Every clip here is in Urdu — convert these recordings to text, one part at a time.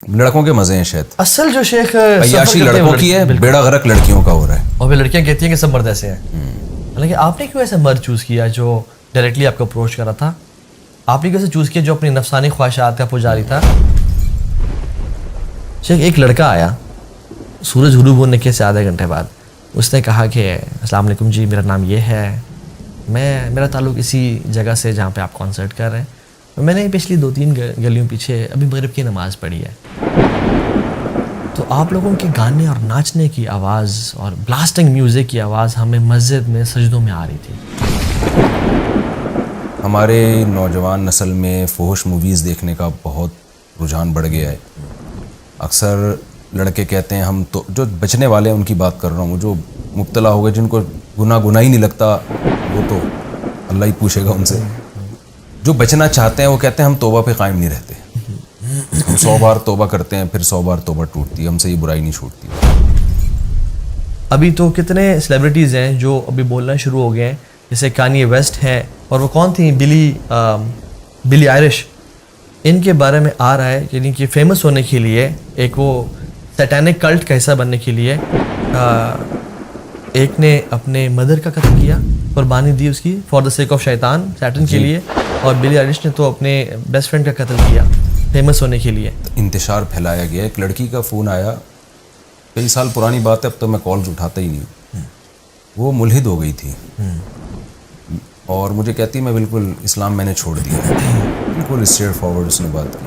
لڑکوں کے مزے ہیں شاید. اصل جو شیخ عیاشی لڑکوں کی ہے, بیڑا غرق لڑکیوں کا ہو رہا ہے. اور پھر لڑکیاں کہتی ہیں کہ سب مرد ایسے ہیں. حالانکہ آپ نے کیوں ایسا مرد چوز کیا جو ڈائریکٹلی آپ کو اپروچ کر رہا تھا؟ آپ نے کیسے چوز کیا جو اپنی نفسانی خواہشات کا پجاری تھا؟ شیخ ایک لڑکا آیا سورج غروب ہونے کے سے آدھے گھنٹے بعد, اس نے کہا کہ السلام علیکم جی, میرا نام یہ ہے, میرا تعلق اسی جگہ سے جہاں پہ آپ کانسرٹ کر رہے ہیں, میں نے پچھلی 2-3 گلیوں پیچھے ابھی مغرب کی نماز پڑھی ہے. تو آپ لوگوں کے گانے اور ناچنے کی آواز اور بلاسٹنگ میوزک کی آواز ہمیں مسجد میں سجدوں میں آ رہی تھی. ہمارے نوجوان نسل میں فحش موویز دیکھنے کا بہت رجحان بڑھ گیا ہے. اکثر لڑکے کہتے ہیں ہم تو, جو بچنے والے ہیں ان کی بات کر رہا ہوں, جو مبتلا ہو گئے جن کو گناہ ہی نہیں لگتا وہ تو اللہ ہی پوچھے گا ان سے. جو بچنا چاہتے ہیں وہ کہتے ہیں ہم توبہ پہ قائم نہیں رہتے, ہم 100 بار توبہ کرتے ہیں پھر 100 بار توبہ ٹوٹتی ہے, ہم سے یہ برائی نہیں چھوٹتی. ابھی تو کتنے سیلیبریٹیز ہیں جو ابھی بولنا شروع ہو گئے ہیں, جیسے کانیے ویسٹ ہیں, اور وہ کون تھیں, بلی آئرش. ان کے بارے میں آ رہا ہے یعنی کہ فیمس ہونے کے لیے, ایک وہ سیٹینک کلٹ کا حصہ بننے کے لیے ایک نے اپنے مدر کا قتل کیا, قربانی دی اس کی فار دا سیک آف شیطان, سیٹن کے لیے, اور بلی آئرش نے تو اپنے بیسٹ فرینڈ کا قتل کیا فیمس ہونے کے لیے. انتشار پھیلایا گیا. ایک لڑکی کا فون آیا, کئی سال پرانی بات ہے, اب تو میں کالز اٹھاتا ہی نہیں. وہ ملحد ہو گئی تھی اور مجھے کہتی میں بالکل اسلام میں نے چھوڑ دیا. بالکل اسٹریٹ فارورڈ اس نے بات کی.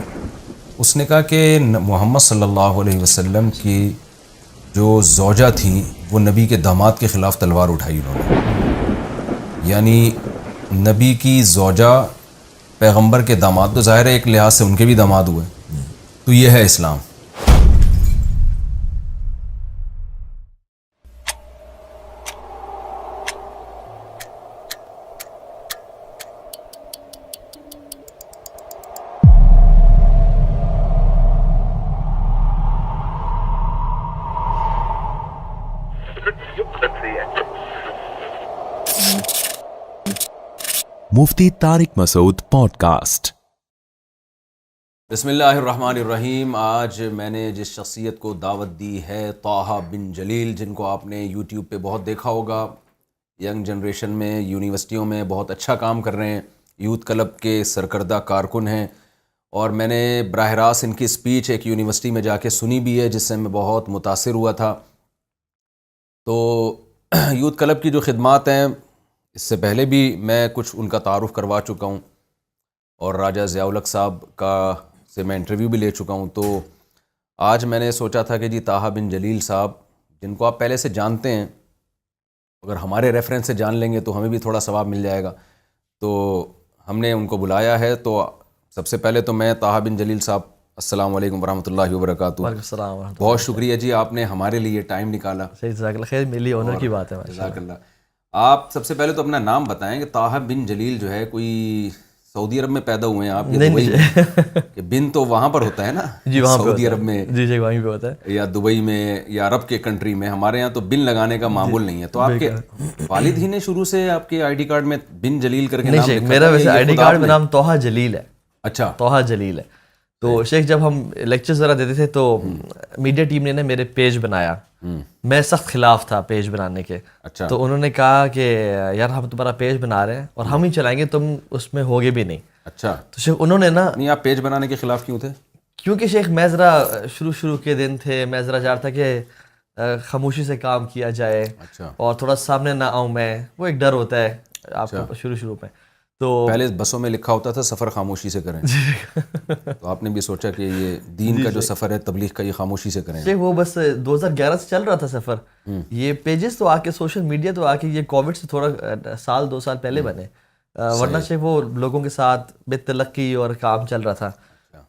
اس نے کہا کہ محمد صلی اللہ علیہ وسلم کی جو زوجہ تھیں وہ نبی کے داماد کے خلاف تلوار اٹھائی انہوں نے. یعنی نبی کی زوجہ پیغمبر کے داماد, تو ظاہر ہے ایک لحاظ سے ان کے بھی داماد ہوئے. تو یہ ہے اسلام. مفتی طارق مسعود پوڈ کاسٹ. بسم اللہ الرحمن الرحیم. آج میں نے جس شخصیت کو دعوت دی ہے طٰہٰ بن جلیل, جن کو آپ نے یوٹیوب پہ بہت دیکھا ہوگا, ینگ جنریشن میں یونیورسٹیوں میں بہت اچھا کام کر رہے ہیں, یوتھ کلب کے سرکردہ کارکن ہیں, اور میں نے براہ راست ان کی اسپیچ ایک یونیورسٹی میں جا کے سنی بھی ہے جس سے میں بہت متاثر ہوا تھا. تو یوتھ کلب کی جو خدمات ہیں, اس سے پہلے بھی میں کچھ ان کا تعارف کروا چکا ہوں, اور راجہ ضیاء الحق صاحب کا سے میں انٹرویو بھی لے چکا ہوں. تو آج میں نے سوچا تھا کہ جی طٰہٰ بن جلیل صاحب, جن کو آپ پہلے سے جانتے ہیں, اگر ہمارے ریفرنس سے جان لیں گے تو ہمیں بھی تھوڑا ثواب مل جائے گا. تو ہم نے ان کو بلایا ہے. تو سب سے پہلے تو میں طٰہٰ بن جلیل صاحب, السلام علیکم ورحمۃ اللہ وبرکاتہ. وعلیکم السلام ورحمۃ اللہ. بہت شکریہ جی, آپ نے ہمارے لیے ٹائم نکالا. جزاک اللہ خیر, میری آنر کی بات ہے. جزاک اللہ. آپ سب سے پہلے تو اپنا نام بتائیں کہ طٰہٰ بن جلیل جو ہے, کوئی سعودی عرب میں پیدا ہوئے ہیں آپ یا دبئی میں؟ کہ بن تو وہاں پر ہوتا ہے نا, جی وہاں سعودی عرب میں, جی وہیں پہ ہوتا ہے, یا دبئی میں, یا عرب کے کنٹری میں. ہمارے یہاں تو بن لگانے کا معمول نہیں ہے. تو آپ کے والد ہی نے شروع سے آپ کے آئی ڈی کارڈ میں بن جلیل کر کے نام لکھا؟ میرا ویسے آئی ڈی کارڈ میں نام طٰہٰ جلیل ہے. اچھا, طٰہٰ جلیل ہے. تو شیخ جب ہم لیکچرز ذرا دیتے تھے تو میڈیا ٹیم نے میرے پیج بنایا, میں سخت خلاف تھا پیج بنانے کے. اچھا. تو انہوں نے کہا کہ یار ہم تمہارا پیج بنا رہے ہیں اور ہم ہی چلائیں گے, تم اس میں ہوگے بھی نہیں. اچھا. تو شیخ انہوں نے نا, نہیں آپ پیج بنانے کے خلاف کیوں تھے؟ کیونکہ شیخ میں ذرا شروع کے دن تھے, میں ذرا چاہ رہا تھا کہ خاموشی سے کام کیا جائے, اور تھوڑا سامنے نہ آؤں میں, وہ ایک ڈر ہوتا ہے آپ کو شروع میں. تو پہلے بسوں میں لکھا ہوتا تھا سفر خاموشی سے کریں, تو آپ نے بھی سوچا کہ یہ دین کا جو سفر ہے تبلیغ کا, یہ خاموشی سے کریں. وہ بس 2011 سے چل رہا تھا سفر. یہ پیجز تو آ کے, سوشل میڈیا تو آ کے یہ کووڈ سے تھوڑا 1-2 سال پہلے بنے, ورنہ شیخ وہ لوگوں کے ساتھ بے تلقی اور کام چل رہا تھا.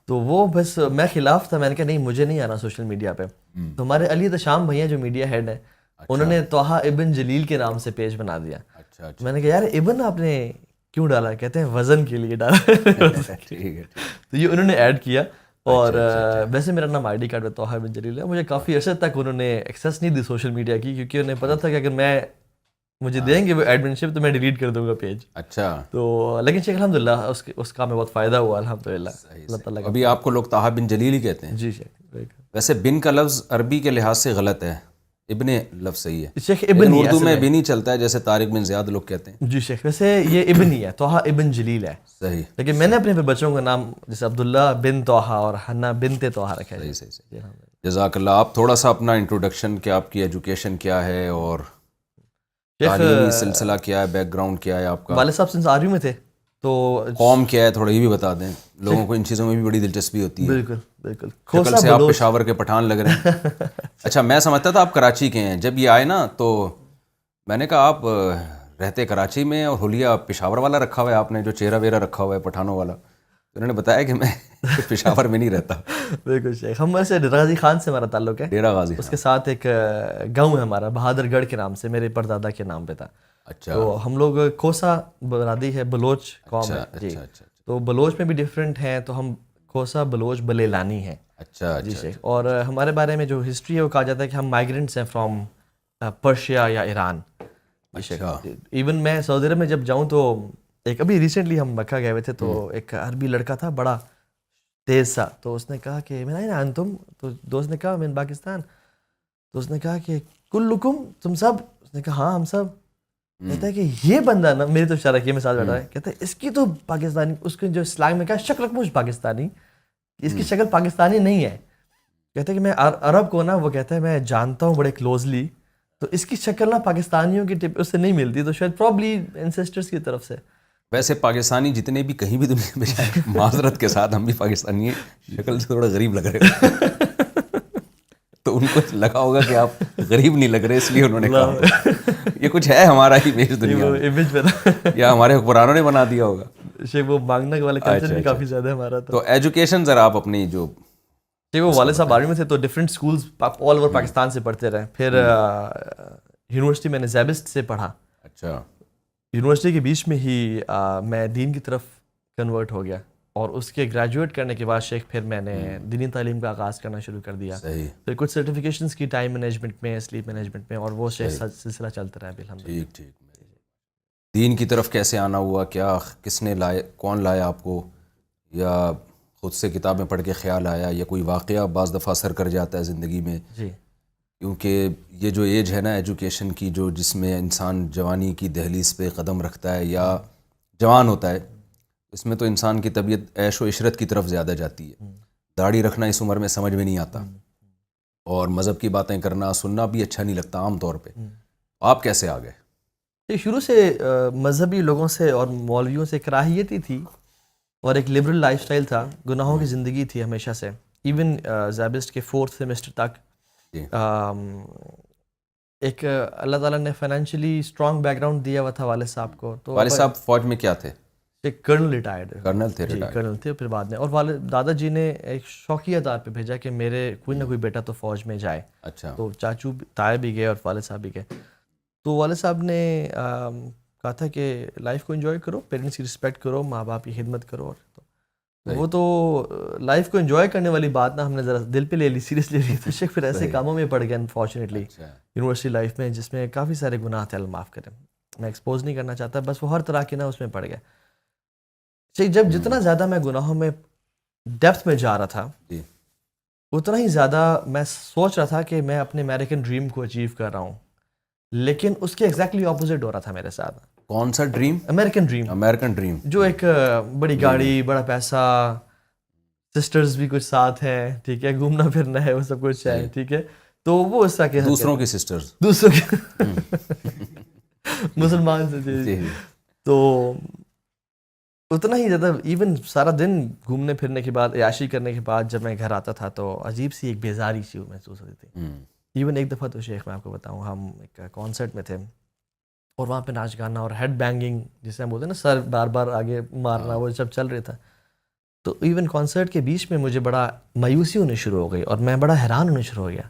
تو وہ بس میں خلاف تھا, میں نے کہا نہیں مجھے نہیں آنا سوشل میڈیا پہ. تو ہمارے علی تشام بھیا جو میڈیا ہیڈ ہیں, انہوں نے طٰہٰ ابن جلیل کے نام سے پیج بنا دیا. میں نے کہا یار ابن آپ نے کیوں ڈالا؟ کہتے ہیں وزن کے لیے ڈالا. تو یہ انہوں نے ایڈ کیا, اور ویسے میرا نام آئی ڈی کارڈ میں طٰہٰ بن جلیل ہے. مجھے کافی عرصے تک انہوں نے ایکسیس نہیں دی سوشل میڈیا کی, کیونکہ انہیں پتا تھا کہ اگر میں مجھے دیں گے وہ ایڈمنشپ تو میں ڈیلیٹ کر دوں گا پیج. اچھا. تو لیکن شیخ الحمدللہ اس کا میں بہت فائدہ ہوا الحمدللہ. اللہ تعالیٰ کا. ابھی آپ کو لوگ طٰہٰ بن جلیل ہی کہتے ہیں. جی شیخ. ویسے بن کا لفظ عربی کے لحاظ سے غلط ہے, ابن لفظ صحیح ہے. شیخ ابن ہی ہے اردو میں ابن ہی چلتا ہے, جیسے طارق بن زیاد لوگ کہتے ہیں. جی شیخ, ویسے یہ ابن ہی ہے, طٰہٰ ابن جلیل ہے. صحیح. لیکن میں نے اپنے بچوں کا نام جیسے عبداللہ بن طٰہٰ اور حنا بنت طٰہٰ رکھا ہے. صحیح. جزاک اللہ. آپ تھوڑا سا اپنا انٹروڈکشن, کہ آپ کی ایجوکیشن کیا ہے اور تعلیمی سلسلہ کیا ہے, بیک گراؤنڈ کیا ہے آپ کا. والد صاحب سنس آرمی میں تھے تو قوم کیا ہے تھوڑا یہ بھی بتا دیں, لوگوں کو ان چیزوں میں بھی بڑی دلچسپی ہوتی ہے. بالکل بالکل. شکل سے آپ پشاور کے پٹھان لگ رہے ہیں. اچھا, میں سمجھتا تھا آپ کراچی کے ہیں. جب یہ آئے نا تو میں نے کہا آپ رہتے کراچی میں اور حلیہ پشاور والا رکھا ہوا ہے آپ نے, جو چہرہ ویرہ رکھا ہوا ہے پٹھانوں والا. انہوں نے بتایا کہ میں پشاور میں نہیں رہتا. بالکل شیخ, ہم ویسے ڈیرہ غازی خان سے ہمارا تعلق ہے. ڈیرہ غازی اس کے ساتھ ایک گاؤں ہے ہمارا بہادر گڑھ کے نام سے, میرے پردادا کے نام پہ تھا. اچھا. تو ہم لوگ کھوسا برادری ہے, بلوچ قوم ہے. جی. تو بلوچ میں بھی ڈفرینٹ ہیں, تو ہم کھوسا بلوچ بلیلانی ہیں. اچھا. جی شیخ. اور ہمارے بارے میں جو ہسٹری ہے وہ کہا جاتا ہے کہ ہم مائیگرینٹس ہیں فرام پرشیا یا ایران. ایون میں سعودی عرب میں جب جاؤں تو ایک ابھی ریسنٹلی ہم مکہ گئے ہوئے تھے, تو ایک عربی لڑکا تھا بڑا تیز سا, تو اس نے کہا کہ میں نا انتم, تو دوست نے کہا میں پاکستان, تو اس نے کہا کہ کلکم, تم سب. اس نے کہا ہاں ہم سب. کہتا ہے کہ یہ بندہ نا, میری تو اشارہ کیا, میں ساتھ بیٹھا ہے, کہتا ہے اس کی تو پاکستانی, اس کے جو اسلام میں کہا شکل مجھ پاکستانی, اس کی شکل پاکستانی نہیں ہے. کہتا ہے کہ میں عرب کو نا, وہ کہتا ہے میں جانتا ہوں بڑے کلوزلی, تو اس کی شکل نا پاکستانیوں کی ٹپ اس سے نہیں ملتی, تو شاید پرابلی انسسٹرس کی طرف سے. ویسے پاکستانی جتنے بھی کہیں بھی دنیا میں جائیں, معذرت کے ساتھ ہم بھی پاکستانی ہیں, شکل سے تھوڑا غریب لگ رہے تو ان کو لگا ہوگا کہ آپ غریب نہیں لگ رہے, اس لیے انہوں نے کہا یہ کچھ ہے ہمارا ہی امیج دنیا میں, یا ہمارے حکمرانوں نے بنا دیا ہوگا. شیخ وہ مانگنا والے کلچر بھی کافی زیادہ ہے ہمارا. تو ایجوکیشن ذرا آپ اپنی جو وہ والد صاحب آرمی میں تھے تو different schools all over Pakistan سے پڑھتے رہے. پھر یونیورسٹی میں نے زیبسٹ سے پڑھا. اچھا. یونیورسٹی کے بیچ میں ہی میں دین کی طرف کنورٹ ہو گیا, اور اس کے گریجویٹ کرنے کے بعد شیخ پھر میں نے دینی تعلیم کا آغاز کرنا شروع کر دیا. پھر کچھ سرٹیفکیشنس کی ٹائم مینجمنٹ میں, سلیپ مینجمنٹ میں, اور وہ سلسلہ چلتا رہا الحمدللہ. ٹھیک. دین کی طرف کیسے آنا ہوا, کیا کس نے لائے, کون لایا آپ کو, یا خود سے کتابیں پڑھ کے خیال آیا, یا کوئی واقعہ بعض دفعہ اثر کر جاتا ہے زندگی میں؟ جی. کیونکہ یہ جو ایج ہے نا ایجوکیشن کی, جو جس میں انسان جوانی کی دہلیز پہ قدم رکھتا ہے یا جوان ہوتا ہے, اس میں تو انسان کی طبیعت عیش و عشرت کی طرف زیادہ جاتی ہے. داڑھی رکھنا اس عمر میں سمجھ میں نہیں آتا, اور مذہب کی باتیں کرنا سننا بھی اچھا نہیں لگتا عام طور پہ. آپ کیسے آ گئے؟ شروع سے مذہبی لوگوں سے اور مولویوں سے کراہیت ہی تھی, اور ایک لبرل لائف سٹائل تھا, گناہوں کی زندگی تھی ہمیشہ سے. ایون زیبسٹ کے 4th سیمسٹر تک ایک اللہ تعالیٰ نے فائنینشلی اسٹرانگ بیک گراؤنڈ دیا ہوا تھا والد صاحب کو. تو والد صاحب فوج میں کیا تھے؟ ایک کرنل ریٹائرڈ. کرنل تھے. جی کرنل تھے. پھر بعد میں, اور والد دادا جی نے ایک شوقیہ طور پہ بھیجا کہ میرے کوئی نہ کوئی بیٹا تو فوج میں جائے. اچھا. تو چاچو تائے بھی گئے اور والد صاحب بھی گئے. تو والد صاحب نے کہا تھا کہ لائف کو انجوائے کرو, پیرنٹس کی رسپیکٹ کرو, ماں باپ کی خدمت کرو. اور وہ تو لائف کو انجوائے کرنے والی بات نا ہم نے ذرا دل پہ لے لی, سیریس لے لی. تو شیخ پھر ایسے کاموں میں پڑ گیا انفارچونیٹلی یونیورسٹی لائف میں, جس میں کافی سارے گناہ تھے, اللہ معاف کرے, میں ایکسپوز نہیں کرنا چاہتا, بس وہ ہر طرح کے نا اس میں پڑ گیا. جب جتنا زیادہ میں گناہوں میں ڈیپتھ میں جا رہا تھا, اتنا ہی زیادہ میں سوچ رہا تھا کہ میں اپنے امریکن ڈریم کو اچیو کر رہا ہوں, لیکن اس کے ایگزیکٹلی اپوزٹ ہو رہا تھا میرے ساتھ. کون سا dream? American dream. American dream, جو ایک بڑی گاڑی, بڑا پیسہ, سسٹرز بھی کچھ ساتھ ہیں, ٹھیک ہے, گھومنا پھرنا ہے, وہ سب کچھ ہے, ٹھیک ہے. تو وہ اس طرح کے دوسروں کی سسٹرز, دوسروں کے مسلمان سے. تو اتنا ہی زیادہ ایون سارا دن گھومنے پھرنے کے بعد, عیاشی کرنے کے بعد جب میں گھر آتا تھا تو عجیب سی ایک بیزاری سی محسوس ہوتی تھی. ایون ایک دفعہ تو شیخ میں آپ کو بتاؤں, ہم ایک کانسرٹ میں تھے اور وہاں پہ ناچ گانا اور ہیڈ بینگنگ جسے ہم بولتے ہیں نا, سر بار بار آگے مارنا, وہ سب چل رہا تھا. تو ایون کانسرٹ کے بیچ میں مجھے بڑا مایوسی ہونے شروع ہو گئی, اور میں بڑا حیران ہونے شروع ہو گیا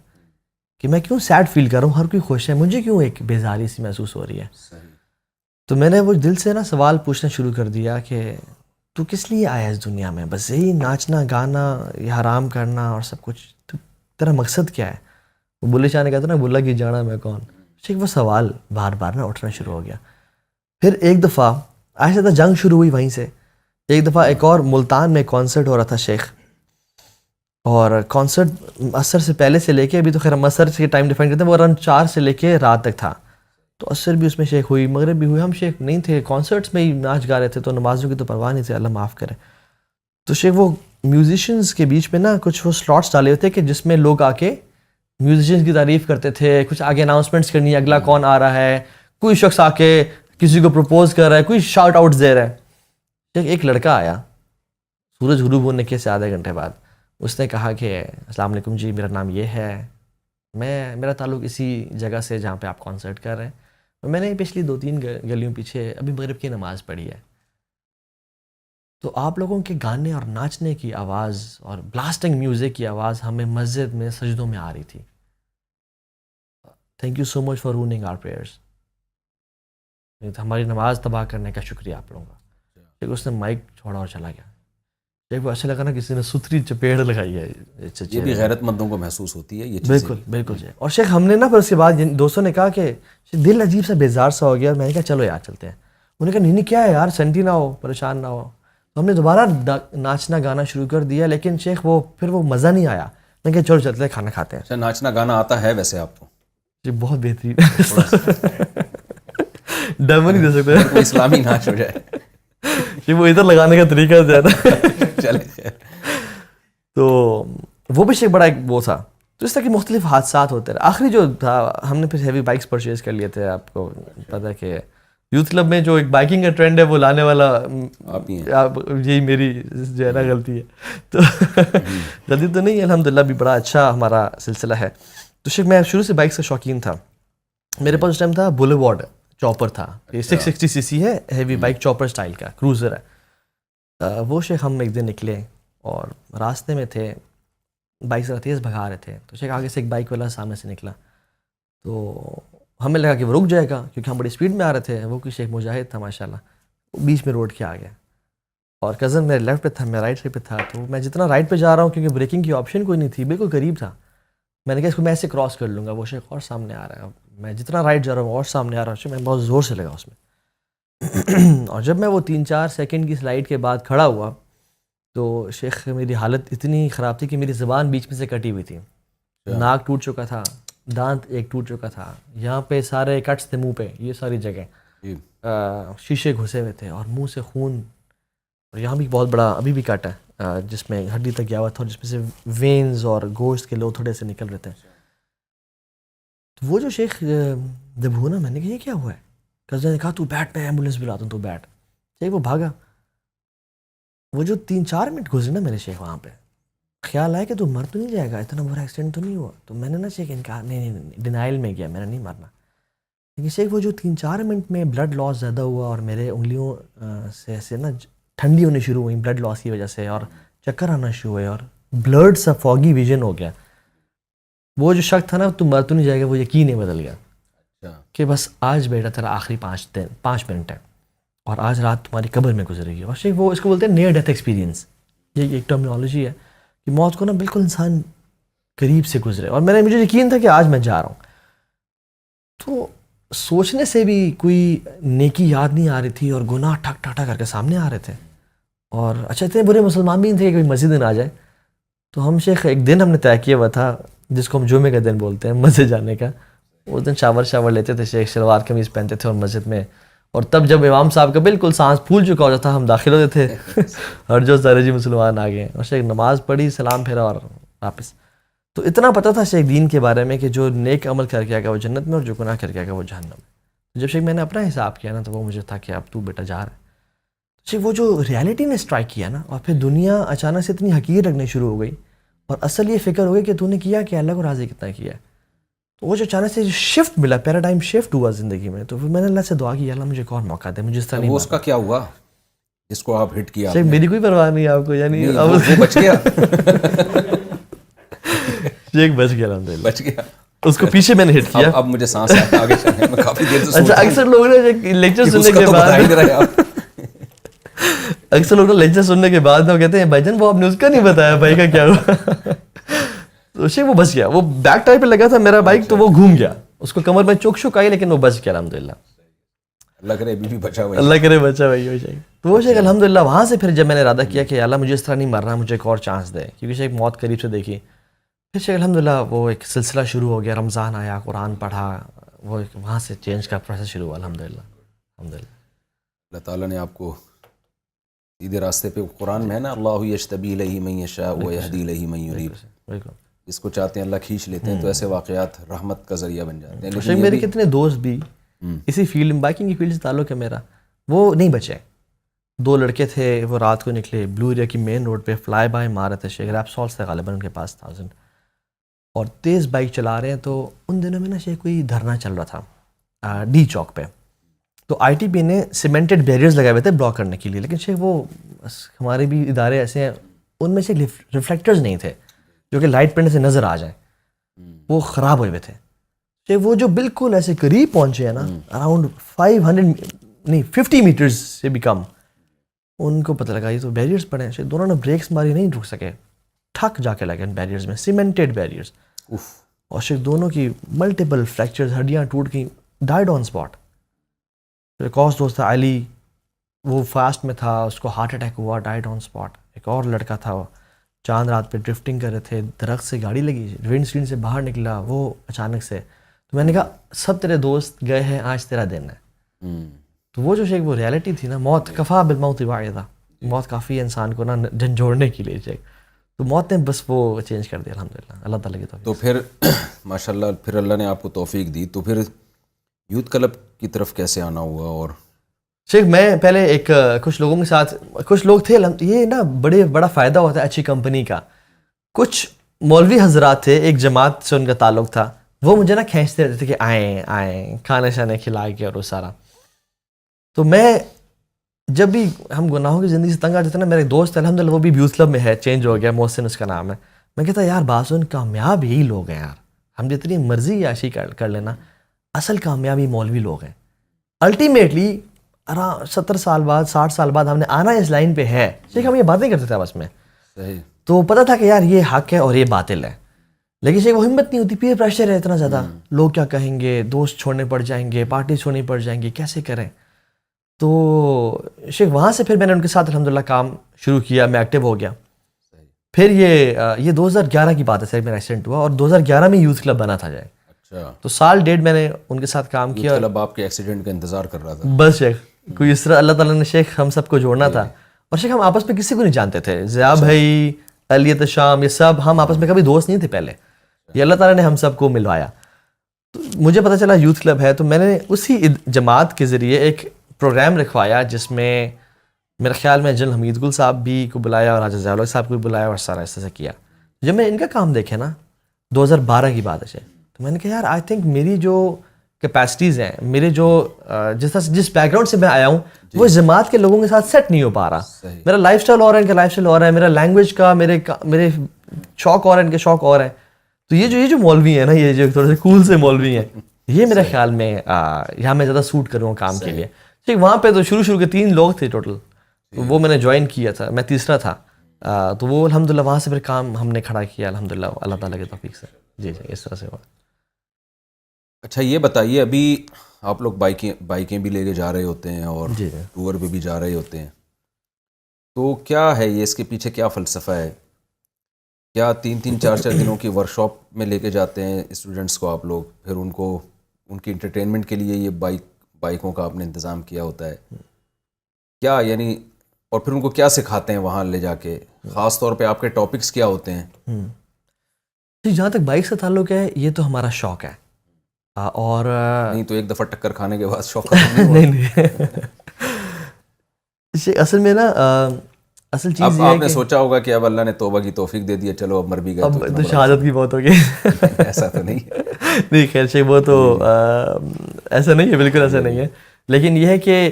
کہ میں کیوں سیڈ فیل کر رہا ہوں, ہر کوئی خوش ہے, مجھے کیوں ایک بیزاری سی محسوس ہو رہی ہے. تو میں نے وہ دل سے نا سوال پوچھنا شروع کر دیا کہ تو کس لیے آیا اس دنیا میں, بس یہی ناچنا گانا, یہ حرام کرنا اور سب کچھ, تو تیرا مقصد کیا ہے؟ وہ بلے شاہ نے کہا تھا نا, بلا کی جانا میں کون. شیخ وہ سوال بار بار نا اٹھنا شروع ہو گیا. پھر ایک دفعہ آہستہ جنگ شروع ہوئی وہیں سے. ایک دفعہ ایک اور ملتان میں کانسرٹ ہو رہا تھا شیخ, اور کانسرٹ عصر سے پہلے سے لے کے, ابھی تو خیر ہم عصر کے ٹائم ڈیفائن کرتے ہیں, وہ اراؤنڈ 4 سے لے کے رات تک تھا. تو عصر بھی اس میں شیخ ہوئی, مغرب بھی ہوئی. ہم شیخ نہیں تھے, کانسرٹس میں ہی ناچ گا رہے تھے, تو نمازوں کی تو پرواہ نہیں تھی, اللہ معاف کرے. تو شیخ وہ میوزیشنز کے بیچ میں نا کچھ وہ سلاٹس ڈالے ہوئے تھے کہ جس میں لوگ آ کے میوزیشنز کی تعریف کرتے تھے, کچھ آگے اناؤنسمنٹس کرنی ہے, اگلا کون آ رہا ہے, کوئی شخص آ کے کسی کو پروپوز کر رہا ہے, کوئی شاؤٹ آؤٹس دے رہا ہے. ایک لڑکا آیا سورج غروب ہونے کے سے آدھے گھنٹے بعد, اس نے کہا کہ السلام علیکم جی, میرا نام یہ ہے, میرا تعلق اسی جگہ سے جہاں پہ آپ کانسرٹ کر رہے ہیں, اور میں نے پچھلی 2-3 گلیوں پیچھے ابھی مغرب کی نماز پڑھی ہے. تو آپ لوگوں کے گانے اور ناچنے کی آواز اور بلاسٹنگ میوزک کی آواز ہمیں مسجد میں سجدوں میں آ رہی تھی. Thank you so much for ruining our prayers. ہماری نماز تباہ کرنے کا شکریہ آپ لوگوں کا. پھر اس نے مائک چھوڑا اور چلا گیا. ایک وہ ایسا لگا نا کسی نے ستری چپیڑ لگائی ہے. یہ بھی غیرت مندوں کو محسوس ہوتی ہے یہ چیزیں. بالکل بالکل جی. اور شیخ ہم نے نا پھر اس کے بعد دوستوں نے کہا کہ دل عجیب سا بیزار سا ہو گیا. میں نے کہا چلو یار چلتے ہیں. انہوں نے کہا نہیں کیا ہے یار, سنٹی نہ ہو, پریشان نہ ہو. تو ہم نے دوبارہ ناچنا گانا شروع کر دیا, لیکن شیخ پھر وہ مزہ نہیں آیا. میں نے کہا چلو چلتے ہیں کھانا کھاتے ہیں. اچھا ناچنا گانا آتا ہے ویسے آپ کو؟ جی بہت بہترین. ڈیمو نہیں دے سکتے اسلامی ناچ ہو جائے کہ وہ ادھر لگانے کا طریقہ زیادہ. چلے تو وہ بھی شیخ بڑا ایک وہ تھا. تو اس طرح کے مختلف حادثات ہوتے رہے. آخری جو تھا ہم نے پھر ہیوی بائکس پرچیز کر لیے تھے. آپ کو پتہ ہے کہ یوتھ کلب میں جو ایک بائکنگ کا ٹرینڈ ہے وہ لانے والا یہی میری جو ہے نا غلطی ہے. تو غلطی تو نہیں ہے, الحمدللہ بھی بڑا اچھا ہمارا سلسلہ ہے. تو شیخ میں شروع سے بائکس کا شوقین تھا. میرے پاس اس ٹائم تھا بولیوارڈ چاپر تھا, یہ 660 cc ہے, ہیوی بائک چاپر سٹائل کا کروزر ہے. وہ شیخ ہم ایک دن نکلے اور راستے میں تھے, بائک ذرا تیز بھگا رہے تھے. تو شیخ آگے سے ایک بائک والا سامنے سے نکلا, تو ہمیں لگا کہ وہ رک جائے گا کیونکہ ہم بڑی اسپیڈ میں آ رہے تھے. وہ کوئی شیخ مجاہد تھا ماشاءاللہ, وہ بیچ میں روڈ کے آ گیا, اور کزن میرے لیفٹ پہ تھا, میں رائٹ سائڈ پہ تھا. تو میں جتنا رائٹ پہ جا رہا ہوں کیونکہ بریکنگ کی آپشن کوئی نہیں تھی, بالکل قریب تھا, میں نے کہا اس کو میں ایسے کراس کر لوں گا. وہ شیخ اور سامنے آ رہا ہے, میں جتنا رائٹ جا رہا ہوں اور سامنے آ رہا ہوں, میں بہت زور سے لگا اس میں. اور جب میں وہ 3-4 سیکنڈ کی سلائڈ کے بعد کھڑا ہوا تو شیخ میری حالت اتنی خراب تھی کہ میری زبان بیچ میں سے کٹی ہوئی تھی, ناک ٹوٹ چکا تھا, دانت ایک ٹوٹ چکا تھا, یہاں پہ سارے کٹس تھے منہ پہ, یہ ساری جگہ شیشے گھسے ہوئے تھے, اور منہ سے خون, اور یہاں بھی بہت بڑا ابھی بھی کٹ ہے جس میں ہڈی تک گیا ہوا تھا, اور جس میں سے وینز اور گوشت کے لو تھوڑے سے نکل رہے تھے. تو وہ جو شیخ جب ہوا نا, میں نے کہا یہ کیا ہوا ہے. کزن نے کہا تو بیٹھ, میں ایمبولینس بلاتا ہوں, تو بیٹھ. شیخ وہ بھاگا. وہ جو 3-4 منٹ گزرے نا میرے شیخ, وہاں پہ خیال آیا کہ تو مر تو نہیں جائے گا, اتنا برا ایکسیڈنٹ تو نہیں ہوا. تو میں نے نا شیخ ان کہا نہیں, ڈینائل میں گیا, میں نے نہیں مرنا. لیکن شیخ وہ جو 3-4 منٹ میں بلڈ لاس زیادہ ہوا, اور میرے انگلیوں سے ایسے نا ٹھنڈی ہونی شروع ہوئی بلڈ لاس کی وجہ سے, اور چکر آنا شروع ہوئے, اور بلڈ سا فوگی ویژن ہو گیا. وہ جو شک تھا نا تو مر تو نہیں جائے گا, وہ یقین ہی بدل گیا کہ بس آج بیٹا تیرا آخری 5 منٹ ہے, اور آج رات تمہاری قبر میں گزرے گی. اور شیخ وہ اس کو بولتے ہیں نیئر ڈیتھ ایکسپیرینس, یہ ایک ٹرمینالوجی ہے کہ موت کو نا بالکل انسان قریب سے گزرے. اور مجھے یقین تھا کہ آج میں جا رہا ہوں. تو سوچنے سے بھی کوئی نیکی یاد نہیں آ رہی تھی, اور گناہ ٹھک ٹھا کر کے سامنے آ رہے تھے. اور اچھا اتنے برے مسلمان بھی نہیں تھے کہ کوئی مسجد میں آ جائے. تو ہم شیخ ایک دن ہم نے طے کیا ہوا تھا جس کو ہم جمعے کا دن بولتے ہیں, مسجد جانے کا. اس دن شاور لیتے تھے شیخ, شلوار قمیض پہنتے تھے اور مسجد میں, اور تب جب امام صاحب کا بالکل سانس پھول چکا ہوتا تھا ہم داخل ہوتے تھے اور جو سارے جی مسلمان آ گئے, اور شیخ نماز پڑھی, سلام پھیرا اور واپس. تو اتنا پتہ تھا شیخ دین کے بارے میں کہ جو نیک عمل کر کے آئے گا وہ جنت میں, اور جو گناہ کر کے آئے گا وہ جہنم میں. جب شیخ میں نے اپنا حساب کیا نا تو وہ مجھے تھا کہ اب تو بیٹا جا رہا ہے. شیخ وہ جو ریالٹی نے اسٹرائک کیا نا, اور پھر دنیا اچانک سے اتنی حقیر رکھنے شروع ہو گئی, اور اصل یہ فکر ہو گئی کہ تو نے کیا کہ اللہ کو راضی کتنا کیا ہے. تو وہ جو اچانک سے شفٹ ملا, پیراڈائم شفٹ ہوا زندگی میں, تو پھر میں نے اللہ سے دعا کی, اللہ مجھے ایک اور موقع دے, مجھے اس طرح نہیں. وہ اس کا کیا ہوا جس کو آپ ہٹ کیا؟ شیخ میری کوئی پرواہ نہیں آپ کو, یعنی وہ بچ گیا. شیخ بچ گیا, الحمدللہ بچ گیا. اس کو پیچھے میں نے ہٹ کیا. اب مجھے سانس آیا, آگے چلیں, میں کافی دیر سے سوچ رہا ہوں. اکثر لوگ نے لیکچر سننے کے بعد لیکچر سننے کے بعد وہ کہتے ہیں بھائی جان وہ آپ نے اس کا نہیں بتایا بھائی کا کیا ہوا. تو شیخ وہ بچ گیا, وہ بیک ٹائر پہ لگا تھا میرا بائک, تو وہ گھوم گیا, اس کو کمر میں چوک شک آئی لیکن وہ بچ گیا الحمدللہ. اللہ کرے ابھی بھی بچا ہوا ہے. اللہ کرے بچا وہی ہو جائے. تو وہ شیخ الحمدللہ وہاں سے پھر جب میں نے ارادہ کیا کہ اللہ مجھے اس طرح نہیں مرنا, مجھے ایک اور چانس دے, کیونکہ شیخ موت قریب سے دیکھی. پھر شیخ الحمدللہ وہ ایک سلسلہ شروع ہو گیا, رمضان آیا, قرآن پڑھا, وہ وہاں سے چینج کا پروسیس شروع ہوا الحمدللہ. الحمدللہ اللہ تعالیٰ نے آپ کو سیدھے راستے پہ, قرآن میں ہے نا, اللہ یجتبی الیہ من یشاء ویہدی الیہ من یریب, بالکل. جس کو چاہتے ہیں اللہ کھینچ لیتے ہیں. تو ایسے واقعات رحمت کا ذریعہ بن جاتے ہیں. شیخ میرے کتنے دوست بھی اسی فیلڈ میں, بائکنگ کی فیلڈ سے تعلق ہے میرا, وہ نہیں بچے. 2 لڑکے تھے, وہ رات کو نکلے, بلو ایریا کی مین روڈ پہ فلائی بائی مار رہے تھے. شیخ ریپسول سے غالباً ان کے پاس 1000, اور تیز بائک چلا رہے ہیں. تو ان دنوں میں نا شیخ کوئی دھرنا چل رہا تھا ڈی چوک پہ, تو آئی ٹی پی نے سیمنٹڈ بیریئرز لگائے ہوئے تھے بلاک کرنے کے لیے. لیکن شیخ وہ ہمارے بھی ادارے ایسے ہیں, ان میں سے ریفلیکٹرز نہیں تھے جو کہ لائٹ پڑنے سے نظر آ جائیں, وہ خراب ہوئے ہوئے تھے. شیخ وہ جو بالکل ایسے قریب پہنچے ہیں نا, اراؤنڈ 50 میٹرز سے بھی کم, ان کو پتہ لگا یہ تو بیریئرز پڑے ہیں. شیخ دونوں نے بریکس ماری, نہیں رک سکے, ٹھک جا کے لگے ان بیریئرز میں, سیمنٹڈ بیریئرز. اور شیخ دونوں کی ملٹیپل فریکچرز, ہڈیاں ٹوٹ گئیں, ڈائیڈ آن اسپاٹ. ایک اور دوست تھا علی, وہ فاسٹ میں تھا, اس کو ہارٹ اٹیک ہوا, ڈائیڈ آن اسپاٹ. ایک اور لڑکا تھا, وہ چاند رات پہ ڈرفٹنگ کر رہے تھے, درخت سے گاڑی لگی, ونڈ اسکرین سے باہر نکلا, وہ اچانک سے. تو میں نے کہا سب تیرے دوست گئے ہیں, آج تیرا دن ہے. تو وہ جو شیخ وہ ریالٹی تھی نا, موت کفا بالموت واعظہ, موت کافی ہے انسان کو نا جھنجھوڑنے کے لیے. شیخ تو موت نے بس وہ چینج کر دیا الحمدللہ, اللہ تعالیٰ کی توفیق. تو پھر ماشاءاللہ پھر اللہ نے آپ کو توفیق دی, تو پھر یوتھ کلب کی طرف کیسے آنا ہوا؟ اور شیخ میں پہلے ایک کچھ لوگوں کے ساتھ, کچھ لوگ تھے, یہ نا بڑا فائدہ ہوتا ہے اچھی کمپنی کا. کچھ مولوی حضرات تھے, ایک جماعت سے ان کا تعلق تھا, وہ مجھے نا کھینچتے رہتے تھے کہ آئیں کھانے شانے کھلا کے اور وہ سارا. تو میں جب بھی ہم گناہوں کی زندگی سے تنگ آ جاتے ہیں نا, میرے ایک دوست الحمدللہ وہ بھی یوتھ کلب میں ہے, چینج ہو گیا, محسن اس کا نام ہے. میں کہتا یار باسن کامیاب یہی لوگ ہیں یار, ہم جتنی مرضی عیاشی کر لینا, اصل کامیابی مولوی لوگ ہیں. الٹیمیٹلی 70 سال بعد 60 سال بعد ہم نے آنا اس لائن پہ ہے. شیخ ہم یہ باتیں کرتے تھے آپس میں, صحیح, تو پتہ تھا کہ یار یہ حق ہے اور یہ باطل ہے, لیکن شیخ وہ ہمت نہیں ہوتی, پیئر پریشر ہے اتنا زیادہ, لوگ کیا کہیں گے, دوست چھوڑنے پڑ جائیں گے, پارٹی چھوڑنی پڑ جائیں گی, کیسے کریں. تو شیخ وہاں سے پھر میں نے ان کے ساتھ الحمدللہ کام شروع کیا, میں ایکٹیو ہو گیا. پھر یہ 2011 کی بات ہے سر, میرا ایکسیڈنٹ ہوا, اور 2011 میں یوتھ کلب بنا تھا جائے. اچھا, تو سال ڈیڑھ میں نے ان کے ساتھ کام کیا. کلب آپ کے ایکسیڈنٹ کا انتظار کر رہا تھا بس شیخ کوئی اس طرح اللہ تعالیٰ نے شیخ ہم سب کو جوڑنا تھا. اور شیخ ہم آپس میں کسی کو نہیں جانتے تھے, ضیاء بھائی, علیت شام, یہ سب ہم آپس میں کبھی دوست نہیں تھے پہلے. یہ اللہ تعالیٰ نے ہم سب کو ملوایا. تو مجھے پتہ چلا یوتھ کلب ہے, تو میں نے اسی جماعت کے ذریعے ایک پروگرام رکھوایا, جس میں میرے خیال میں جنرل حمید گل صاحب بھی کو بلایا اور راجہ ضیاء صاحب کو بھی بلایا, اور سارا ایسے سے کیا. جب میں ان کا کام دیکھے نا, 2012 کی بات ہے, تو میں نے کہا یار آئی تھنک میری جو کیپیسٹیز ہیں, میرے جو جس بیک گراؤنڈ سے میں آیا ہوں, وہ اس جماعت کے لوگوں کے ساتھ سیٹ نہیں ہو پا رہا. میرا لائف اسٹائل اور ہے, ان کا لائف اسٹائل اور ہے, میرا لینگویج کا, میرے شوق اور ہے, ان کے شوق اور ہیں. تو یہ جو مولوی ہیں نا, یہ جو تھوڑے سے کول سے مولوی ہیں, یہ میرے خیال میں یہاں میں زیادہ سوٹ کروں کام کے لیے. ٹھیک, وہاں پہ تو شروع کے 3 لوگ تھے ٹوٹل, وہ میں نے جوائن کیا تھا, میں تیسرا تھا. تو وہ الحمدللہ وہاں سے پھر کام ہم نے کھڑا کیا الحمدللہ اللہ تعالیٰ کی توفیق سے. جی اس طرح سے ہوا. اچھا یہ بتائیے, ابھی آپ لوگ بائکیں بھی لے کے جا رہے ہوتے ہیں اور ٹور پہ بھی جا رہے ہوتے ہیں, تو کیا ہے یہ, اس کے پیچھے کیا فلسفہ ہے؟ کیا 3-3 4-4 دنوں کی ورکشاپ میں لے کے جاتے ہیں اسٹوڈنٹس کو آپ لوگ, پھر ان کو ان کی انٹرٹینمنٹ کے لیے یہ بائکوں کا آپ نے انتظام کیا ہوتا ہے کیا, یعنی اور پھر ان کو کیا سکھاتے ہیں وہاں لے جا کے, خاص طور پہ آپ کے ٹاپکس کیا ہوتے ہیں؟ جی جہاں تک بائک سے تعلق ہے, یہ تو ہمارا شوق ہے. اور نہیں تو ایک دفعہ ٹکر کھانے کے بعد شوق نہیں اصل میں نا اصل چیز اب آپ نے سوچا ہوگا کہ اب اللہ نے توبہ کی توفیق دے دی ہے, چلو اب مر بھی گئے, اب تو شہادت کی بہت ہوگی. ایسا تو نہیں ہے, نہیں خیر شیخ, وہ تو ایسا نہیں ہے, بالکل ایسا نہیں ہے. لیکن یہ ہے کہ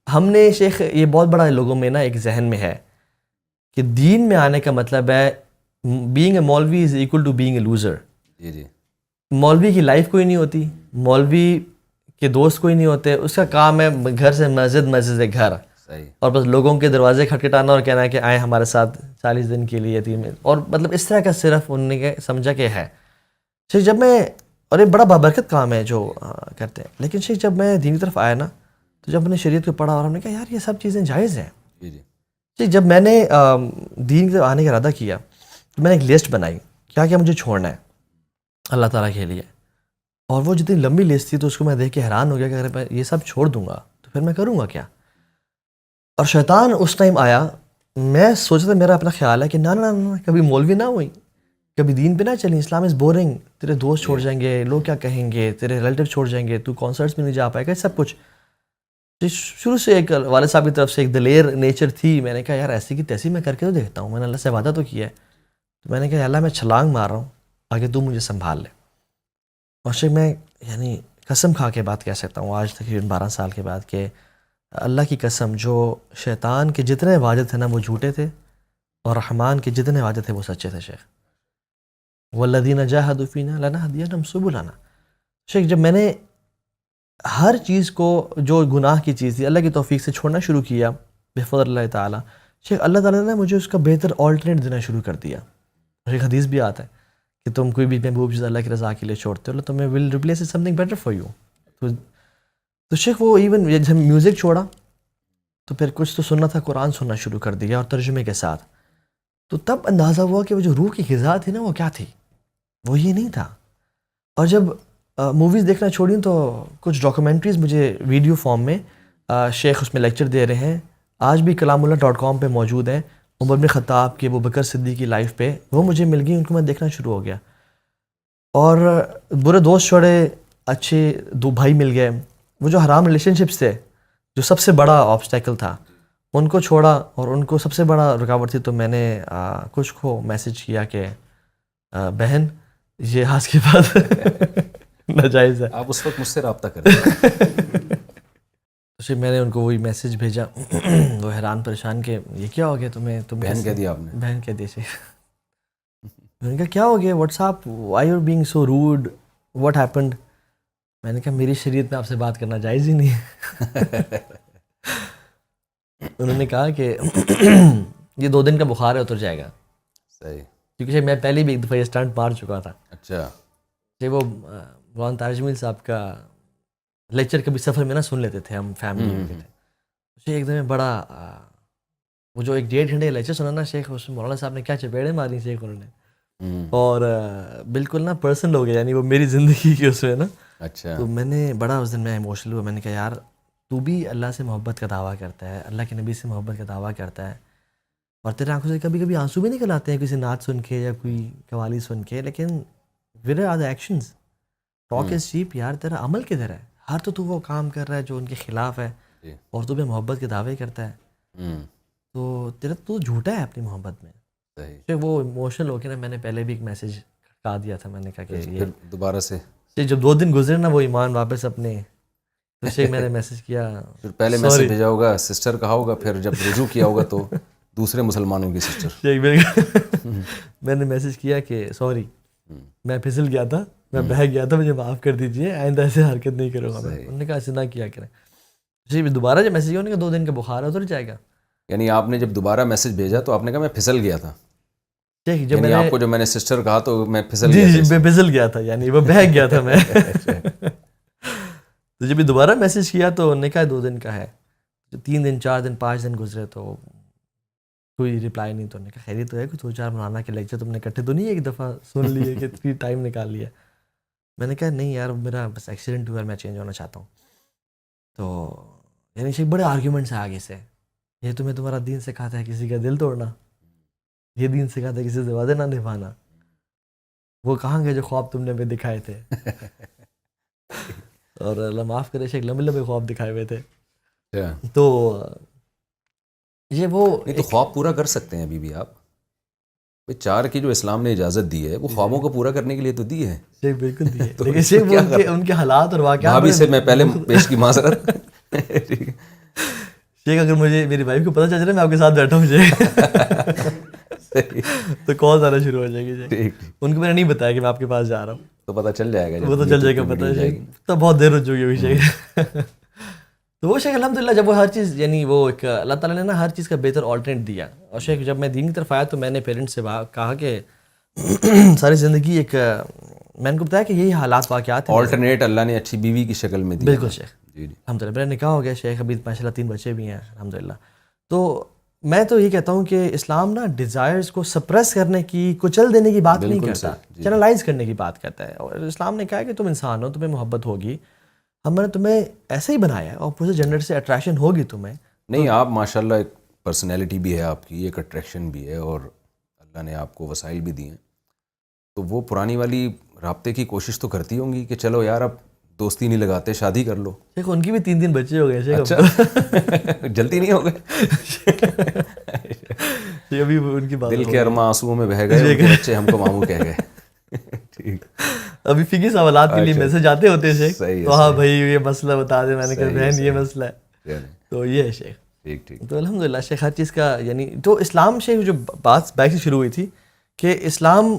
ہم نے شیخ, یہ بہت بڑا لوگوں میں نا ایک ذہن میں ہے کہ دین میں آنے کا مطلب ہے being a maulvi is equal to being a loser. جی مولوی کی لائف کوئی نہیں ہوتی, مولوی کے دوست کوئی نہیں ہوتے, اس کا کام ہے گھر سے مسجد, مسجد سے گھر, اور بس لوگوں کے دروازے کھٹکھٹانا اور کہنا ہے کہ آئیں ہمارے ساتھ 40 دن کے لیے 3 اور مطلب اس طرح کا صرف انہوں نے سمجھا کہ ہے. پھر جب میں اور یہ بڑا بابرکت کام ہے جو کرتے ہیں. لیکن شیخ جب میں دین کی طرف آیا نا تو جب میں نے شریعت کو پڑھا اور ہم نے کہا یار یہ سب چیزیں جائز ہیں. شیخ جب میں نے دین کی طرف آنے کا ارادہ کیا تو میں نے ایک لسٹ بنائی کیا کیا مجھے چھوڑنا ہے اللہ تعالیٰ کے لیے. اور وہ جتنی لمبی لسٹ تھی تو اس کو میں دیکھ کے حیران ہو گیا کہ اگر میں یہ سب چھوڑ دوں گا تو پھر میں کروں گا کیا. اور شیطان اس ٹائم آیا, میں سوچا تھا میرا اپنا خیال ہے کہ نہ کبھی مولوی نہ ہوئی, کبھی دین پہ نہ چلیں, اسلام از بورنگ, تیرے دوست چھوڑ جائیں گے, لوگ کیا کہیں گے, تیرے ریلیٹیو چھوڑ جائیں گے, تو کانسرٹس میں نہیں جا پائے گا, سب کچھ. شروع سے ایک والد صاحب کی طرف سے ایک دلیر نیچر تھی. میں نے کہا یار ایسی کی تیسی میں کر کے تو دیکھتا ہوں, میں نے اللہ سے وعدہ تو کیا ہے. تو میں نے کہا اللہ میں چھلانگ مار رہا ہوں, آگے تو مجھے سنبھال لے. اور شیخ میں یعنی قسم کھا کے بات کہہ سکتا ہوں آج تقریباً 12 سال کے بعد کہ اللہ کی قسم جو شیطان کے جتنے وعدے تھے نا وہ جھوٹے تھے, اور رحمان کے جتنے وعدے تھے وہ سچے تھے. شیخ والذین جاہدوا فینا لنہدینہم سبلنا. شیخ جب میں نے ہر چیز کو جو گناہ کی چیز تھی اللہ کی توفیق سے چھوڑنا شروع کیا بفضل اللہ تعالیٰ, شیخ اللہ تعالیٰ نے مجھے اس کا بہتر آلٹرنیٹ دینا شروع کر دیا. ایک حدیث بھی آتا ہے کہ تم کوئی بھی محبوب چیز اللہ کی رضا کے لیے چھوڑتے ہو تو تمہیں will replace some thing better for you. تو شیخ وہ ایون جب میوزک چھوڑا تو پھر کچھ تو سننا تھا, قرآن سننا شروع کر دیا اور ترجمے کے ساتھ. تو تب اندازہ ہوا کہ وہ جو روح کی غذا تھی نا وہ کیا تھی, وہ یہ نہیں تھا. اور جب موویز دیکھنا چھوڑیں تو کچھ ڈاکومنٹریز مجھے ویڈیو فارم میں شیخ اس میں لیکچر دے رہے ہیں, آج بھی kalamullah.com پہ موجود ہیں, عمر بن خطاب کے, ابو بکر صدیق کی لائف پہ, وہ مجھے مل گئی, ان کو میں دیکھنا شروع ہو گیا. اور برے دوست چھوڑے, اچھے 2 بھائی مل گئے. وہ جو حرام ریلیشن شپس تھے جو سب سے بڑا آبسٹیکل تھا ان کو چھوڑا, اور ان کو سب سے بڑا رکاوٹ تھی. تو میں نے کچھ کو میسج کیا کہ بہن یہ آج کے بعد ناجائز ہے, آپ اس وقت مجھ سے رابطہ کریں. تو میں نے ان کو وہی میسج بھیجا, وہ حیران پریشان کہ یہ کیا ہو گیا تمہیں, تم بہن کہہ دیا آپ نے؟ بہن کہہ دی. میں نے کہا کیا ہو گیا, what's up, why you are being so rude, what happened. میں نے کہا میری شریعت میں آپ سے بات کرنا جائز ہی نہیں ہے. انہوں نے کہا کہ یہ 2 دن کا بخار ہے, اتر جائے گا. صحیح, کیونکہ میں پہلے بھی ایک دفعہ یہ اسٹنٹ مار چکا تھا. اچھا, وہ مولانا طارق جمیل صاحب کا لیکچر کبھی سفر میں نہ سن لیتے تھے ہم فیملی میں تھے. ایک دم بڑا وہ جو ایک 1.5 گھنٹے لیکچر سنا نا شیخ, اس میں مولانا صاحب نے کیا چپیڑے ماری شیخ انہوں نے, اور بالکل نا پرسنل ہو گیا, یعنی وہ میری زندگی کی اس میں نا. اچھا. تو میں نے بڑا اس دن میں ایموشنل ہوا. میں نے کہا یار تو بھی اللہ سے محبت کا دعویٰ کرتا ہے, اللہ کے نبی سے محبت کا دعویٰ کرتا ہے, اور تیرے آنکھوں سے کبھی کبھی آنسو بھی نکل آتے ہیں کسی نعت سن کے یا کوئی قوالی سن کے, لیکن where are the actions, talk is cheap. یار تیرا عمل کدھر ہے؟ ہر تو وہ کام کر رہا ہے جو ان کے خلاف ہے, اور تو بھی محبت کے دعوے کرتا ہے. تو تیرا تو جھوٹا ہے اپنی محبت میں. پھر وہ ایموشنل ہو کے نا میں نے پہلے بھی ایک میسیج کھٹا دیا تھا. میں نے کہا کہ یہ دوبارہ سے جب 2 دن گزرے نا وہ ایمان واپس اپنے, تو شیخ میں نے میسیج کیا, پھر پہلے میسیج بھیجا ہوگا, سسٹر کہا ہوگا, پھر جب رجوع کیا ہوگا تو دوسرے مسلمانوں کی سسٹر. میں نے میسیج کیا کہ سوری میں پھسل گیا تھا, میں بہہ گیا تھا, مجھے معاف کر دیجیے, آئندہ ایسے حرکت نہیں کروں گا. انہوں نے کہا ایسے نہ کیا کریں. جی دوبارہ جب میسیج کیا انہوں نے کہا 2 دن کا بخار ہے, اتر جائے گا. یعنی آپ نے جب دوبارہ میسیج بھیجا تو آپ نے کہا میں پھسل گیا تھا, یعنی آپ کو جو میں نے سسٹر کہا تو میں پھسل گیا. جی میں پھسل گیا تھا, یعنی وہ بہہ گیا تھا میں. تو جب دوبارہ میسیج کیا تو انہوں نے کہا 2 دن کا ہے. 3 دن 4 دن 5 دن گزرے تو کوئی رپلائی نہیں. تو انہوں نے کہا خیریت تو ہے, کوئی 2-4 مولانا کے لیکچر تم نے اکٹھے تو نہیں ایک دفعہ سن لیے کہ اتنی ٹائم نکال لیا. میں نے کہا نہیں یار میرا بس ایکسیڈنٹ ہوا, میں چینج ہونا چاہتا ہوں. تو یعنی شیخ بڑے آرگیومنٹس ہیں آگے سے, یہ تمہیں تمہارا دین سکھاتا ہے کسی کا دل توڑنا, یہ دین سکھاتا ہے کسی سے وعدے نہ نبھانا, وہ کہاں گئے جو خواب تم نے ہمیں دکھائے تھے. اور اللہ معاف کرے شیخ لمبے لمبے خواب دکھائے ہوئے تھے. تو یہ وہ تو خواب پورا کر سکتے ہیں ابھی بھی آپ. 4 کی جو اسلام نے اجازت دی ہے وہ خوابوں کو پورا کرنے کے لیے تو دی ہے. بالکل دی ہے, لیکن شیخ ان کے حالات اور واقعات بھابھی سے میں پہلے پیش کی معذرت. شیخ اگر مجھے میری وائف کو پتہ چل رہا ہے میں آپ کے ساتھ بیٹھا ہوں مجھے تو کال آنا شروع ہو جائے گی. ان کو میں نے نہیں بتایا کہ میں آپ کے پاس جا رہا ہوں, تو پتہ چل جائے گا, وہ تو چل جائے گا پتہ ہے. تو بہت دیر ہو چکی ہے شیخ. تو وہ شیخ الحمدللہ جب وہ ہر چیز یعنی وہ ایک اللہ تعالیٰ نے نا ہر چیز کا بہتر آلٹرنیٹ دیا. اور شیخ جب میں دین کی طرف آیا تو میں نے پیرنٹس سے کہا کہ ساری زندگی ایک میں نے کو بتایا کہ یہی حالات واقعات ہیں. آلٹرنیٹ اللہ نے اچھی بیوی کی شکل میں دی. بالکل شیخ, جی جی الحمد للہ میرا نکاح ہو گیا شیخ, ابھی ماشاء اللہ 3 بچے بھی ہیں الحمد للہ. تو میں تو یہ کہتا ہوں کہ اسلام نا ڈیزائرز کو سپریس کرنے کی, کچل دینے کی بات نہیں کرتا, چینلائز کرنے کی بات کرتا ہے. اور اسلام نے کہا کہ تم انسان ہو, تمہیں محبت ہوگی, ہم نے تمہیں ایسے ہی بنایا ہے, اپوزٹ جینڈر سے اٹریکشن ہوگی تمہیں. نہیں, آپ ماشاءاللہ ایک پرسنالٹی بھی ہے آپ کی, ایک اٹریکشن بھی ہے, اور اللہ نے آپ کو وسائل بھی دیے ہیں, تو وہ پرانی والی رابطے کی کوشش تو کرتی ہوں گی کہ چلو یار اب دوستی نہیں لگاتے, شادی کر لو. شیخ ان کی بھی 3 بچے ہو گئے شیخ. اچھا جلدی نہیں ہو گئے؟ ابھی ان کی بات دل کے ارماں آنسوؤں میں بہہ گئے, ان کے بچے ہم کو ماموں کہہ گئے. ٹھیک, ابھی فقی سوالات کے لیے میسج آتے ہوتے ہیں شیخ, صحیح ہے, تو ہاں بھائی یہ مسئلہ بتا دیں. میں نے کہا بہن یہ مسئلہ ہے, تو یہ ہے شیخ. ٹھیک ٹھیک. تو الحمد للہ شیخ ہر چیز کا یعنی تو اسلام شیخ جو بات بیک سے شروع ہوئی تھی کہ اسلام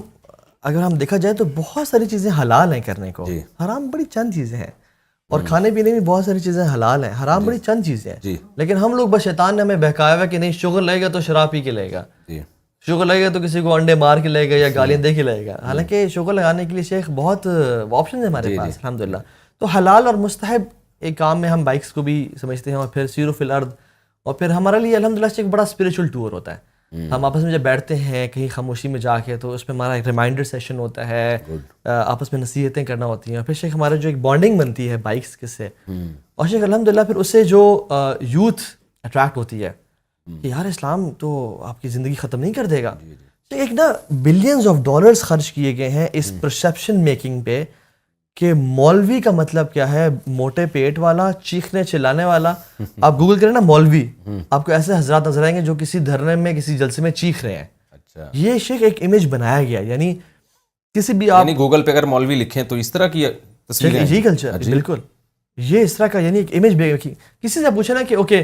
اگر ہم دیکھا جائے تو بہت ساری چیزیں حلال ہیں کرنے کو, حرام بڑی چند چیزیں ہیں. اور کھانے پینے میں بہت ساری چیزیں حلال ہیں, حرام بڑی چند چیزیں ہیں. لیکن ہم لوگ بس شیطان نے ہمیں بہکایا ہوا کہ نہیں شوگر لگے گا تو شراب پی کے لے گا, شوگر لگے گا تو کسی کو انڈے مار کے لے گا یا گالیاں دے کے لے گا. حالانکہ شوگر لگانے کے لیے شیخ بہت آپشن ہیں ہمارے پاس الحمدللہ. تو حلال اور مستحب ایک کام میں ہم بائکس کو بھی سمجھتے ہیں, اور پھر سیرو فی الارض, اور پھر ہمارے لیے الحمدللہ ایک بڑا اسپریچول ٹور ہوتا ہے. ہم آپس میں جب بیٹھتے ہیں کہیں خاموشی میں جا کے, تو اس میں ہمارا ایک ریمائنڈر سیشن ہوتا ہے, آپس میں نصیحتیں کرنا ہوتی ہیں, اور پھر شیخ ہمارا جو ایک بانڈنگ بنتی ہے بائکس کے سے, اور شیخ الحمدللہ پھر اس سے جو یوتھ اٹریکٹ ہوتی ہے کہ یار اسلام تو آپ کی زندگی ختم نہیں کر دے گا. ایک نا بلینز آف ڈالرز خرچ کیے گئے ہیں اس پرسیپشن میکنگ پہ کہ مولوی کا مطلب کیا ہے, موٹے پیٹ والا, چیخنے چلانے والا. آپ گوگل کریں نا مولوی, آپ کو ایسے حضرات نظر آئیں گے جو کسی دھرنے میں کسی جلسے میں چیخ رہے ہیں. یہ شیخ ایک امیج بنایا گیا, یعنی کسی بھی آپ گوگل پہ اگر مولوی لکھیں تو اس طرح کی تصویریں, یہی کلچر بالکل یہ اس طرح کا, یعنی ایک امیج کسی سے پوچھے نا کہ okay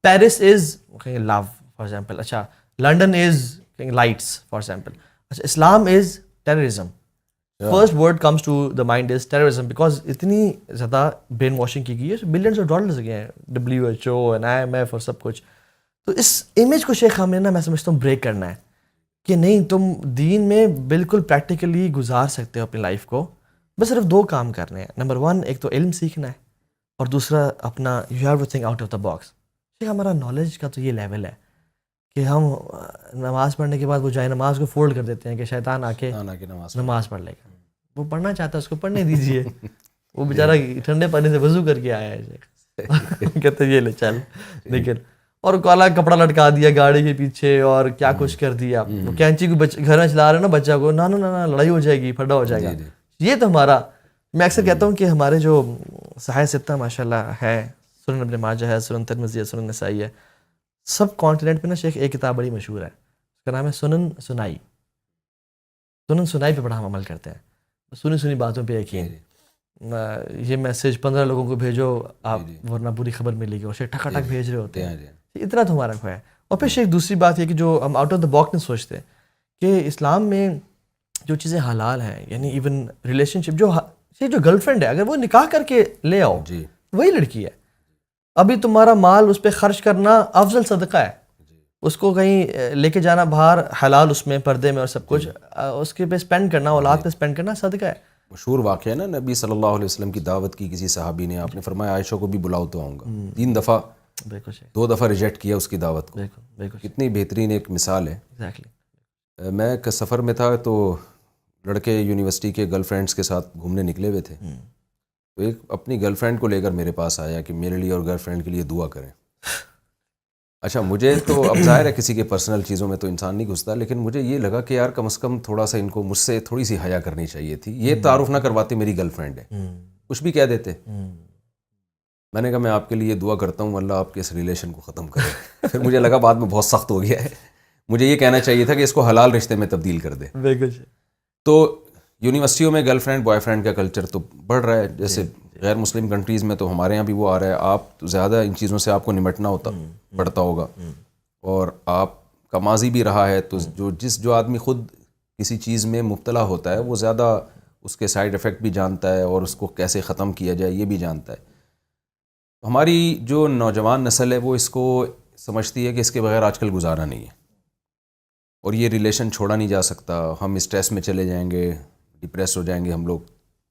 Paris is love for example, اچھا London is lights for example, اچھا Islam is terrorism. First word comes to the mind is terrorism, because اتنی زیادہ برین واشنگ کی گئی ہے, بلینس آف ڈالرز گئے ہیں, WHO and IMF اور سب کچھ. تو اس امیج کو شیخ ہم نے نا میں سمجھتا ہوں بریک کرنا ہے کہ نہیں تم دین میں بالکل پریکٹیکلی گزار سکتے ہو اپنی لائف کو, بس صرف 2 کام کرنے ہیں. نمبر 1 ایک تو علم سیکھنا ہے, اور دوسرا اپنا you have to think out of the box. Sheikh ہمارا نالج کا تو یہ لیول ہے کہ ہم نماز پڑھنے کے بعد وہ جائے نماز کو فولڈ کر دیتے ہیں کہ شیطان آ کے نماز پڑھ لے گا. وہ پڑھنا چاہتا ہے اس کو پڑھنے دیجیے, وہ بیچارہ ٹھنڈے پانی سے وضو کر کے آیا ہے شیخ, کہتے یہ لے چل. لیکن اور کالا کپڑا لٹکا دیا گاڑی کے پیچھے اور کیا کچھ کر دیا, وہ کینچی کو گھر میں چلا رہے نا بچہ کو, نا نا نا لڑائی ہو جائے گی, پھڈا ہو جائے گا. یہ تو ہمارا, میں اکثر کہتا ہوں کہ ہمارے جو صحیح ستہ ماشاء اللہ ہے, سنن ابن ماجہ ہے, سنن ترمذی ہے, سنن نسائی ہے, سب کانٹیننٹ پہ نا شیخ ایک کتاب بڑی مشہور ہے, اس کا نام ہے سنن سنائی. سنن سنائی پہ بڑا ہم عمل کرتے ہیں, سنی سنی باتوں پہ یقین. یہ میسج 15 لوگوں کو بھیجو آپ, ورنہ پوری خبر ملے گی, اور شیخ ٹھک ٹھک بھیج رہے ہوتے ہیں. اتنا تو ہمارا ہے. اور پھر شیخ دوسری بات یہ کہ جو ہم آؤٹ آف دا باکس نہیں سوچتے کہ اسلام میں جو چیزیں حلال ہیں, یعنی ایون ریلیشن شپ, جو گرل فرینڈ ہے اگر وہ نکاح کر کے لے آؤ وہی لڑکی ہے. ابھی تمہارا مال اس پہ خرچ کرنا افضل صدقہ ہے, اس کو کہیں لے کے جانا باہر حلال, اس میں پردے میں اور سب کچھ, اس کے پہ اسپینڈ کرنا, اولاد پہ اسپینڈ کرنا صدقہ ہے. مشہور واقعہ ہے نا, نبی صلی اللہ علیہ وسلم کی دعوت کی کسی صحابی نے, آپ نے فرمایا عائشہ کو بھی بلاؤ تو آؤں گا. 3 دفعہ 2 دفعہ ریجیکٹ کیا اس کی دعوت کو. کتنی بہترین ایک مثال ہے. میں ایک سفر میں تھا, تو لڑکے یونیورسٹی کے گرل فرینڈس کے ساتھ گھومنے نکلے ہوئے تھے, تو ایک اپنی گرل فرینڈ کو لے کر میرے پاس آیا کہ میرے لیے اور گرل فرینڈ کے لیے دعا کریں. اچھا مجھے تو اب ظاہر ہے کسی کے پرسنل چیزوں میں تو انسان نہیں گھستا, لیکن مجھے یہ لگا کہ یار کم از کم تھوڑا سا ان کو مجھ سے تھوڑی سی حیا کرنی چاہیے تھی. یہ تعارف نہ کرواتے میری گرل فرینڈ ہے, کچھ بھی کہہ دیتے. میں نے کہا میں آپ کے لیے دعا کرتا ہوں اللہ آپ کے اس ریلیشن کو ختم کرے. پھر مجھے لگا بعد میں بہت سخت ہو گیا ہے, مجھے یہ کہنا چاہیے تھا کہ اس کو حلال رشتے میں تبدیل کر دے. تو یونیورسٹیوں میں گرل فرینڈ بوائے فرینڈ کا کلچر تو بڑھ رہا ہے, جیسے غیر مسلم کنٹریز میں تو ہمارے یہاں بھی وہ آ رہا ہے. آپ زیادہ ان چیزوں سے آپ کو نمٹنا پڑتا ہوگا, اور آپ کا ماضی بھی رہا ہے, تو جو آدمی خود کسی چیز میں مبتلا ہوتا ہے وہ زیادہ اس کے سائیڈ ایفیکٹ بھی جانتا ہے, اور اس کو کیسے ختم کیا جائے یہ بھی جانتا ہے. ہماری جو نوجوان نسل ہے وہ اس کو سمجھتی ہے کہ اس کے بغیر آج کل گزارا نہیں ہے, اور یہ ریلیشن چھوڑا نہیں جا سکتا, ہم اسٹریس میں چلے جائیں گے, ڈپریس ہو جائیں گے ہم لوگ.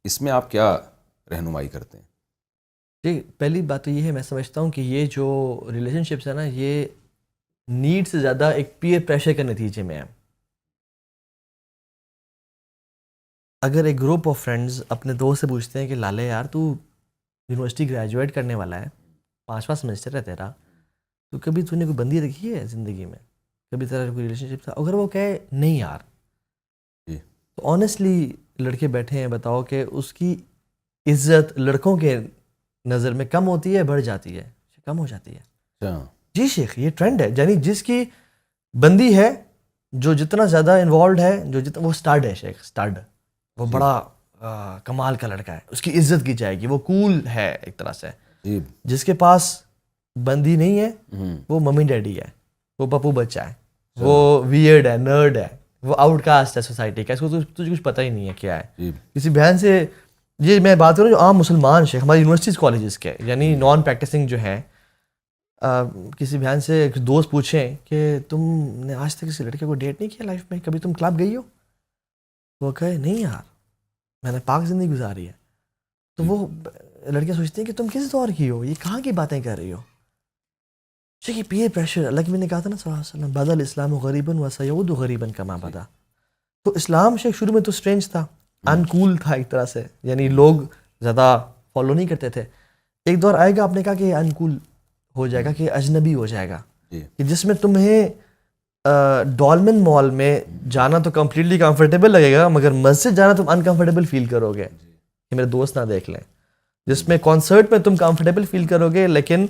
اس میں آپ کیا رہنمائی کرتے ہیں؟ جی پہلی بات تو یہ ہے، میں سمجھتا ہوں کہ یہ جو ریلیشن شپس ہے نا، یہ نیڈ سے زیادہ ایک پیئر پریشر کے نتیجے میں ہے. اگر ایک گروپ آف فرینڈز اپنے دوست سے پوچھتے ہیں کہ لالے یار تو یونیورسٹی گریجویٹ کرنے والا ہے، 5واں سیمسٹر ہے تیرا، تو کبھی تو نے کوئی بندی رکھی ہے زندگی میں، کبھی تیرا کوئی ریلیشن شپ تھا؟ اگر وہ کہے نہیں یار، جی تو آنیسٹلی لڑکے بیٹھے ہیں، بتاؤ کہ اس کی عزت لڑکوں کے نظر میں کم ہوتی ہے بڑھ جاتی ہے؟ کم ہو جاتی ہے. اچھا جی شیخ، یہ ٹرینڈ ہے. یعنی جس کی بندی ہے، جو جتنا زیادہ انوالوڈ ہے، جو جتنا وہ سٹارڈ ہے شیخ، سٹارڈ، وہ بڑا کمال کا لڑکا ہے، اس کی عزت کی جائے گی، وہ کول ہے ایک طرح سے. جی جس کے پاس بندی نہیں ہے وہ ممی ڈیڈی ہے، وہ پپو بچہ ہے، وہ ویئرڈ ہے، نرڈ ہے، وہ آؤٹ کاسٹ ہے سوسائٹی کا، اس کو تجھے کچھ پتہ ہی نہیں ہے کیا ہے. جی کسی بہن سے، یہ میں بات کروں جو عام مسلمان شیخ ہماری یونیورسٹیز کالجز کے، یعنی نان پریکٹسنگ جو ہیں، کسی بہن سے ایک دوست پوچھیں کہ تم نے آج تک کسی لڑکے کو ڈیٹ نہیں کیا لائف میں، کبھی تم کلب گئی ہو؟ وہ کہے نہیں یار، میں نے پاک زندگی گزاری ہے. تو وہ لڑکیاں سوچتی ہیں کہ تم کس دور کی ہو، یہ کہاں کی باتیں کر رہی ہو. یہ پیئر پریشر، اللہ کے میں نے کہا تھا نا صلی اللہ علیہ وسلم، بدا الاسلام غریباً وسیعود غریباً کما بدا. تو اسلام شیخ شروع میں تو اسٹرینج تھا، انکول تھا ایک طرح سے، یعنی لوگ زیادہ فالو نہیں کرتے تھے. ایک دور آئے گا، آپ نے کہا کہ یہ انکول ہو جائے گا، کہ اجنبی ہو جائے گا، کہ جس میں تمہیں ڈولمن مال میں جانا تو کمپلیٹلی کمفرٹیبل لگے گا، مگر مسجد جانا تم انکمفرٹیبل فیل کرو گے کہ میرے دوست نہ دیکھ لیں. جس میں کانسرٹ میں تم کمفرٹیبل فیل کرو گے، لیکن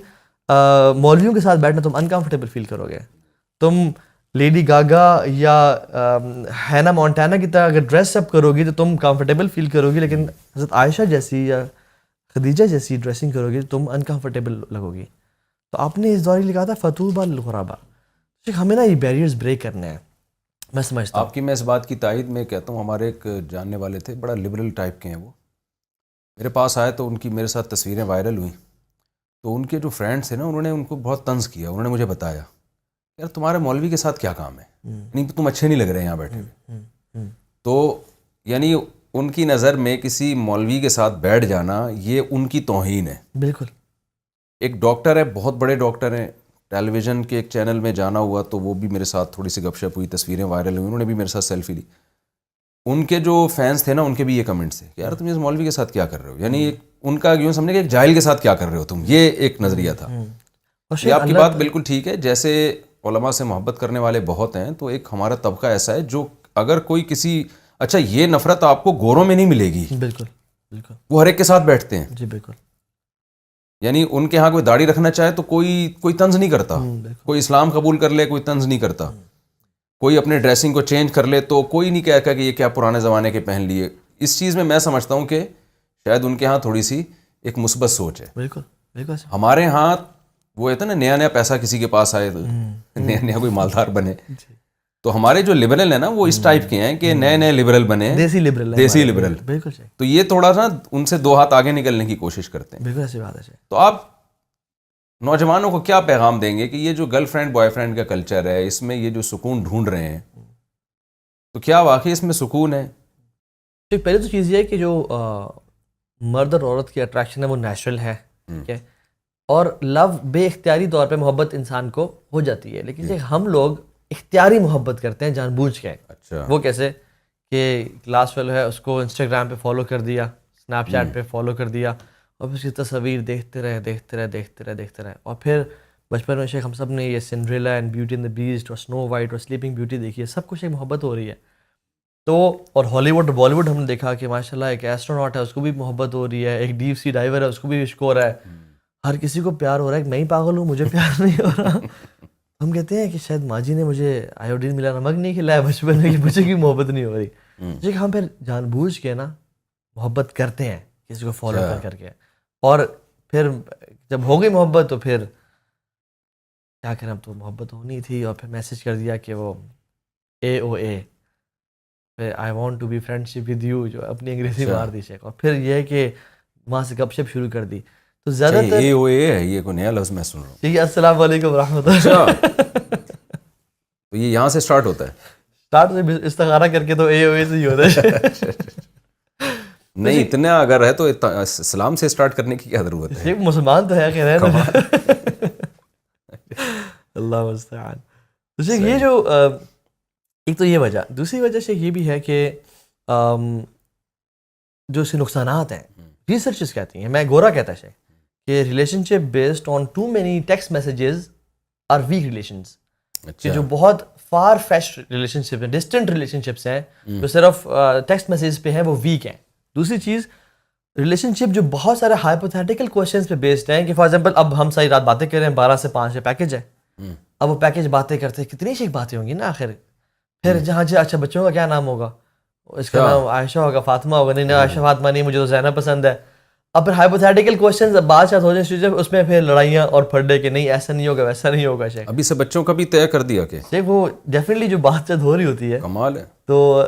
مولویوں کے ساتھ بیٹھنا تم انکمفرٹیبل فیل کرو گے. تم لیڈی گاگا یا ہینا مونٹانا کی طرح اگر ڈریس اپ کرو گی تو تم کمفرٹیبل فیل کرو گی، لیکن حضرت عائشہ جیسی یا خدیجہ جیسی ڈریسنگ کرو گی تو تم انکمفرٹیبل لگو گی. تو آپ نے اس دور کے لیے کہا تھا فتوبہ للغرباء. ہمیں نا یہ بیریئرز بریک کرنے ہیں. میں سمجھتا ہوں آپ کی میں اس بات کی تائید میں کہتا ہوں، ہمارے ایک جاننے والے تھے، بڑا لبرل ٹائپ کے ہیں، وہ میرے پاس آئے تو ان کی میرے ساتھ تصویریں وائرل ہوئیں، تو ان کے جو فرینڈس ہیں نا، انہوں نے ان کو بہت طنز کیا. انہوں نے مجھے بتایا یار تمہارے مولوی کے ساتھ کیا کام ہے، یعنی تم اچھے نہیں لگ رہے یہاں بیٹھے ہوئے. تو یعنی ان کی نظر میں کسی مولوی کے ساتھ بیٹھ جانا یہ ان کی توہین ہے. بالکل. ایک ڈاکٹر ہے، بہت بڑے ڈاکٹر ہیں، ٹیلی ویژن کے ایک چینل میں جانا ہوا تو وہ بھی میرے ساتھ تھوڑی سی گپ شپ ہوئی، تصویریں وائرل ہوئی، انہوں نے بھی میرے ساتھ سیلفی لی. ان کے جو فینس تھے نا، ان کے بھی یہ کمنٹس تھے کہ یار تم اس مولوی کے ساتھ کیا کر رہے ہو، یعنی ان کا یوں سمجھے کہ ایک جاہل کے ساتھ کیا کر رہے ہو تم، یہ ایک نظریہ تھا. یہ آپ کی بات بالکل ٹھیک ہے. جیسے علماء سے محبت کرنے والے بہت ہیں، تو ایک ہمارا طبقہ ایسا ہے جو اگر کوئی کسی، اچھا یہ نفرت آپ کو گوروں میں نہیں ملے گی، بالکل بالکل، وہ ہر ایک کے ساتھ بیٹھتے ہیں. جی بالکل. یعنی ان کے ہاں کوئی داڑھی رکھنا چاہے تو کوئی طنز نہیں کرتا، کوئی اسلام قبول کر لے کوئی طنز نہیں کرتا، کوئی اپنے ڈریسنگ کو چینج کر لے تو کوئی نہیں کہتا کہ یہ کیا پرانے زمانے کے پہن لیے. اس چیز میں سمجھتا ہوں کہ شاید ان کے ہاں تھوڑی سی ایک مثبت سوچ ہے. بالکل بالکل. ہمارے ہاں وہ ہے نا نیا نیا پیسہ کسی کے پاس آئے، نیا نیا کوئی مالدار بنے، تو ہمارے جو لبرل ہیں نا وہ اس ٹائپ کے ہیں کہ نئے نئے لبرل بنے، دیسی لبرل، دیسی لبرل. بالکل. تو یہ تھوڑا سا ان سے دو ہاتھ آگے نکلنے کی کوشش کرتے ہیں. بالکل ایسی بات ہے. تو آپ نوجوانوں کو کیا پیغام دیں گے کہ یہ جو گرل فرینڈ بوائے فرینڈ کا کلچر ہے، اس میں یہ جو سکون ڈھونڈ رہے ہیں، تو کیا واقعی اس میں سکون ہے؟ پہلے تو چیز یہ ہے کہ جو مرد اور عورت کی اٹریکشن ہے وہ نیچرل ہے، ٹھیک ہے، اور لو بے اختیاری طور پہ محبت انسان کو ہو جاتی ہے، لیکن ہم لوگ اختیاری محبت کرتے ہیں جان بوجھ کے. اچھا. وہ کیسے کہ کلاس فیلو ہے، اس کو انسٹاگرام پہ فالو کر دیا، اسنیپ چیٹ پہ فالو کر دیا، اور پھر اس کی تصاویر دیکھتے رہے، اور پھر بچپن میں شیخ ہم سب نے یہ Cinderella and beauty and the best اور سنو وائٹ اور سلیپنگ بیوٹی دیکھی ہے، سب کچھ ایک محبت ہو رہی ہے. تو اور ہالی ووڈ اور بالی ووڈ ہم نے دیکھا کہ ماشاء اللہ ایک ایسٹروناٹ ہے، اس کو بھی محبت ہو رہی ہے، ایک ڈیپ سی ڈائیور ہے، اس کو بھی عشق ہو رہا ہے، ہر کسی کو پیار ہو رہا ہے. کہ میں ہی پاگل ہوں، مجھے پیار نہیں ہو رہا. ہم کہتے ہیں کہ شاید ماں جی نے مجھے آیوڈین ملا نمک نہیں کھلایا بچپن میں، کہ مجھے کی محبت نہیں ہو رہی. لیکن ہم پھر جان بوجھ کے نا محبت کرتے ہیں کسی کو فالو کر کے، اور پھر جب ہو گئی محبت تو پھر کیا کریں، اب تو محبت ہونی تھی، اور پھر میسج کر دیا کہ وہ AOA، پھر I want to be friendship with you, جو اپنی انگریزی مار دی شیخ، اور پھر یہ ہے کہ وہاں سے گپ شپ شروع کر دی. تو زیادہ تر AOA ہے، یہ کوئی نیا لفظ میں سن رہا ہوں. ٹھیک ہے، السلام علیکم ورحمۃ اللہ. تو یہ یہاں سے سٹارٹ ہوتا ہے. اسٹارٹ سے استخارہ کر کے تو AOA سے ہی ہوتا ہے. نہیں اتنا اگر ہے تو اسلام سے اسٹارٹ کرنے کی کیا ضرورت ہے؟ ایک مسلمان تو ہے کہ اللہ مستعان. تو شیخ یہ جو ایک تو یہ وجہ, دوسری وجہ شیخ یہ بھی ہے کہ جو اس کے نقصانات ہیں, ریسرچز کہتی ہیں, میں گورا کہتا ہے شیخ کہ relationship based on too many text messages are weak relations. کہ جو بہت فار فیچ ریلیشن شپ ہیں, ڈسٹنٹ ریلیشن شپس ہیں جو صرف ٹیکسٹ میسیج پہ ہیں, وہ ویک ہیں. دوسری چیز ریلیشن شپ جو بہت سارے ہائپوتھیٹیکل کویشچنس پہ بیسڈ ہیں, کہ فار ایگزامپل اب ہم ساری رات باتیں کر رہے ہیں, 12 سے 5 کا پیکیج ہے. اب وہ پیکیج باتیں کرتے ہیں, کتنی شیخ باتیں ہوں گی نا آخر. پھر جہاں اچھا بچوں کا کیا نام ہوگا, اس کا نام عائشہ ہوگا, فاطمہ ہوگا, نہیں عائشہ فاطمہ نہیں, مجھے تو زینب پسند ہے. اب پھر ہائپوتھیٹیکل کویشچنز بات چیت ہو جائے, اس میں پھر لڑائیاں اور پھڈے کہ نہیں ایسا نہیں ہوگا ویسا نہیں ہوگا. شیخ ابھی سے بچوں کا بھی طے کر دیا کہ شیخ وہ ڈیفینیٹلی جو بات چیت ہو رہی ہوتی ہے, کمال ہے. تو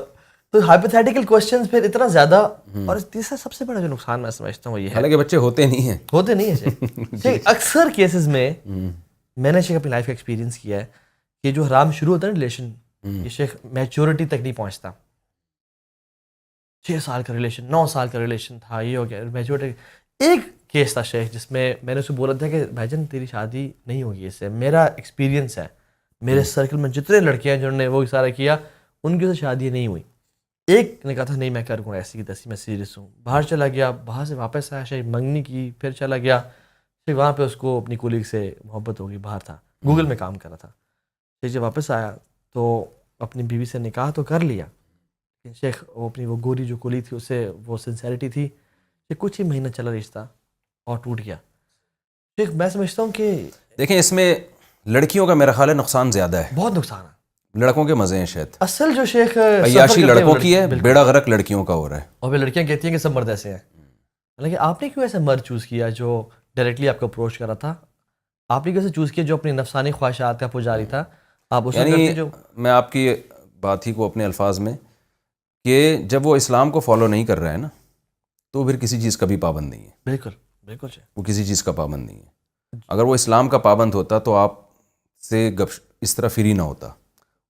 ہائپوتھیٹیکل کویشچنز پھر اتنا زیادہ. اور تیسرا سب سے بڑا جو نقصان میں سمجھتا ہوں یہ ہے, حالانکہ بچے ہوتے نہیں ہیں, ہوتے نہیں ہیں شیخ. اکثر کیسز میں نے شیخ اپنی لائف کا ایکسپیرینس کیا ہے کہ جو حرام شروع ہوتا ہے نا ریلیشن, یہ شیخ میچورٹی تک نہیں پہنچتا. 6 سال کا ریلیشن, 9 سال کا ریلیشن تھا, یہ ہو گیا میچورٹی. ایک کیس تھا شیخ جس میں میں نے اسے بولا تھا کہ بھائی جان تیری شادی نہیں ہوگی اس سے. میرا ایکسپیرینس ہے, میرے سرکل میں جتنے لڑکے ہیں جنہوں نے وہ سارا کیا, ان کی سے شادی نہیں ہوئی. ایک نے کہا تھا نہیں میں کر گا ایسی کی تیسی, میں سیریس ہوں. باہر چلا گیا, باہر سے واپس آیا, شیخ منگنی کی, پھر چلا گیا. شیخ وہاں پہ اس کو اپنی کولیگ سے محبت ہو گئی, باہر تھا, گوگل میں کام کر رہا تھا. شیخ جب واپس آیا تو اپنی بیوی سے نکاح تو کر لیا, لیکن شیخ وہ اپنی وہ گوری جو کولی تھی اس سے وہ سنسیریٹی تھی. شیخ کچھ ہی مہینہ چلا رشتہ اور ٹوٹ گیا. شیخ میں سمجھتا ہوں کہ دیکھیں اس میں لڑکیوں کا میرا خیال ہے نقصان زیادہ ہے, بہت نقصان ہے. لڑکوں کے مزے ہیں شاید. اصل جو شیخ عیاشی لڑکوں کی ہے, بیڑا غرق لڑکیوں کا ہو رہا ہے. اور پھر لڑکیاں کہتی ہیں کہ سب مرد ایسے ہیں. لیکن آپ نے کیوں ایسا مرد چوز کیا جو ڈائریکٹلی آپ کو اپروچ کر رہا تھا؟ آپ نے کیسے چوز کیا جو اپنی نفسانی خواہشات کا پجاری تھا؟ آپ اسے کرتے جو میں آپ کی بات ہی کو اپنے الفاظ میں کہ جب وہ اسلام کو فالو نہیں کر رہا ہے نا, تو پھر کسی چیز کا بھی پابند نہیں ہے. بالکل بالکل وہ کسی چیز کا پابند نہیں ہے. اگر وہ اسلام کا پابند ہوتا تو آپ سے اس طرح فری نہ ہوتا.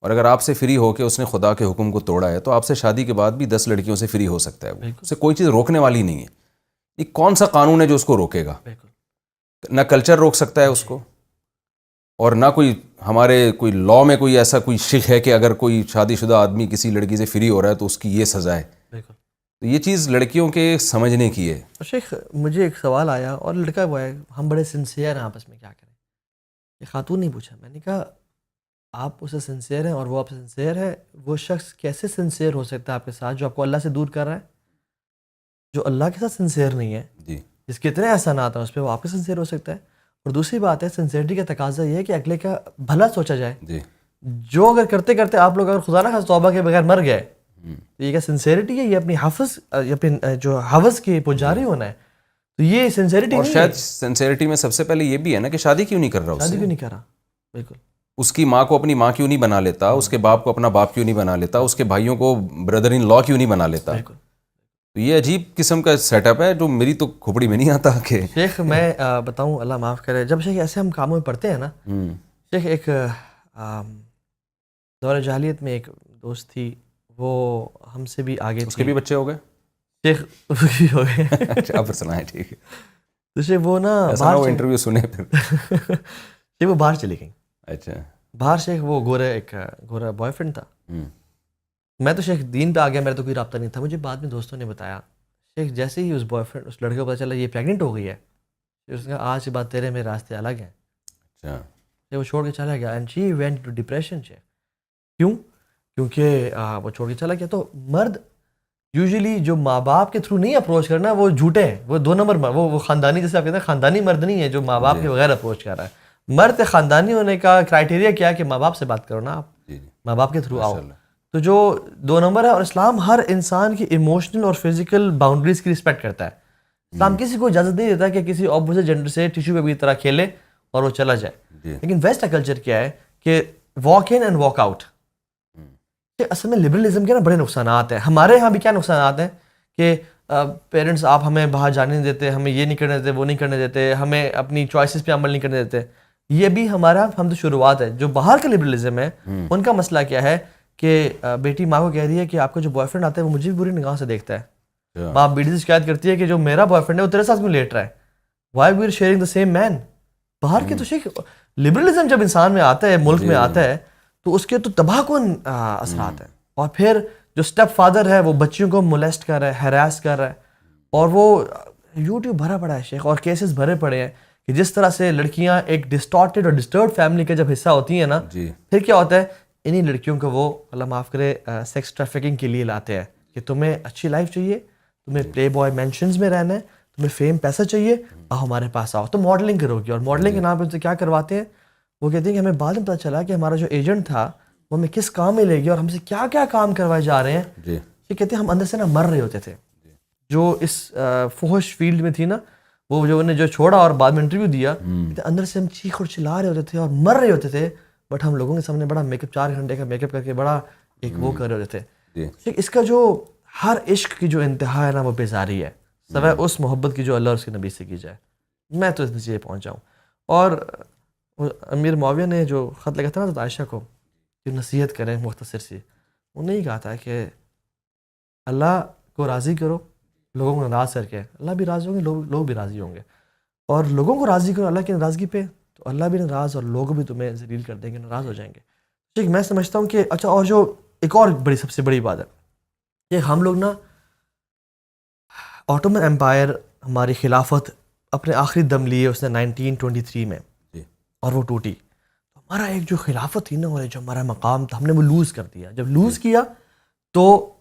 اور اگر آپ سے فری ہو کے اس نے خدا کے حکم کو توڑا ہے تو آپ سے شادی کے بعد بھی 10 لڑکیوں سے فری ہو سکتا ہے. اسے کوئی چیز روکنے والی نہیں ہے. یہ کون سا قانون ہے جو اس کو روکے گا؟ نہ کلچر روک سکتا ہے اس کو, اور نہ کوئی ہمارے کوئی لاء میں کوئی ایسا کوئی شک ہے کہ اگر کوئی شادی شدہ آدمی کسی لڑکی سے فری ہو رہا ہے تو اس کی یہ سزا ہے. تو یہ چیز لڑکیوں کے سمجھنے کی ہے. شیخ مجھے ایک سوال آیا, اور لڑکا وہ ہے, ہم بڑے سنسیئر ہیں آپس میں, کیا کریں؟ یہ خاتون نہیں پوچھا. میں نے کہا آپ اسے سنسیئر ہیں اور وہ آپ سے سنسیئر ہے, وہ شخص کیسے سنسیئر ہو سکتا ہے آپ کے ساتھ جو آپ کو اللہ سے دور کر رہا ہے؟ جو اللہ کے ساتھ سنسیئر نہیں ہے, جی, جس کے اتنے احسانات ہیں اس پہ, وہ آپ کے سنسیئر ہو سکتا ہے. اور دوسری بات ہے سنسیئرٹی کا تقاضا یہ ہے کہ اگلے کا بھلا سوچا جائے. جی, جو اگر کرتے کرتے آپ لوگ اگر خدا نہ خاص توبہ کے بغیر مر گئے, تو یہ کیا سنسیئرٹی ہے؟ یہ اپنی حافظ اپنی جو حوث کی پجاری ہونا ہے. تو یہ سنسیئرٹی اور نہیں شاید ہے. سنسیئرٹی میں سب سے پہلے یہ بھی ہے نا کہ شادی کیوں نہیں کر رہا, شادی کیوں نہیں کر رہا؟ بالکل. اس کی ماں کو اپنی ماں کیوں نہیں بنا لیتا, اس کے باپ کو اپنا باپ کیوں نہیں بنا لیتا, اس کے بھائیوں کو بردر ان لا کیوں نہیں بنا لیتا. تو یہ عجیب قسم کا سیٹ اپ ہے جو میری تو کھوپڑی میں نہیں آتا. کہ شیخ میں بتاؤں, اللہ معاف کرے, جب شیخ ایسے ہم کاموں میں پڑھتے ہیں نا, شیخ ایک دور جاہلیت میں ایک دوست تھی, وہ ہم سے بھی آگے, اس کے بھی بچے ہو گئے شیخ ہو گئے. اچھا آپ سنائیں, ٹھیک ہے. تو شیخ وہ نا باہر انٹرویو سنے پھر شیخ وہ باہر چلی گئیں. اچھا باہر شیخ وہ گورا بوائے فرینڈ تھا. میں تو شیخ دین پہ آ گیا, میرا تو کوئی رابطہ نہیں تھا. مجھے بعد میں دوستوں نے بتایا شیخ جیسے ہی اس بوائے فرینڈ اس لڑکے کو پتہ چلا یہ پریگننٹ ہو گئی ہے, اس نے کہا آج کے بعد تیرے میرے راستے الگ ہیں. اچھا وہ چھوڑ کے چلا گیا. And she went to depression. Sheikh کیوں؟ کیونکہ وہ چھوڑ کے چلا گیا. تو مرد یوزلی جو ماں باپ کے تھرو نہیں اپروچ کرنا, وہ جھوٹے ہیں, وہ 2 نمبر, وہ خاندانی, جیسے آپ کہتے ہیں خاندانی مرد نہیں ہے جو ماں باپ کے بغیر اپروچ کر رہا ہے. مرد خاندانی ہونے کا کرائٹیریا کیا ہے کہ ماں باپ سے بات کرو نا, آپ ماں باپ کے تھرو آؤ. تو جو 2 نمبر ہے, اور اسلام ہر انسان کی ایموشنل اور فزیکل باؤنڈریز کی رسپیکٹ کرتا ہے. اسلام کسی کو اجازت نہیں دیتا کہ کسی اپوزٹ جینڈر سے ٹیشو پیپر کی طرح کھیلے اور وہ چلا جائے. لیکن ویسٹ کا کلچر کیا ہے کہ walk in and walk out. اصل میں لبرلزم کے نا بڑے نقصانات ہیں. ہمارے یہاں بھی کیا نقصانات ہیں کہ پیرنٹس آپ ہمیں باہر جانے نہیں دیتے, ہمیں یہ نہیں کرنے دیتے, وہ نہیں کرنے دیتے, ہمیں اپنی چوائسیز پہ عمل نہیں کرنے دیتے. یہ بھی ہمارا ہم تو شروعات ہے. جو باہر کا لبرلزم ہے ان کا مسئلہ کیا ہے کہ بیٹی ماں کو کہہ رہی ہے کہ آپ کا جو بوائے فرینڈ آتا ہے وہ مجھے بھی بری نگاہ سے دیکھتا ہے. باپ بیٹی سے شکایت کرتی ہے کہ جو میرا بوائے فرینڈ ہے وہ تیرے ساتھ کیوں لیٹ رہا ہے, why we are sharing the same man. باہر کے تو شیخ لبرلزم جب انسان میں آتا ہے, ملک میں آتا ہے, تو اس کے تو تباہ کن اثرات ہیں. اور پھر جو اسٹیپ فادر ہے وہ بچیوں کو مولیسٹ کر رہا ہے, ہیراس کر رہا ہے, اور وہ یوٹیوب بھرا پڑا ہے شیخ, اور کیسز بھرے پڑے ہیں کہ جس طرح سے لڑکیاں ایک ڈسٹارٹیڈ اور ڈسٹربڈ فیملی کا جب حصہ ہوتی ہیں نا, پھر کیا ہوتا ہے, انہی لڑکیوں کو وہ اللہ معاف کرے سیکس ٹریفکنگ کے لیے لاتے ہیں کہ تمہیں اچھی لائف چاہیے, تمہیں پلے بوائے مینشنز میں رہنا ہے, تمہیں فیم پیسہ چاہیے, ہمارے پاس آؤ تو ماڈلنگ کرو گی. اور ماڈلنگ کے نام پہ ان سے کیا کرواتے ہیں, وہ کہتے ہیں کہ ہمیں بعد میں پتہ چلا کہ ہمارا جو ایجنٹ تھا وہ ہمیں کس کام میں لے گیا اور ہم سے کیا کیا کام کروائے جا رہے ہیں. یہ کہتے ہیں ہم اندر سے نا مر رہے ہوتے تھے. جو اس فحش فیلڈ میں تھی نا, وہ جو انہیں جو چھوڑا اور بعد میں انٹرویو دیا, اندر سے ہم چیخ اور چلا رہے ہوتے تھے اور مر رہے ہوتے تھے, بٹ ہم لوگوں کے سامنے بڑا میک اپ 4 گھنٹے کا میک اپ کر کے بڑا ایک وہ کر رہے ہوتے تھے. اس کا جو ہر عشق کی جو انتہا ہے نا وہ بیزاری ہے, سوائے اس محبت کی جو اللہ اور اس کے نبی سے کی جائے. میں تو اس نتیجے پہنچا ہوں. اور امیر معاویہ نے جو خط لکھا تھا نا عائشہ کو کہ نصیحت کریں مختصر سی, انہوں نے یہ کہا تھا کہ اللہ کو راضی کرو لوگوں کو ناراض کر کے, اللہ بھی راضی ہوں گے, لوگ بھی راضی ہوں گے. اور لوگوں کو راضی کرو اللہ کی ناراضگی پہ, تو اللہ بھی ناراض اور لوگ بھی تمہیں ذلیل کر دیں گے, ناراض ہو جائیں گے. ٹھیک, میں سمجھتا ہوں کہ اچھا, اور جو ایک اور بڑی سب سے بڑی بات ہے کہ ہم لوگ نا آٹومن امپائر ہماری خلافت اپنے آخری دم لیے اس نے 1923 میں, اور وہ ٹوٹی. ہمارا ایک جو خلافت تھی نا, اور جو ہمارا مقام تھا, ہم نے وہ لوز کر دیا. جب لوز کیا تو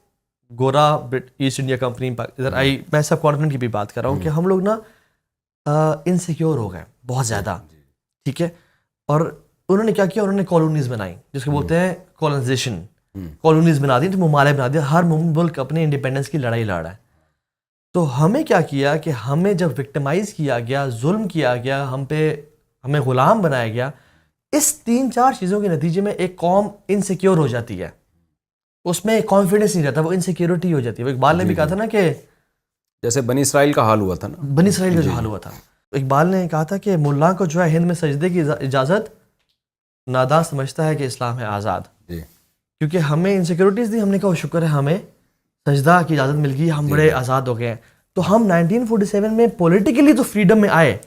گورا ایسٹ انڈیا کمپنی ادھر آئی. میں سب کانٹیننٹ کی بھی بات کر رہا ہوں کہ ہم لوگ نا انسیکیور ہو گئے بہت زیادہ. ٹھیک ہے, اور انہوں نے کیا کیا, انہوں نے کالونیز بنائی جس کو بولتے ہیں کالونائزیشن. کالونیز بنا دی, تو ممالک بنا دیا, ہر ملک اپنے انڈیپینڈنس کی لڑائی لڑ رہا ہے. تو ہمیں کیا کیا کہ ہمیں جب وکٹمائز کیا گیا, ظلم کیا گیا, ہمیں غلام بنایا گیا, اس 3-4 چیزوں کے نتیجے میں ایک قوم انسیکیور ہو جاتی ہے, اس میں کانفیڈنس نہیں رہتا, وہ انسیکیورٹی ہو جاتی ہے. اقبال نے بھی کہا تھا نا کہ جیسے بنی اسرائیل کا حال ہوا تھا نا, بنی اسرائیل کا جو حال ہوا تھا. اقبال نے کہا تھا کہ ملا کو جو ہے ہند میں سجدے کی اجازت, ناداں سمجھتا ہے کہ اسلام ہے آزاد. کیونکہ ہمیں انسیکیورٹیز دی, ہم نے کہا شکر ہے ہمیں سجدہ کی اجازت مل گئی, ہم بڑے آزاد ہو گئے ہیں. تو ہم 1947 میں پولیٹیکلی تو فریڈم میں آئے,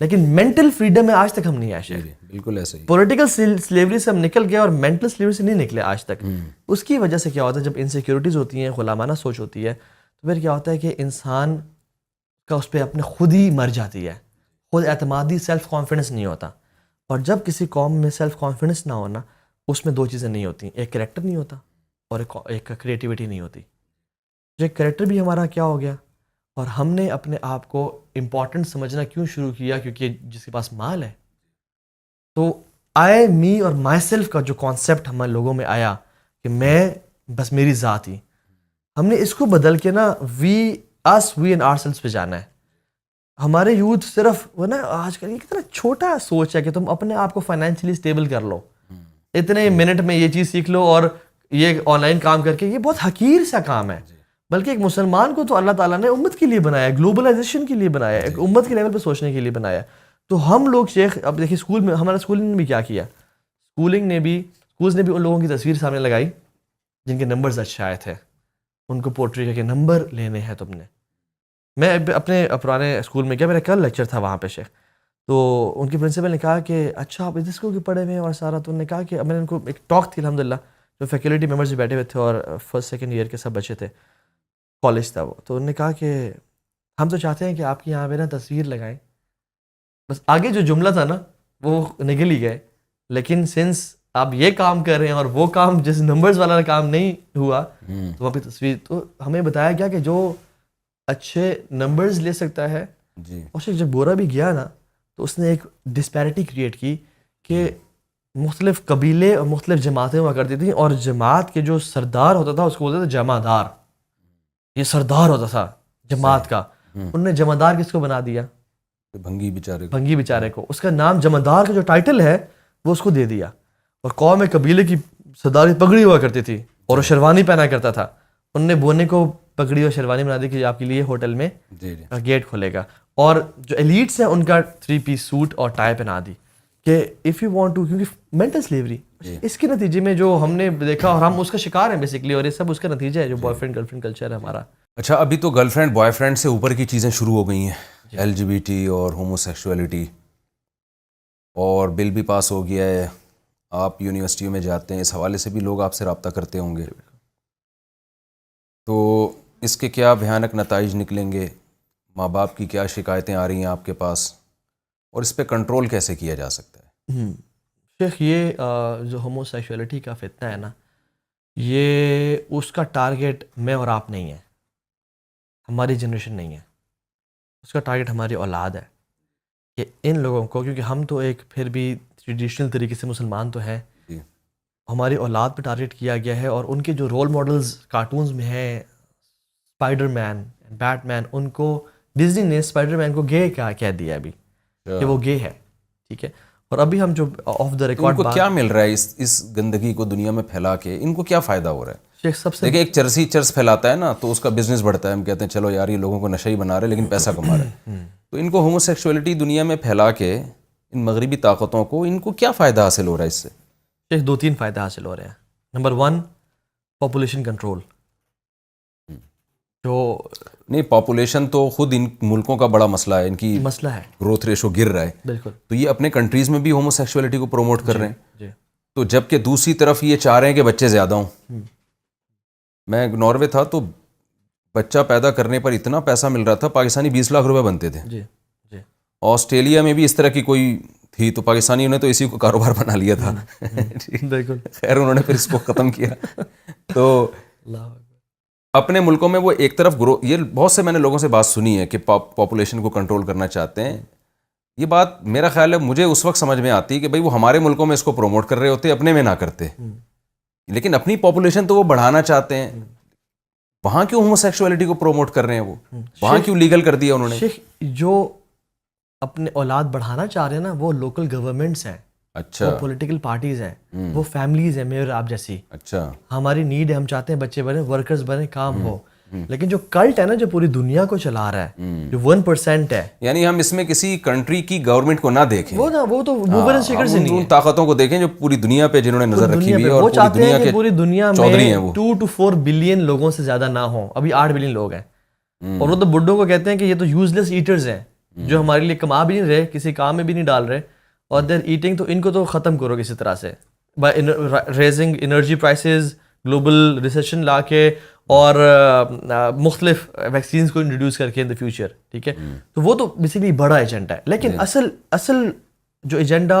لیکن مینٹل فریڈم میں آج تک ہم نہیں آئے. بالکل ایسے ہی پولیٹیکل سلیوری سے ہم نکل گئے اور مینٹل سلیوری سے نہیں نکلے آج تک. اس کی وجہ سے کیا ہوتا ہے, جب انسیکیورٹیز ہوتی ہیں, غلامانہ سوچ ہوتی ہے, تو پھر کیا ہوتا ہے کہ انسان کا اس پہ اپنے خود ہی مر جاتی ہے, خود اعتمادی, سیلف کانفیڈنس نہیں ہوتا. اور جب کسی قوم میں سیلف کانفیڈنس نہ ہونا, اس میں 2 چیزیں نہیں ہوتی, ایک کریکٹر نہیں ہوتا اور ایک کریٹیوٹی نہیں ہوتی. جو ایک کریکٹر بھی ہمارا کیا ہو گیا, اور ہم نے اپنے آپ کو امپورٹنٹ سمجھنا کیوں شروع کیا, کیونکہ جس کے پاس مال ہے. تو آئے می اور مائی سیلف کا جو کانسیپٹ ہمارے لوگوں میں آیا کہ میں بس میری ذات ہی, ہم نے اس کو بدل کے نا وی اینڈ آر سیلفس پہ جانا ہے. ہمارے یوتھ صرف وہ نا آج کل یہ کتنا چھوٹا سوچ ہے کہ تم اپنے آپ کو فائنینشلی اسٹیبل کر لو, اتنے منٹ میں یہ چیز سیکھ لو, اور یہ آن لائن کام کر کے, یہ بہت حقیر سا کام ہے. بلکہ ایک مسلمان کو تو اللہ تعالیٰ نے امت کے لیے بنایا, گلوبلائزیشن کے لیے بنایا, ایک امت کے لیول پہ سوچنے کے لیے بنایا. تو ہم لوگ شیخ, اب دیکھیے اسکول میں ہمارا اسکولنگ نے بھی کیا کیا, اسکولز نے بھی ان لوگوں کی تصویر سامنے لگائی جن کے نمبرز اچھے آئے تھے, ان کو پورٹری کر کے نمبر لینے ہیں تم نے. میں اپنے پرانے اسکول میں گیا, میرا کل لیکچر تھا وہاں پہ شیخ, تو ان کی پرنسپل نے کہا کہ اچھا آپ اس اسکول کے پڑھے ہوئے ہیں اور سارا, تو انہوں نے کہا کہ میں نے ان کو ایک ٹاک تھی الحمدللہ, جو فیکلٹی ممبرز بھی بیٹھے ہوئے تھے اور 1st 2nd ایئر کے سب بچے تھے, کالج تھا وہ. تو انہوں نے کہا کہ ہم تو چاہتے ہیں کہ آپ کی یہاں پہ نا تصویر لگائیں. بس آگے جو جملہ تھا نا وہ نکل ہی گئے, لیکن سنس آپ یہ کام کر رہے ہیں اور وہ کام جس نمبرز والا کام نہیں ہوا, تو وہاں پہ تصویر. تو ہمیں بتایا گیا کہ جو اچھے نمبرز لے سکتا ہے, اور جب گورا بھی گیا نا تو اس نے ایک ڈسپیرٹی کریٹ کی کہ مختلف قبیلے اور مختلف جماعتیں ہوا کرتی تھیں, اور جماعت کے جو سردار ہوتا تھا اس کو بولتے تھے جمعدار. یہ سردار ہوتا تھا جماعت کا, انہوں نے جمعدار کس کو بنا دیا, بھنگی بیچارے کو. اس کا نام جمعدار کا جو ٹائٹل ہے وہ اس کو دے دیا. اور قوم قبیلے کی سرداری پگڑی ہوا کرتی تھی اور وہ شیروانی پہنا کرتا تھا, انہوں نے بونے کو پگڑی اور شیروانی بنا دی کہ آپ کے لیے ہوٹل میں گیٹ کھولے گا. اور جو ایلیٹس ہیں ان کا 3 پیس سوٹ اور ٹائی پہنا دی کہ اف یو وانٹ ٹو, کیونکہ مینٹل سلیوری اس کے نتیجے میں جو ہم نے دیکھا, اور ہم اس کا شکار ہیں بیسکلی, اور یہ سب اس کا نتیجہ ہے جو boy friend girl friend culture ہے ہمارا. اچھا ابھی تو گرل فرینڈ بوائے فرینڈ سے اوپر کی چیزیں شروع ہو گئی ہیں، LGBT اور ہومو سیکشولیٹی، اور بل بھی پاس ہو گیا ہے. آپ یونیورسٹیوں میں جاتے ہیں، اس حوالے سے بھی لوگ آپ سے رابطہ کرتے ہوں گے، تو اس کے کیا بھیانک نتائج نکلیں گے؟ ماں باپ کی کیا شکایتیں آ رہی ہیں آپ کے پاس، اور اس پہ کنٹرول کیسے کیا جا سکتا ہے؟ شیخ یہ جو ہومو سیکشولیٹی کا فتنہ ہے نا، یہ اس کا ٹارگیٹ میں اور آپ نہیں ہے، ہماری جنریشن نہیں ہے، اس کا ٹارگیٹ ہماری اولاد ہے. کہ ان لوگوں کو، کیونکہ ہم تو ایک پھر بھی ٹریڈیشنل طریقے سے مسلمان تو ہیں، جی. ہماری اولاد پہ ٹارگیٹ کیا گیا ہے. اور ان کے جو رول ماڈلز کارٹونز میں ہیں، اسپائڈر مین، بیٹ مین، ان کو ڈزنی نے اسپائڈر مین کو گے کہہ دیا ابھی کہ وہ گے ہے. ٹھیک ہے. اور ابھی ہم جو آف دا تو ان ریکارڈ کو کیا مل رہا ہے اس گندگی کو دنیا میں پھیلا کے؟ ان کو کیا فائدہ ہو رہا ہے؟ شیخ سب سے دیکھیں ایک چرسی چرس پھیلاتا ہے نا تو اس کا بزنس بڑھتا ہے، ہم کہتے ہیں چلو یار یہ لوگوں کو نشہ ہی بنا رہے لیکن پیسہ کما رہے ہیں. تو ان کو ہومو سیکشولیٹی دنیا میں پھیلا کے ان مغربی طاقتوں کو ان کو کیا فائدہ حاصل ہو رہا ہے اس سے؟ شیخ 2-3 فائدہ حاصل ہو رہے ہیں. Number 1 population control. جو نہیں، پاپولیشن تو خود ان ملکوں کا بڑا مسئلہ ہے، ان کی مسئلہ ہے گروتھ ریشو گر رہا ہے. بالکل. تو یہ اپنے کنٹریز میں بھی ہومو سیکشولیٹی کو پروموٹ کر رہے ہیں. جی تو جب کہ دوسری طرف یہ چاہ رہے ہیں کہ بچے زیادہ ہوں. میں ناروے تھا تو بچہ پیدا کرنے پر اتنا پیسہ مل رہا تھا، پاکستانی 20 لاکھ روپے بنتے تھے. جی جی آسٹریلیا میں بھی اس طرح کی کوئی تھی تو پاکستانیوں نے تو اسی کو کاروبار بنا لیا تھا. بالکل. خیر انہوں نے پھر اس کو ختم کیا. تو اللہ اپنے ملکوں میں وہ ایک طرف یہ بہت سے میں نے لوگوں سے بات سنی ہے کہ پاپولیشن کو کنٹرول کرنا چاہتے ہیں. یہ بات میرا خیال ہے مجھے اس وقت سمجھ میں آتی ہے کہ بھائی وہ ہمارے ملکوں میں اس کو پروموٹ کر رہے ہوتے، اپنے میں نہ کرتے. لیکن اپنی پاپولیشن تو وہ بڑھانا چاہتے ہیں. وہاں کیوں ہومو سیکشولیٹی کو پروموٹ کر رہے ہیں؟ وہ وہاں کیوں لیگل کر دیا انہوں نے؟ شیخ جو اپنے اولاد بڑھانا چاہ رہے ہیں نا، وہ لوکل گورنمنٹس ہیں، اچھا، وہ پولیٹیکل پارٹیز ہیں، وہ فیملیز ہیں میرے آپ جیسی. اچھا. ہماری نیڈ ہے، ہم چاہتے ہیں بچے بنے، ورکرز بنے، کام ہو. لیکن جو کلٹ ہے نا، جو پوری دنیا کو چلا رہا ہے، جو 1% ہے، یعنی ہم اس میں کسی کنٹری کی گورنمنٹ کو نہ دیکھیں، وہ تو موور اینڈ شیکرز ہی نہیں ان ہے. طاقتوں کو دیکھیں جو پوری دنیا پہ جنہوں نے نظر رکھی ہوئی ہے، اور وہ پوری چاہتے دنیا ہیں کہ کے پوری دنیا چودھری میں ہیں وہ. 2 to 4 بلین لوگوں سے زیادہ نہ ہوں. ابھی 8 بلین لوگ ہیں، اور وہ تو بڈھوں کو کہتے ہیں کہ یہ تو یوز لیس ایٹرز ہیں، جو ہمارے لیے کما بھی نہیں رہے، کسی کام میں بھی نہیں ڈال رہے، اور دیر ایٹنگ. تو ان کو تو ختم کرو کسی طرح سے، by raising energy prices, global recession لا کے، اور مختلف ویکسینز کو انٹروڈیوس کر کے ان دا فیوچر. ٹھیک ہے. تو وہ تو بیسیکلی بڑا ایجنڈا ہے. لیکن اصل جو ایجنڈا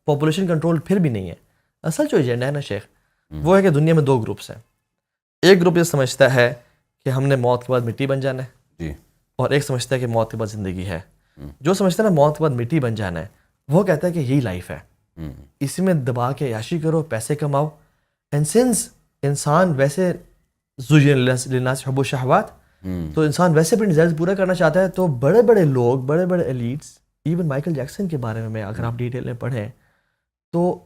پاپولیشن کنٹرول پھر بھی نہیں ہے. اصل جو ایجنڈا ہے نا شیخ، وہ ہے کہ دنیا میں 2 گروپس ہیں. ایک گروپ یہ سمجھتا ہے کہ ہم نے موت کے بعد مٹی بن جانا ہے، جی. اور ایک سمجھتا ہے کہ موت کے بعد زندگی ہے. جو سمجھتا ہے نا موت کے بعد مٹی بن جانا ہے، وہ کہتا ہے کہ یہی لائف ہے، اسی میں دبا کے عیاشی کرو، پیسے کماؤ. اینڈ سنس انسان ویسے للناس حب الشہوات، تو انسان ویسے اپنے ڈیزائرز پورا کرنا چاہتا ہے. تو بڑے بڑے لوگ، بڑے بڑے ایلیٹس، ایون مائیکل جیکسن کے بارے میں اگر آپ ڈیٹیل میں پڑھیں، تو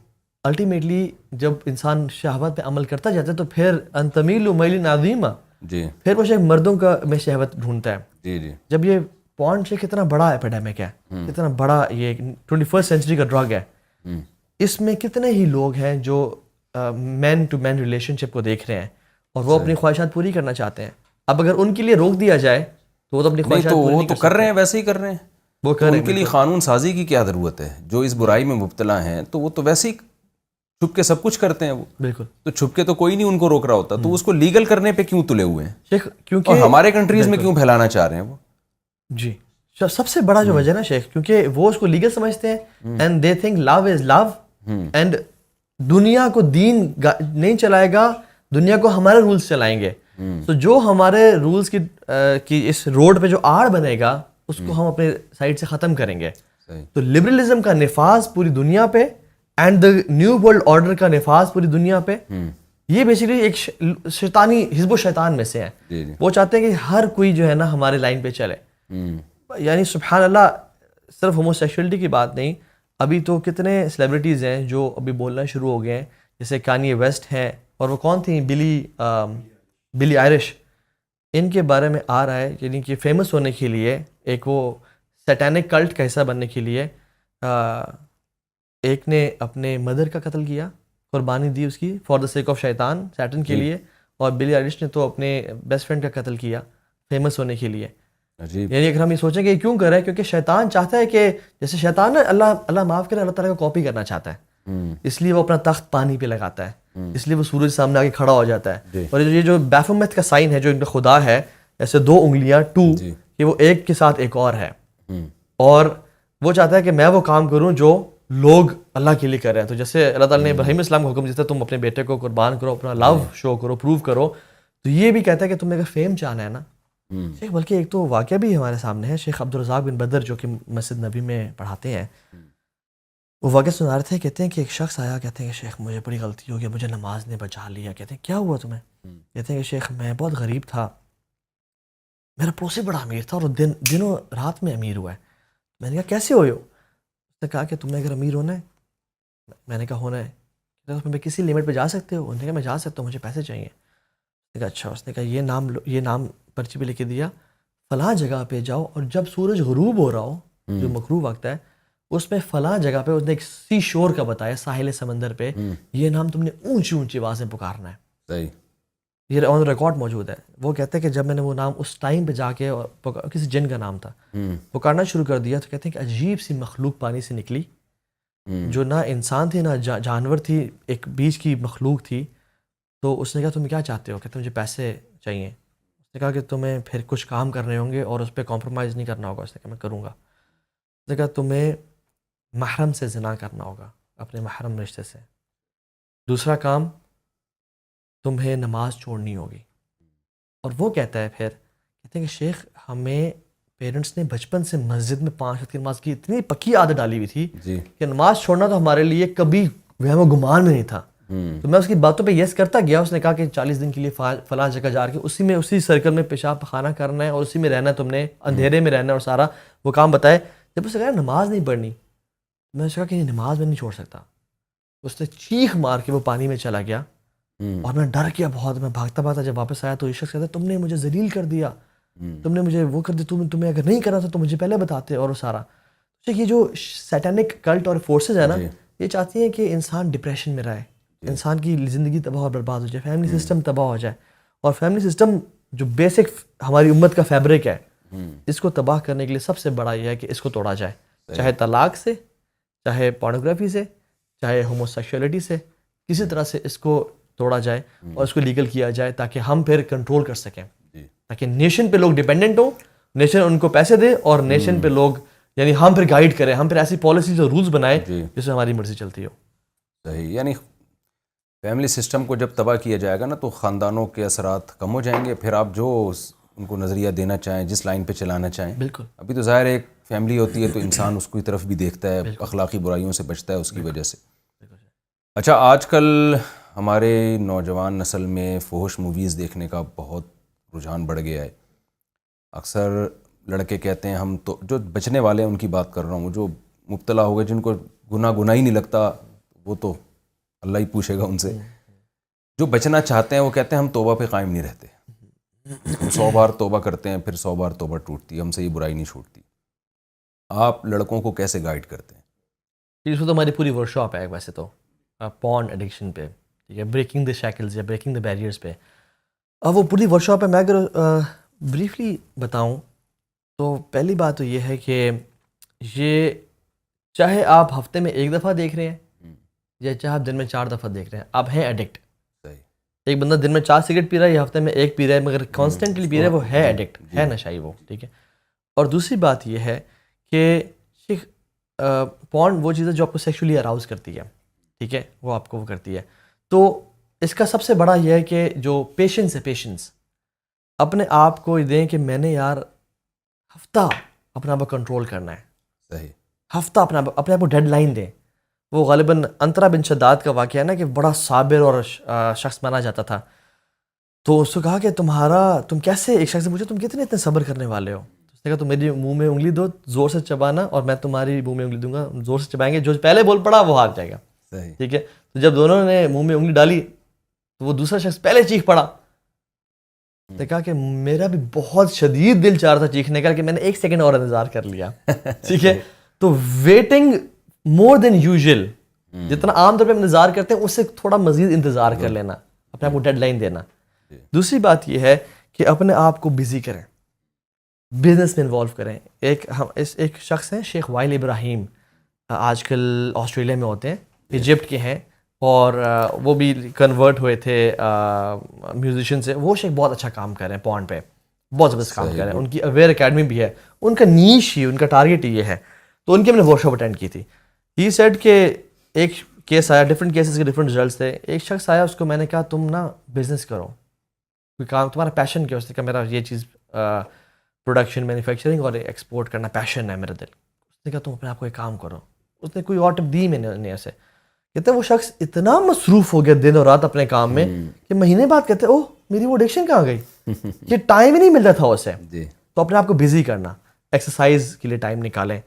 الٹیمیٹلی جب انسان شہوت پہ عمل کرتا جاتا ہے تو پھر انتمیل میل عظیمہ، جی. پھر وہ شیخ مردوں کا میں شہوت ڈھونڈتا ہے. جی. جی. جب یہ پورن شیخ کتنا بڑا ایپیڈیمک ہے، کتنا بڑا یہ 21st سینچری کا ڈرگ ہے، اس میں کتنے ہی لوگ ہیں جو مین ٹو مین ریلیشن شپ کو دیکھ رہے ہیں، اور وہ اپنی خواہشات پوری کرنا چاہتے ہیں. اب اگر ان کے لیے روک دیا جائے تو وہ تو اپنی خواہشات پوری نہیں تو کر رہے ہیں، ویسے ہی کر رہے ہیں. وہ کر ان کے لیے قانون سازی کی کیا ضرورت ہے؟ جو اس برائی میں مبتلا ہیں تو وہ تو ویسے ہی چھپ کے سب کچھ کرتے ہیں. وہ بالکل. تو چھپ کے تو کوئی نہیں ان کو روک رہا ہوتا، تو اس کو لیگل کرنے پہ کیوں تلے ہوئے ہیں شیخ؟ اور کیونکہ ہمارے کنٹریز میں کیوں پھیلانا چاہ رہے ہیں وہ؟ جی سب سے بڑا جو وجہ ہے نا شیخ، کیونکہ وہ اس کو لیگل سمجھتے ہیں، and they think love is love, and دنیا کو دین نہیں چلائے گا، دنیا کو ہمارے رولز چلائیں گے. تو جو ہمارے رولز کی اس روڈ پہ جو آڑ بنے گا، اس کو ہم اپنے سائڈ سے ختم کریں گے. تو لبرلزم کا نفاذ پوری دنیا پہ، and the new world order کا نفاذ پوری دنیا پہ، یہ بیسیکلی ایک شیطانی حزب و شیطان میں سے ہیں. وہ چاہتے ہیں کہ ہر کوئی جو ہے نا ہمارے لائن پہ چلے. یعنی سبحان اللہ، صرف ہومو سیکشولیٹی کی بات نہیں، ابھی تو کتنے سیلیبریٹیز ہیں جو ابھی بولنا شروع ہو گئے ہیں، جیسے کانیے ویسٹ ہیں، اور وہ کون تھیں، بلی آئرش. ان کے بارے میں آ رہا ہے یعنی کہ فیمس ہونے کے لیے، ایک وہ سیٹینک کلٹ کا حصہ بننے کے لیے، ایک نے اپنے مدر کا قتل کیا، قربانی دی اس کی فار دا سیک آف شیطان، سیٹن کے لیے، اور بلی آئرش نے تو اپنے بیسٹ فرینڈ کا قتل کیا. فیمس ہونے کے لیے. عجیب. یعنی اگر ہم یہ سوچیں کہ یہ کیوں کر رہے ہیں, کیونکہ شیطان چاہتا ہے کہ جیسے شیطان اللہ معاف کرے, اللہ تعالیٰ کو کاپی کرنا چاہتا ہے, اس لیے وہ اپنا تخت پانی پہ لگاتا ہے, اس لیے وہ سورج سامنے آ کے کھڑا ہو جاتا ہے. اور یہ جو بیفومیت کا سائن ہے جو ان کا خدا ہے, ایسے 2 انگلیاں 2, کہ وہ ایک کے ساتھ ایک اور ہے, اور وہ چاہتا ہے کہ میں وہ کام کروں جو لوگ اللہ کے لیے کر رہے ہیں. تو جیسے اللہ تعالیٰ نے ابراہیم اسلام کو حکم دیتا ہے تم اپنے بیٹے کو قربان کرو, اپنا لو شو کرو, پروو کرو, تو یہ بھی کہتا ہے کہ تم نے اگر فیم چاہنا ہے نا شیخ, بلکہ ایک تو واقعہ بھی ہمارے سامنے ہے, شیخ عبدالرزاق بن بدر جو کہ مسجد نبی میں پڑھاتے ہیں, وہ واقعہ سنا رہے تھے. کہتے ہیں کہ ایک شخص آیا, کہتے ہیں کہ شیخ مجھے بڑی غلطی ہو گئی, مجھے نماز نے بچا لیا. کہتے ہیں کیا ہوا تمہیں؟ کہتے ہیں کہ شیخ میں بہت غریب تھا, میرا پڑوسی بڑا امیر تھا اور دنوں رات میں امیر ہوا ہے. میں نے کہا کیسے ہوئے ہو؟ اس نے کہا کہ تمہیں اگر امیر ہونا ہے. میں نے کہا ہونا ہے. اس میں کسی لیمٹ پہ جا سکتے ہو؟ انہوں نے کہا میں جا سکتا ہوں, مجھے پیسے چاہیے. اس نے کہا اچھا. اس نے کہا یہ نام پرچی پہ لکھ کے دیا, فلاں جگہ پہ جاؤ اور جب سورج غروب ہو رہا ہو, جو مغروب وقت ہے, اس میں فلاں جگہ پہ اس نے ایک سی شور کا بتایا, ساحل سمندر پہ, یہ نام تم نے اونچی اونچی آوازیں پکارنا ہے. صحیح. یہ آن ریکارڈ موجود ہے. وہ کہتے ہیں کہ جب میں نے وہ نام اس ٹائم پہ جا کے, کسی جن کا نام تھا, پکارنا شروع کر دیا, تو کہتے ہیں کہ عجیب سی مخلوق پانی سے نکلی, جو نہ انسان تھی نہ جانور تھی, ایک بیچ کی مخلوق تھی. تو اس نے کہا تم کیا چاہتے ہو؟ کہتے مجھے پیسے چاہیے. اس نے کہا کہ تمہیں پھر کچھ کام کرنے ہوں گے اور اس پہ کمپرومائز نہیں کرنا ہوگا. اس نے کہا میں کروں گا. اس نے کہا تمہیں محرم سے زنا کرنا ہوگا, اپنے محرم رشتے سے. دوسرا کام, تمہیں نماز چھوڑنی ہوگی. اور وہ کہتا ہے پھر, کہتے ہیں کہ شیخ ہمیں پیرنٹس نے بچپن سے مسجد میں 5 وقت کی نماز کی اتنی پکی عادت ڈالی ہوئی تھی کہ نماز چھوڑنا تو ہمارے لیے کبھی وہم و گمان میں نہیں تھا. تو میں اس کی باتوں پہ یس کرتا گیا. اس نے کہا کہ 40 دن کے لیے فلاں جگہ جا کے اسی سرکل میں پیشاب پخانہ کرنا ہے اور اسی میں رہنا ہے, تم نے اندھیرے میں رہنا ہے, اور سارا وہ کام بتائے. جب اس نے کہا نماز نہیں پڑھنی, میں نے کہا کہ نماز میں نہیں چھوڑ سکتا. اس نے چیخ مار کے وہ پانی میں چلا گیا, اور میں ڈر گیا بہت. میں بھاگتا بھاگتا جب واپس آیا تو یہ شخص کہتا تم نے مجھے ذلیل کر دیا, تم نے مجھے وہ کر دیا, تمہیں اگر نہیں کرنا تھا تو مجھے پہلے بتاتے. اور وہ سارا یہ جو سیٹینک کلٹ اور فورسز ہے نا, یہ چاہتی ہیں کہ انسان ڈپریشن میں رہے, انسان کی زندگی تباہ اور برباد ہو جائے, فیملی سسٹم تباہ ہو جائے. اور فیملی سسٹم جو بیسک ہماری امت کا فیبرک ہے, اس کو تباہ کرنے کے لیے سب سے بڑا یہ ہے کہ اس کو توڑا جائے, چاہے طلاق سے, چاہے پورنوگرافی سے, چاہے ہوموسیکشولیٹی سے, کسی طرح سے اس کو توڑا جائے اور اس کو لیگل کیا جائے, تاکہ ہم پھر کنٹرول کر سکیں, تاکہ نیشن پہ لوگ ڈیپینڈنٹ ہوں, نیشن ان کو پیسے دے, اور نیشن پہ لوگ یعنی ہم پھر گائیڈ کریں, ہم پھر ایسی پالیسیز اور رولز بنائیں جس سے ہماری مرضی چلتی ہو. صحیح. یعنی فیملی سسٹم کو جب تباہ کیا جائے گا نا, تو خاندانوں کے اثرات کم ہو جائیں گے. پھر آپ جو ان کو نظریہ دینا چاہیں, جس لائن پہ چلانا چاہیں. بالکل. ابھی تو ظاہر ہے ایک فیملی ہوتی ہے تو انسان اس کی طرف بھی دیکھتا ہے, اخلاقی برائیوں سے بچتا ہے اس کی وجہ سے. اچھا, آج کل ہمارے نوجوان نسل میں فحش موویز دیکھنے کا بہت رجحان بڑھ گیا ہے. اکثر لڑکے کہتے ہیں, ہم تو جو بچنے والے ہیں ان کی بات کر رہا ہوں, جو مبتلا ہو گئے, جن کو گناہ ہی نہیں لگتا, وہ تو اللہ ہی پوچھے گا ان سے. جو بچنا چاہتے ہیں وہ کہتے ہیں ہم توبہ پہ قائم نہیں رہتے, ہم 100 بار توبہ کرتے ہیں, پھر 100 بار توبہ ٹوٹتی ہے, ہم سے یہ برائی نہیں چھوٹتی. آپ لڑکوں کو کیسے گائیڈ کرتے ہیں؟ اس کو تو ہماری پوری ورک شاپ ہے ویسے تو, پورن ایڈکشن پہ, ٹھیک ہے, بریکنگ دا شیکلز یا بریکنگ دا بیریئرز پہ. اب وہ پوری ورک شاپ ہے. میں اگر بریفلی بتاؤں تو پہلی بات تو یہ ہے کہ یہ چاہے آپ ہفتے میں 1 دفعہ دیکھ رہے ہیں یا چاہے آپ دن میں 4 دفعہ دیکھ رہے ہیں, آپ ہیں ایڈکٹ. ایک بندہ دن میں 4 سگریٹ پی رہا ہے یا ہفتے میں 1 پی رہا ہے, مگر کانسٹنٹلی پی رہا ہے, وہ ہے ایڈکٹ, ہے نشائی وہ, ٹھیک ہے. اور دوسری بات یہ ہے کہ پورن وہ چیز ہے جو آپ کو سیکشولی اراؤز کرتی ہے, ٹھیک ہے, وہ آپ کو وہ کرتی ہے. تو اس کا سب سے بڑا یہ ہے کہ جو پیشنس ہے, پیشنس اپنے آپ کو دیں کہ میں نے یار ہفتہ اپنے آپ کو کنٹرول کرنا ہے. صحیح. ہفتہ اپنے آپ کو ڈیڈ لائن دیں. وہ غالباً انترا بن شداد کا واقعہ ہے نا, کہ بڑا صابر اور شخص مانا جاتا تھا. تو اس کو کہا کہ تم کیسے, ایک شخص سے پوچھا تم کتنے اتنے صبر کرنے والے ہو. اس نے کہا تم میری منہ میں انگلی دو, زور سے چبانا, اور میں تمہاری منہ میں انگلی دوں گا, زور سے چبائیں گے, جو پہلے بول پڑا وہ ہار جائے گا. ٹھیک ہے. تو جب دونوں نے منہ میں انگلی ڈالی تو وہ دوسرا شخص پہلے چیخ پڑا. اس نے کہا کہ میرا بھی بہت شدید دل چاہ رہا تھا چیخنے کا, کہ میں نے 1 سیکنڈ اور انتظار کر لیا. ٹھیک ہے. تو ویٹنگ مور دین یوزول, جتنا عام طور پہ ہم انتظار کرتے ہیں اس سے تھوڑا مزید انتظار کر لینا, اپنے آپ کو ڈیڈ لائن دینا. دوسری بات یہ ہے کہ اپنے آپ کو بزی کریں. بزنس میں انوالو کریں. ایک شخص ہیں شیخ وائل ابراہیم, آج کل آسٹریلیا میں ہوتے ہیں, ایجپٹ کے ہیں, اور وہ بھی کنورٹ ہوئے تھے میوزیشین سے. وہ شیخ بہت اچھا کام کر رہے ہیں پونڈ پہ, بہت زبردست کام کر رہے ہیں. ان کی اویئر اکیڈمی بھی ہے, ان کا نیش ہی, ان کا ٹارگیٹ یہ ہے. تو ان کی ہم نے ورکشاپ اٹینڈ کی تھی. ہی سیڈ کہ ایک کیس آیا, ڈفرینٹ کیسز کے ڈفرینٹ رزلٹس تھے. ایک شخص آیا, اس کو میں نے کہا تم نا بزنس کرو, کوئی کام, تمہارا پیشن کیا؟ اس نے کہا میرا یہ چیز پروڈکشن, مینوفیکچرنگ اور ایکسپورٹ کرنا پیشن ہے میرا دل. اس نے کہا تم اپنے آپ کو ایک کام کرو. اس نے کوئی اور ٹپ دی میں نے ایسے. کہتے ہیں وہ شخص اتنا مصروف ہو گیا دن اور رات اپنے کام میں کہ مہینے بعد کہتے ہیں اوہ میری وہ ایڈکشن کہاں گئی, یہ ٹائم ہی نہیں ملتا تھا اسے. تو اپنے آپ کو بزی کرنا, ایکسرسائز کے لیے ٹائم نکالیں,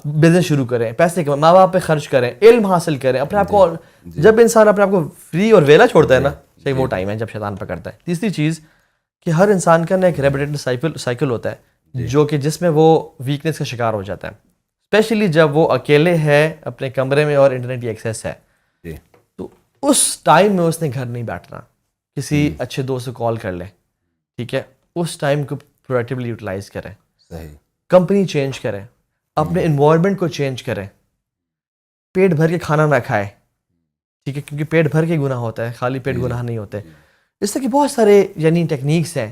بزنس شروع کریں, پیسے کمائیں, ماں باپ پہ خرچ کریں, علم حاصل کریں اپنے آپ کو. جب انسان اپنے آپ کو فری اور ویلا چھوڑتا ہے نا, وہ ٹائم ہے جب شیطان پکڑتا ہے. تیسری چیز کہ ہر انسان کا نا ایک ریپیٹیٹو سائیکل ہوتا ہے جو کہ جس میں وہ ویکنیس کا شکار ہو جاتا ہے, اسپیشلی جب وہ اکیلے ہے اپنے کمرے میں اور انٹرنیٹ کی ایکسیس ہے. تو اس ٹائم میں اس نے گھر نہیں بیٹھنا, کسی اچھے دوست سے کال کر لے, ٹھیک ہے, اس ٹائم کو پروڈکٹیولی یوٹیلائز کریں, کمپنی چینج کریں, اپنے انوائرمنٹ کو چینج کریں, پیٹ بھر کے کھانا نہ کھائے, ٹھیک ہے, کیونکہ پیٹ بھر کے گناہ ہوتا ہے, خالی پیٹ گناہ نہیں ہوتے. اس طرح کی بہت سارے یعنی ٹیکنیکس ہیں.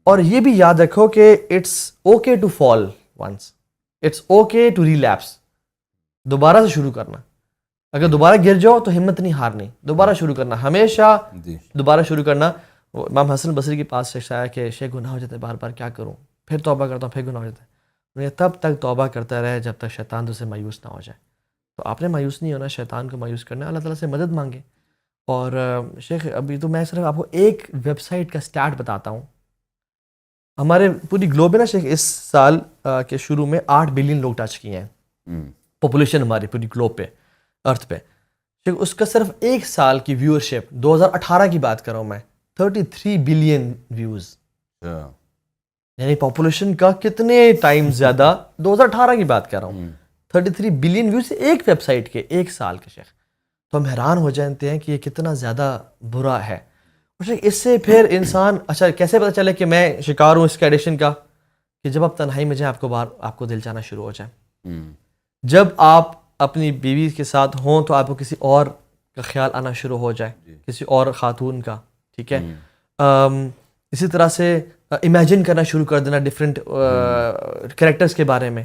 اور یہ بھی یاد رکھو کہ it's okay to fall once, it's okay to relapse. دوبارہ سے شروع کرنا, اگر دوبارہ گر جاؤ تو ہمت نہیں ہارنی, دوبارہ شروع کرنا, ہمیشہ دوبارہ شروع کرنا. امام حسن بصری کے پاس شخص آیا کہ شیخ گناہ ہو جاتا ہے بار بار, کیا کروں, پھر توبہ کرتا ہوں, پھر گناہ ہو جاتا ہے. تب تک توبہ کرتا رہے جب تک شیطان تو سے مایوس نہ ہو جائے. تو آپ نے مایوس نہیں ہونا, شیطان کو مایوس کرنا, اللہ تعالیٰ سے مدد مانگے. اور شیخ ابھی تو میں صرف آپ کو ایک ویب سائٹ کا سٹارٹ بتاتا ہوں. ہمارے پوری گلوب میں نا شیخ اس سال کے شروع میں 8 بلین لوگ ٹچ کیے ہیں پاپولیشن ہماری پوری گلوب پہ, ارتھ پہ. شیخ اس کا صرف ایک سال کی ویورشپ 2018 کی بات کر رہا ہوں میں, 33 بلین ویوز. یعنی پاپولیشن کا کتنے ٹائم زیادہ, 2018 کی بات کر رہا ہوں, 33 بلین ویوز ایک ویب سائٹ کے ایک سال کے. شیخ تو ہم حیران ہو جاتے ہیں کہ یہ کتنا زیادہ برا ہے. اور شیخ اس سے پھر انسان, اچھا کیسے پتہ چلے کہ میں شکار ہوں اس کے ایڈکشن کا؟ کہ جب آپ تنہائی میں جائیں آپ کو دل چاہنا شروع ہو جائے. جب آپ اپنی بیوی کے ساتھ ہوں تو آپ کو کسی اور کا خیال آنا شروع ہو جائے, کسی اور خاتون کا, ٹھیک ہے. اسی طرح سے امیجن کرنا شروع کر دینا ڈفرینٹ کریکٹرز کے بارے میں.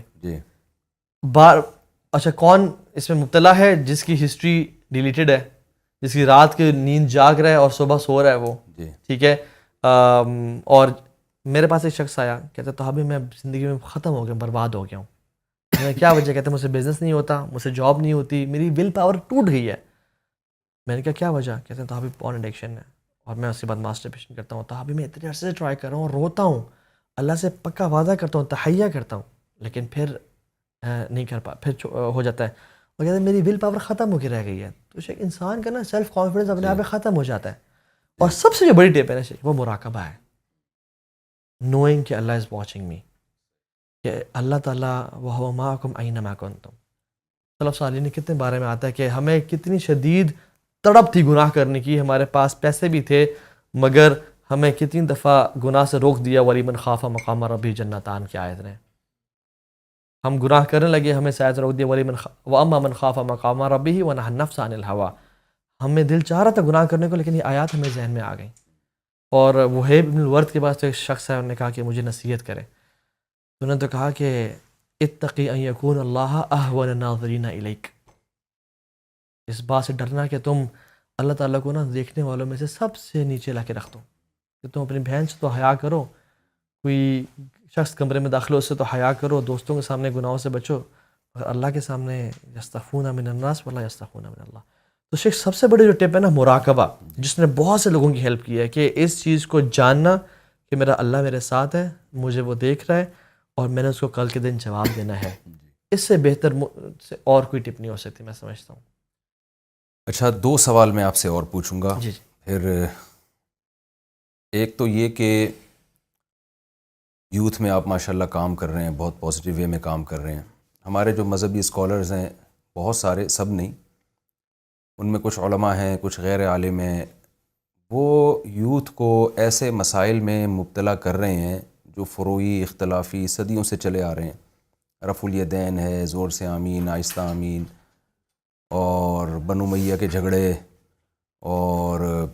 اچھا کون اس میں مبتلا ہے جس کی ہسٹری ڈیلیٹڈ ہے, جس کی رات کی نیند جاگ رہا ہے اور صبح سو رہا ہے وہ, ٹھیک ہے. اور میرے پاس ایک شخص آیا, کہتا تو ابھی میں زندگی میں ختم ہو گیا, برباد ہو گیا ہوں. کیا وجہ؟ کہتے مجھ سے بزنس نہیں ہوتا, مجھ سے جاب نہیں ہوتی, میری ول پاور ٹوٹ گئی ہے. میں نے کہا کیا وجہ؟ کہتے ہیں تو ابھی پورن ایڈکشن ہے, اور میں اس کے بعد ماسٹربیشن کرتا ہوں. تو ابھی میں اتنے عرصے سے ٹرائی کر رہا ہوں, روتا ہوں, اللہ سے پکا وعدہ کرتا ہوں, تحیہ کرتا ہوں, لیکن پھر نہیں کر پھر ہو جاتا ہے. اور کہتے ہیں میری ول پاور ختم ہو کے رہ گئی ہے. تو شیخ انسان کا نا سیلف کانفیڈنس اپنے آپ میں ختم ہو جاتا ہے. اور سب سے جو بڑی ٹپ ہے نا شیخ, وہ مراقبہ ہے. نوئنگ کہ اللہ از واچنگ می, کہ اللہ تعالیٰ وَهُوَ مَعَكُمْ أَيْنَمَا كُنْتُمْ. سلف صالحین نے کتنے بارے میں آتا ہے کہ ہمیں کتنی شدید تڑپ تھی گناہ کرنے کی, ہمارے پاس پیسے بھی تھے مگر ہمیں کتنی دفعہ گناہ سے روک دیا. وَلِمَنْ خَافَ مَقَامَ رَبِّهِ جَنَّتَانِ کی آیت نے, ہم گناہ کرنے لگے, ہمیں شاید روک دیا. وَأَمَّا مَنْ خَافَ مَقَامَ رَبِّهِ وَنَهَى النَّفْسَ عَنِ الْهَوَىٰ. ہمیں دل چاہ رہا تھا گناہ کرنے کو, لیکن یہ آیات ہمیں ذہن میں آ گئیں. اور وہیب بن الورد کے پاس ایک شخص ہے, انہوں نے کہا کہ مجھے نصیحت کرے. تو انہوں نے تو کہا کہ اتقی ان یکون اللہ اہون الناظرین الیک, اس بات سے ڈرنا کہ تم اللہ تعالیٰ کو نا دیکھنے والوں میں سے سب سے نیچے لا کے رکھ دو. کہ تم اپنی بہن سے تو حیا کرو, کوئی شخص کمرے میں داخل ہو اس سے تو حیا کرو, دوستوں کے سامنے گناہوں سے بچو, اور اللہ کے سامنے یستخفون من الناس ولا یستخفون من اللہ. تو شیخ سب سے بڑی جو ٹپ ہے نا مراقبہ, جس نے بہت سے لوگوں کی ہیلپ کی ہے, کہ اس چیز کو جاننا کہ میرا اللہ میرے ساتھ ہے, مجھے وہ دیکھ رہا ہے, اور میں نے اس کو کل کے دن جواب دینا ہے. اس سے بہتر اور کوئی ٹپ نہیں ہو سکتی میں سمجھتا ہوں. اچھا 2 سوال میں آپ سے اور پوچھوں گا. جی پھر ایک تو یہ کہ یوتھ میں آپ ماشاءاللہ کام کر رہے ہیں, بہت پازیٹیو وے میں کام کر رہے ہیں. ہمارے جو مذہبی اسکالرز ہیں بہت سارے, سب نہیں, ان میں کچھ علماء ہیں, کچھ غیر عالم ہیں, وہ یوتھ کو ایسے مسائل میں مبتلا کر رہے ہیں جو فروعی اختلافی صدیوں سے چلے آ رہے ہیں، رفع الیدین ہے، زور سے آمین، آہستہ آمین، اور بنو امیہ کے جھگڑے، اور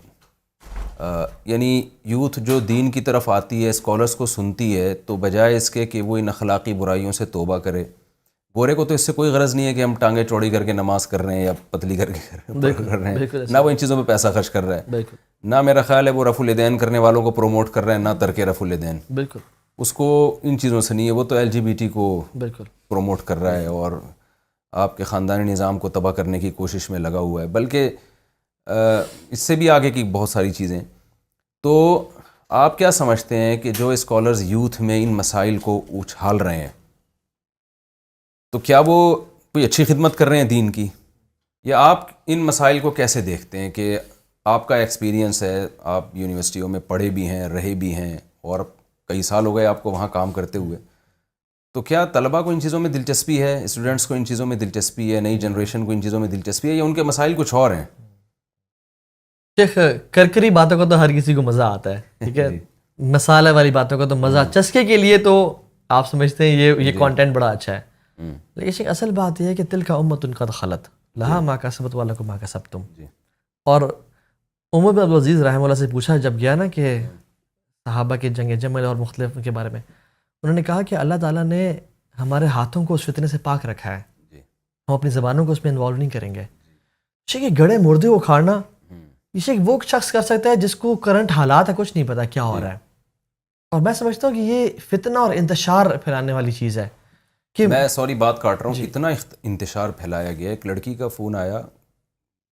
یعنی یوتھ جو دین کی طرف آتی ہے، اسکالرس کو سنتی ہے، تو بجائے اس کے کہ وہ ان اخلاقی برائیوں سے توبہ کرے، گورے کو تو اس سے کوئی غرض نہیں ہے کہ ہم ٹانگیں چوڑی کر کے نماز کر رہے ہیں یا پتلی کر کے کر رہے ہیں، نہ وہ ان چیزوں پہ پیسہ خرچ کر رہا ہے، نہ میرا خیال ہے وہ رفع الیدین کرنے والوں کو پروموٹ کر رہے ہیں، نہ ترک رفع الیدین، بالکل اس کو ان چیزوں سے نہیں ہے، وہ تو LGBT کو بالکل پروموٹ کر رہا ہے اور آپ کے خاندانی نظام کو تباہ کرنے کی کوشش میں لگا ہوا ہے، بلکہ اس سے بھی آگے کی بہت ساری چیزیں۔ تو آپ کیا سمجھتے ہیں کہ جو اسکالرز یوتھ میں ان مسائل کو اچھال رہے ہیں، تو کیا وہ کوئی اچھی خدمت کر رہے ہیں دین کی، یا آپ ان مسائل کو کیسے دیکھتے ہیں کہ آپ کا ایکسپیرینس ہے، آپ یونیورسٹیوں میں پڑھے بھی ہیں، رہے بھی ہیں، اور کئی سال ہو گئے آپ کو وہاں کام کرتے ہوئے، تو کیا طلباء کو ان چیزوں میں دلچسپی ہے، اسٹوڈنٹس کو ان چیزوں میں دلچسپی ہے، نئی جنریشن کو ان چیزوں میں دلچسپی ہے، یا ان کے مسائل کچھ اور ہیں؟ شیخ کرکری باتوں کا تو ہر کسی کو مزہ آتا ہے، ٹھیک ہے، مسالے والی باتوں کا تو مزہ، چسکے کے لیے تو آپ سمجھتے ہیں یہ کانٹینٹ بڑا اچھا ہے، لیکن شیخ اصل بات یہ ہے کہ تلک امۃ قد خلت لہا ما کسبت ولکم ما کسبتم۔ اور عمر بن عبدالعزیز رحمہ اللہ سے پوچھا جب گیا نا کہ صحابہ کے جنگ جمل اور مختلف کے بارے میں، انہوں نے کہا کہ اللہ تعالیٰ نے ہمارے ہاتھوں کو اس فتنے سے پاک رکھا ہے، ہم اپنی زبانوں کو اس میں انوالو نہیں کریں گے۔ شیخ یہ گڑے مردے کو اکھاڑنا، یہ شیخ وہ شخص کر سکتا ہے جس کو کرنٹ حالات ہے کچھ نہیں پتا کیا ہو رہا ہے، اور میں سمجھتا ہوں کہ یہ فتنہ اور انتشار پھیلانے والی چیز ہے کہ میں سوری بات کاٹ رہا ہوں، اتنا انتشار پھیلایا گیا، ایک لڑکی کا فون آیا،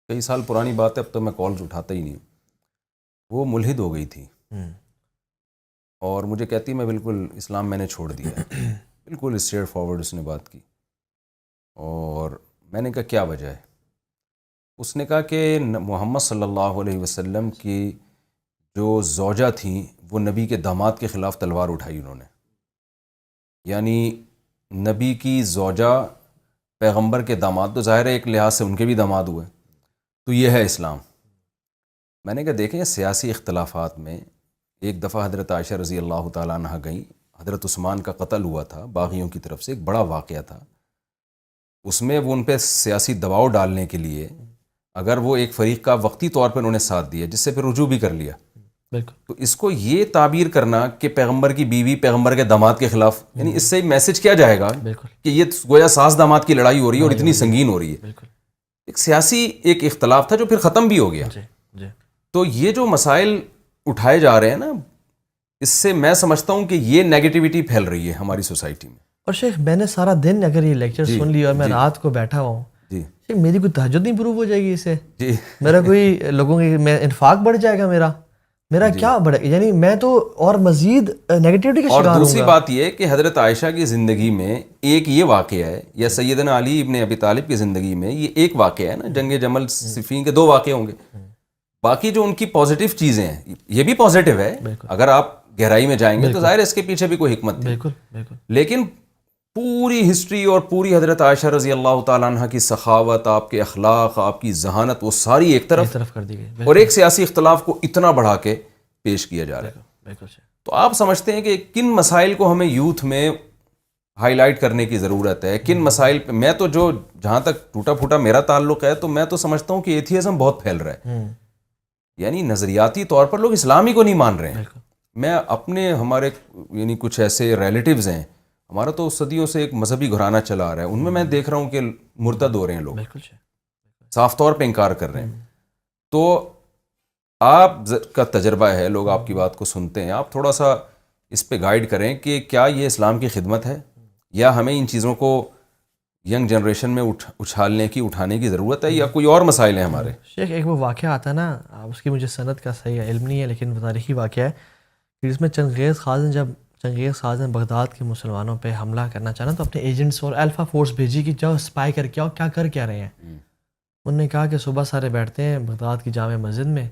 کئی سال پرانی بات ہے، اب تو میں کالز اٹھاتا ہی نہیں، وہ ملحد ہو گئی تھی اور مجھے کہتی میں بالکل اسلام میں نے چھوڑ دیا ہے، بالکل اسٹریٹ فارورڈ اس نے بات کی، اور میں نے کہا کیا وجہ ہے؟ اس نے کہا کہ محمد صلی اللہ علیہ وسلم کی جو زوجہ تھیں وہ نبی کے داماد کے خلاف تلوار اٹھائی انہوں نے، یعنی نبی کی زوجہ پیغمبر کے داماد، تو ظاہر ہے ایک لحاظ سے ان کے بھی داماد ہوئے، تو یہ ہے اسلام۔ میں نے کہا دیکھیں سیاسی اختلافات میں ایک دفعہ حضرت عائشہ رضی اللہ تعالیٰ عنہ گئیں، حضرت عثمان کا قتل ہوا تھا باغیوں کی طرف سے، ایک بڑا واقعہ تھا، اس میں وہ ان پہ سیاسی دباؤ ڈالنے کے لیے اگر وہ ایک فریق کا وقتی طور پر انہوں نے ساتھ دیا جس سے پھر رجوع بھی کر لیا، بالکل، تو اس کو یہ تعبیر کرنا کہ پیغمبر کی بیوی پیغمبر کے داماد کے خلاف، یعنی اس سے میسج کیا جائے گا کہ یہ گویا ساس داماد کی لڑائی ہو رہی ہے اور اتنی سنگین ہو رہی ہے، ایک سیاسی ایک اختلاف تھا جو پھر ختم بھی ہو گیا۔ تو یہ جو مسائل اٹھائے جا رہے ہیں نا، اس سے میں سمجھتا ہوں کہ یہ نیگیٹیوٹی پھیل رہی ہے ہماری سوسائٹی میں۔ اور شیخ میں نے سارا دن اگر یہ لیکچر سن لی اور میں رات کو بیٹھا ہوں، شیخ میری کوئی تہجد نہیں پروف ہو جائے گی اس سے، میرا کوئی لوگوں کی میں انفاق بڑھ جائے گا، میرا کیا بڑھے، یعنی میں تو اور مزید نیگیٹیوٹی کا شکار ہوں گا۔ اور دوسری بات یہ کہ حضرت عائشہ کی زندگی میں ایک یہ واقعہ ہے، یا سیدنا علی ابن ابی طالب کی زندگی میں یہ ایک واقعہ ہے نا، جنگ جمل صفین کے 2 واقعے ہوں گے، باقی جو ان کی پازیٹیو چیزیں ہیں یہ بھی پازیٹیو ہے، اگر آپ گہرائی میں جائیں گے تو ظاہر ہے اس کے پیچھے بھی کوئی حکمت تھی، لیکن پوری ہسٹری اور پوری حضرت عائشہ رضی اللہ تعالیٰ عنہ کی سخاوت، آپ کے اخلاق، آپ کی ذہانت، وہ ساری ایک طرف کر دی گئی، اور ایک سیاسی اختلاف کو اتنا بڑھا کے پیش کیا جا رہا ہے۔ تو آپ سمجھتے ہیں کہ کن مسائل کو ہمیں یوتھ میں ہائی لائٹ کرنے کی ضرورت ہے، کن مسائل پہ؟ میں تو جو جہاں تک ٹوٹا پھوٹا میرا تعلق ہے تو میں تو سمجھتا ہوں کہ ایتھیزم بہت پھیل رہا ہے، یعنی نظریاتی طور پر لوگ اسلام ہی کو نہیں مان رہے ہیں۔ میں اپنے ہمارے یعنی کچھ ایسے ریلیٹیوز ہیں، ہمارا تو صدیوں سے ایک مذہبی گھرانہ چلا آ رہا ہے، ان میں دیکھ رہا ہوں کہ مرتد ہو رہے ہیں لوگ، صاف طور پہ انکار کر رہے ہیں۔ تو آپ کا تجربہ ہے، لوگ آپ کی بات کو سنتے ہیں، آپ تھوڑا سا اس پہ گائیڈ کریں کہ کیا یہ اسلام کی خدمت ہے، یا ہمیں ان چیزوں کو ینگ جنریشن میں اٹھانے کی ضرورت ہے، یا کوئی اور مسائل ہیں ہمارے؟ شیخ ایک وہ واقعہ آتا ہے نا، اس کی مجھے سند کا صحیح علم نہیں ہے لیکن وہ تاریخی واقعہ ہے کہ جس میں چنگیز خان نے بغداد کے مسلمانوں پہ حملہ کرنا چاہنا تو اپنے ایجنٹس اور الفا فورس بھیجی کہ جاؤ اسپائی کر کے آؤ کیا کر کیا رہے ہیں۔ انہوں نے کہا کہ صبح سارے بیٹھتے ہیں بغداد کی جامع مسجد میں،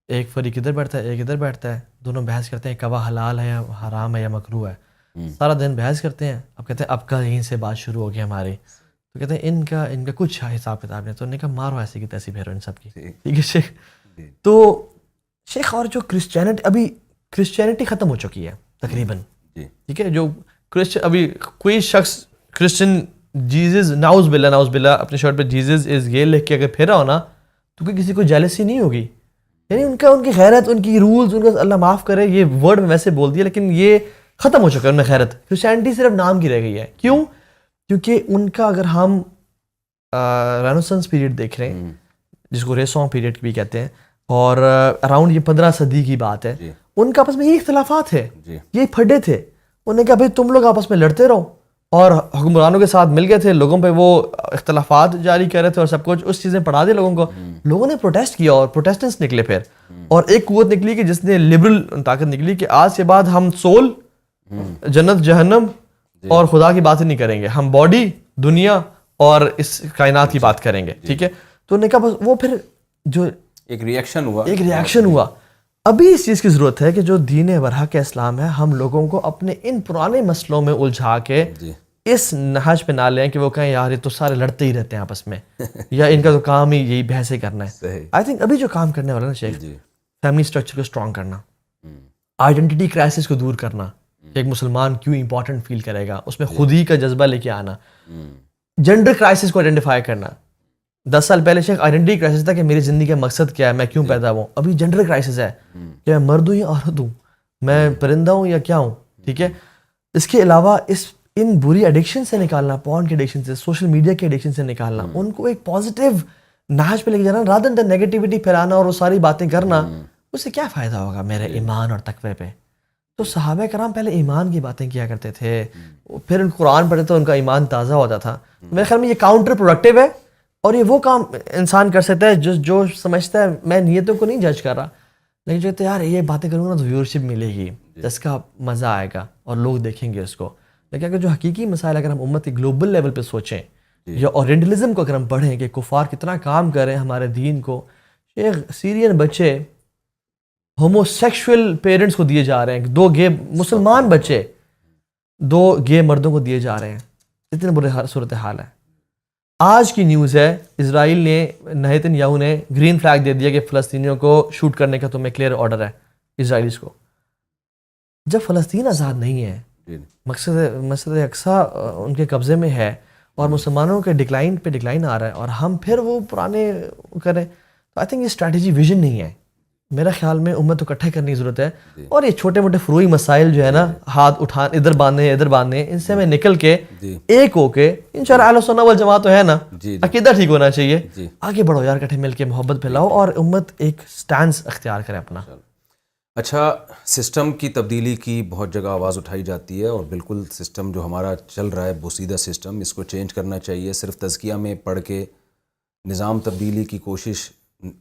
ایک فریق ادھر بیٹھتا ہے ایک ادھر بیٹھتا ہے، دونوں بحث کرتے ہیں کوا حلال ہے یا حرام ہے یا مکروہ ہے، سارا دن بحث کرتے ہیں۔ اب کہتے ہیں اب کا یہیں سے بات شروع ہو گئی ہماری، تو کہتے ہیں ان کا کچھ حساب کتاب نہیں، تو انہوں نے کہا مارو ایسی کی تیسی پھیرو ان سب کی، ٹھیک ہے شیخ۔ تو شیخ اور جو ابھی کرسچینٹی ختم ہو چکی ہے تقریباً، ٹھیک ہے. جو کرسچن ابھی کوئی شخص کرسچن جیزس ناؤز باللہ اپنے شرٹ پہ جیزس از یہ لکھ کے اگر پھیرا ہو نا تو کوئی کسی کو جیلسی نہیں ہوگی. یعنی ان کی غیرت, ان کی رولز, ان کا اللہ معاف کرے یہ ورڈ میں ویسے بول دیا لیکن یہ ختم ہو چکا ہے ان میں غیرت. کرسچینٹی صرف نام کی رہ گئی ہے. کیوں؟ کیونکہ ان کا اگر ہم رینیسانس پیریڈ دیکھ رہے ہیں جس کو ریسون پیریڈ بھی کہتے ہیں اور اراؤنڈ یہ 15 صدی کی بات ہے, ان کا آپس میں یہ اختلافات ہے, یہ پھڈے تھے. انہوں نے کہا بھائی تم لوگ آپس میں لڑتے رہو, اور حکمرانوں کے ساتھ مل گئے تھے, لوگوں پہ وہ اختلافات جاری کر رہے تھے اور سب کچھ اس چیزیں پڑھا دی لوگوں کو. لوگوں نے پروٹیسٹ کیا اور پروٹیسٹنٹس نکلے پھر, اور ایک قوت نکلی کہ جس نے لبرل طاقت نکلی کہ آج کے بعد ہم سول, جنت جہنم اور خدا کی باتیں نہیں کریں گے, ہم باڈی, دنیا اور اس کائنات کی بات کریں گے. ٹھیک ہے, تو انہوں نے کہا بس وہ پھر جو ایک ریئیکشن ہوا. ابھی اس چیز کی ضرورت ہے کہ جو دین برحق اسلام ہے ہم لوگوں کو اپنے ان پرانے مسئلوں میں الجھا کے اس نہج پہ نہ لیں کہ وہ کہیں یار یہ تو سارے لڑتے ہی رہتے ہیں آپس میں یا ان کا تو کام ہی یہی بحثیں کرنا ہے. آئی تھنک ابھی جو کام کرنے والا نا شیخ, فیملی اسٹرکچر کو اسٹرانگ کرنا, آئیڈینٹی کرائسس کو دور کرنا, ایک مسلمان کیوں امپورٹنٹ فیل کرے گا, اس میں خود ہی کا جذبہ لے کے آنا, جنڈر کرائسس کو آئیڈینٹیفائی کرنا. 10 سال پہلے شیخ آئیڈینٹی کرائسس تھا کہ میری زندگی کا مقصد کیا ہے, میں کیوں پیدا ہوں. ابھی جنڈر کرائسس ہے کہ میں مرد ہوں یا عورت ہوں, میں پرندہ ہوں یا کیا ہوں. ٹھیک ہے, اس کے علاوہ ان بری ایڈکشن سے نکالنا, پورن کے ایڈکشن سے, سوشل میڈیا کے ایڈکشن سے نکالنا, ان کو ایک پازیٹیو نہج پہ لے کے جانا رادر دین نیگیٹیوٹی پھیلانا اور وہ ساری باتیں کرنا. اس سے کیا فائدہ ہوگا میرے ایمان اور تقوی پہ. تو صحابہ کرام پہلے ایمان کی باتیں کیا کرتے تھے, پھر ان قرآن پڑھتے تو ان کا ایمان تازہ ہوتا تھا. میرے خیال میں یہ کاؤنٹر پروڈکٹیو ہے, اور یہ وہ کام انسان کر سکتا ہے جو سمجھتا ہے میں نیتوں کو نہیں جج کر رہا, لیکن جو کہتے ہیں یار یہ باتیں کروں گا نا تو ویورشپ ملے گی, جس کا مزہ آئے گا اور لوگ دیکھیں گے اس کو. لیکن اگر جو حقیقی مسائل اگر ہم امت کے گلوبل لیول پہ سوچیں یا اورینٹلزم کو اگر ہم پڑھیں کہ کفار کتنا کام کر رہے ہیں ہمارے دین کو. شیخ سیرین بچے ہومو سیکشول پیرنٹس کو دیے جا رہے ہیں, 2 گے مسلمان بچے 2 گے مردوں کو دیے جا رہے ہیں. اتنے برے صورتحال ہے. آج کی نیوز ہے اسرائیل نے نیتن یاہو نے گرین فلیگ دے دیا کہ فلسطینیوں کو شوٹ کرنے کا تمہیں کلیئر آرڈر ہے اسرائیلیز کو. جب فلسطین آزاد نہیں ہے, مسجد اقصیٰ ان کے قبضے میں ہے اور مسلمانوں کے ڈکلائن پہ ڈکلائن آ رہا ہے, اور ہم پھر وہ پرانے کریں, تو آئی تھنک یہ اسٹریٹجی ویژن نہیں ہے. میرا خیال میں امت کو اکٹھے کرنے کی ضرورت ہے, اور یہ چھوٹے موٹے فروئی مسائل جو ہے نا, ہاتھ اٹھان ادھر باندھنے ان سے ہمیں نکل کے ایک ہو کے انشاءاللہ اہل سنت والجماعت تو ہے نا, عقیدہ ٹھیک ہونا چاہیے, آگے بڑھو یار, اکٹھے مل کے محبت پھیلاؤ اور امت ایک سٹانس اختیار کرے اپنا. اچھا, سسٹم کی تبدیلی کی بہت جگہ آواز اٹھائی جاتی ہے, اور بالکل سسٹم جو ہمارا چل رہا ہے بوسیدہ سسٹم, اس کو چینج کرنا چاہیے. صرف تزکیہ میں پڑھ کے نظام تبدیلی کی کوشش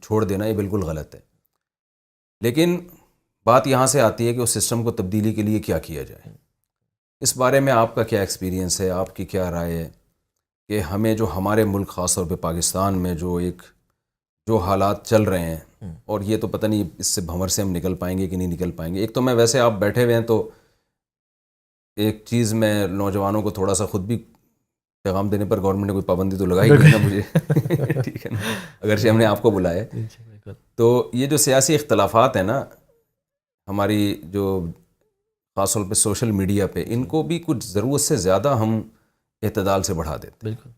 چھوڑ دینا یہ بالکل غلط ہے. لیکن بات یہاں سے آتی ہے کہ اس سسٹم کو تبدیلی کے لیے کیا کیا جائے. اس بارے میں آپ کا کیا ایکسپیرینس ہے, آپ کی کیا رائے ہے کہ ہمیں جو ہمارے ملک خاص طور پہ پاکستان میں جو حالات چل رہے ہیں, اور یہ تو پتہ نہیں اس سے بھنور سے ہم نکل پائیں گے کہ نہیں نکل پائیں گے. ایک تو میں ویسے آپ بیٹھے ہوئے ہیں تو ایک چیز میں نوجوانوں کو تھوڑا سا خود بھی پیغام دینے پر گورنمنٹ نے کوئی پابندی تو لگائی نہیں نا مجھے, ٹھیک ہے نا, اگرچہ ہم نے آپ کو بلایا. تو یہ جو سیاسی اختلافات ہیں نا ہماری, جو خاص طور پہ سوشل میڈیا پہ, ان کو بھی کچھ ضرورت سے زیادہ ہم اعتدال سے بڑھا دیتے ہیں. بالکل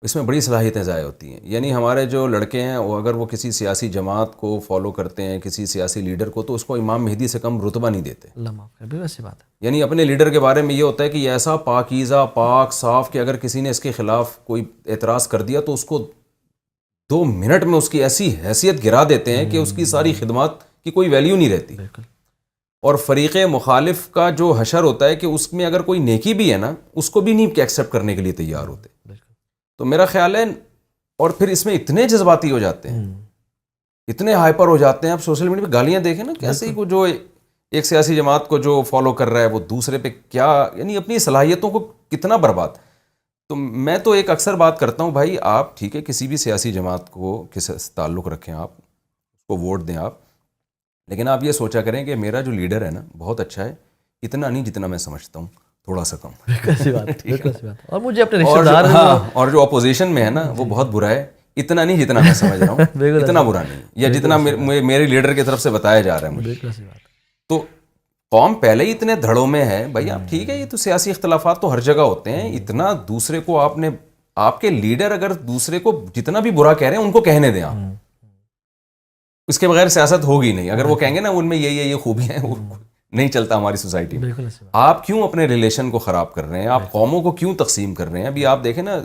اس میں بڑی صلاحیتیں ضائع ہوتی ہیں. یعنی ہمارے جو لڑکے ہیں وہ اگر وہ کسی سیاسی جماعت کو فالو کرتے ہیں, کسی سیاسی لیڈر کو, تو اس کو امام مہدی سے کم رتبہ نہیں دیتے. اللہ معاف کرے, ویسی بات ہے. یعنی اپنے لیڈر کے بارے میں یہ ہوتا ہے کہ یہ ایسا پاکیزہ پاک صاف کہ اگر کسی نے اس کے خلاف کوئی اعتراض کر دیا تو اس کو 2 منٹ میں اس کی ایسی حیثیت گرا دیتے ہیں کہ اس کی ساری خدمات کی کوئی ویلیو نہیں رہتی. اور فریق مخالف کا جو حشر ہوتا ہے کہ اس میں اگر کوئی نیکی بھی ہے نا, اس کو بھی نہیں کہ ایکسیپٹ کرنے کے لیے تیار ہوتے. تو میرا خیال ہے, اور پھر اس میں اتنے جذباتی ہو جاتے ہیں, اتنے ہائپر ہو جاتے ہیں. آپ سوشل میڈیا پہ گالیاں دیکھیں نا, کیسے ہی کو جو ایک سیاسی جماعت کو جو فالو کر رہا ہے وہ دوسرے پہ کیا, یعنی اپنی صلاحیتوں کو کتنا برباد. تو میں تو ایک اکثر بات کرتا ہوں, بھائی آپ ٹھیک ہے کسی بھی سیاسی جماعت کو کس تعلق رکھیں, آپ اس کو ووٹ دیں آپ, لیکن آپ یہ سوچا کریں کہ میرا جو لیڈر ہے نا بہت اچھا ہے, اتنا نہیں جتنا میں سمجھتا ہوں, تھوڑا سا کم. اور مجھے اپنے رشتہ دار, اور جو اپوزیشن میں ہے نا وہ بہت برا ہے, اتنا نہیں جتنا میں سمجھ رہا ہوں, اتنا برا نہیں, یا جتنا میرے لیڈر کی طرف سے بتایا جا رہا ہے مجھے. تو قوم پہلے ہی اتنے دھڑوں میں ہے بھائی. آپ ٹھیک ہے یہ تو سیاسی اختلافات تو ہر جگہ ہوتے ہیں, اتنا دوسرے کو آپ نے, آپ کے لیڈر اگر دوسرے کو جتنا بھی برا کہہ رہے ہیں ان کو کہنے دیں آپ, اس کے بغیر سیاست ہوگی نہیں. اگر وہ کہیں گے نا ان میں یہ خوبیاں ہیں, وہ نہیں چلتا ہماری سوسائٹی میں. آپ کیوں اپنے ریلیشن کو خراب کر رہے ہیں, آپ قوموں کو کیوں تقسیم کر رہے ہیں؟ ابھی آپ دیکھیں نا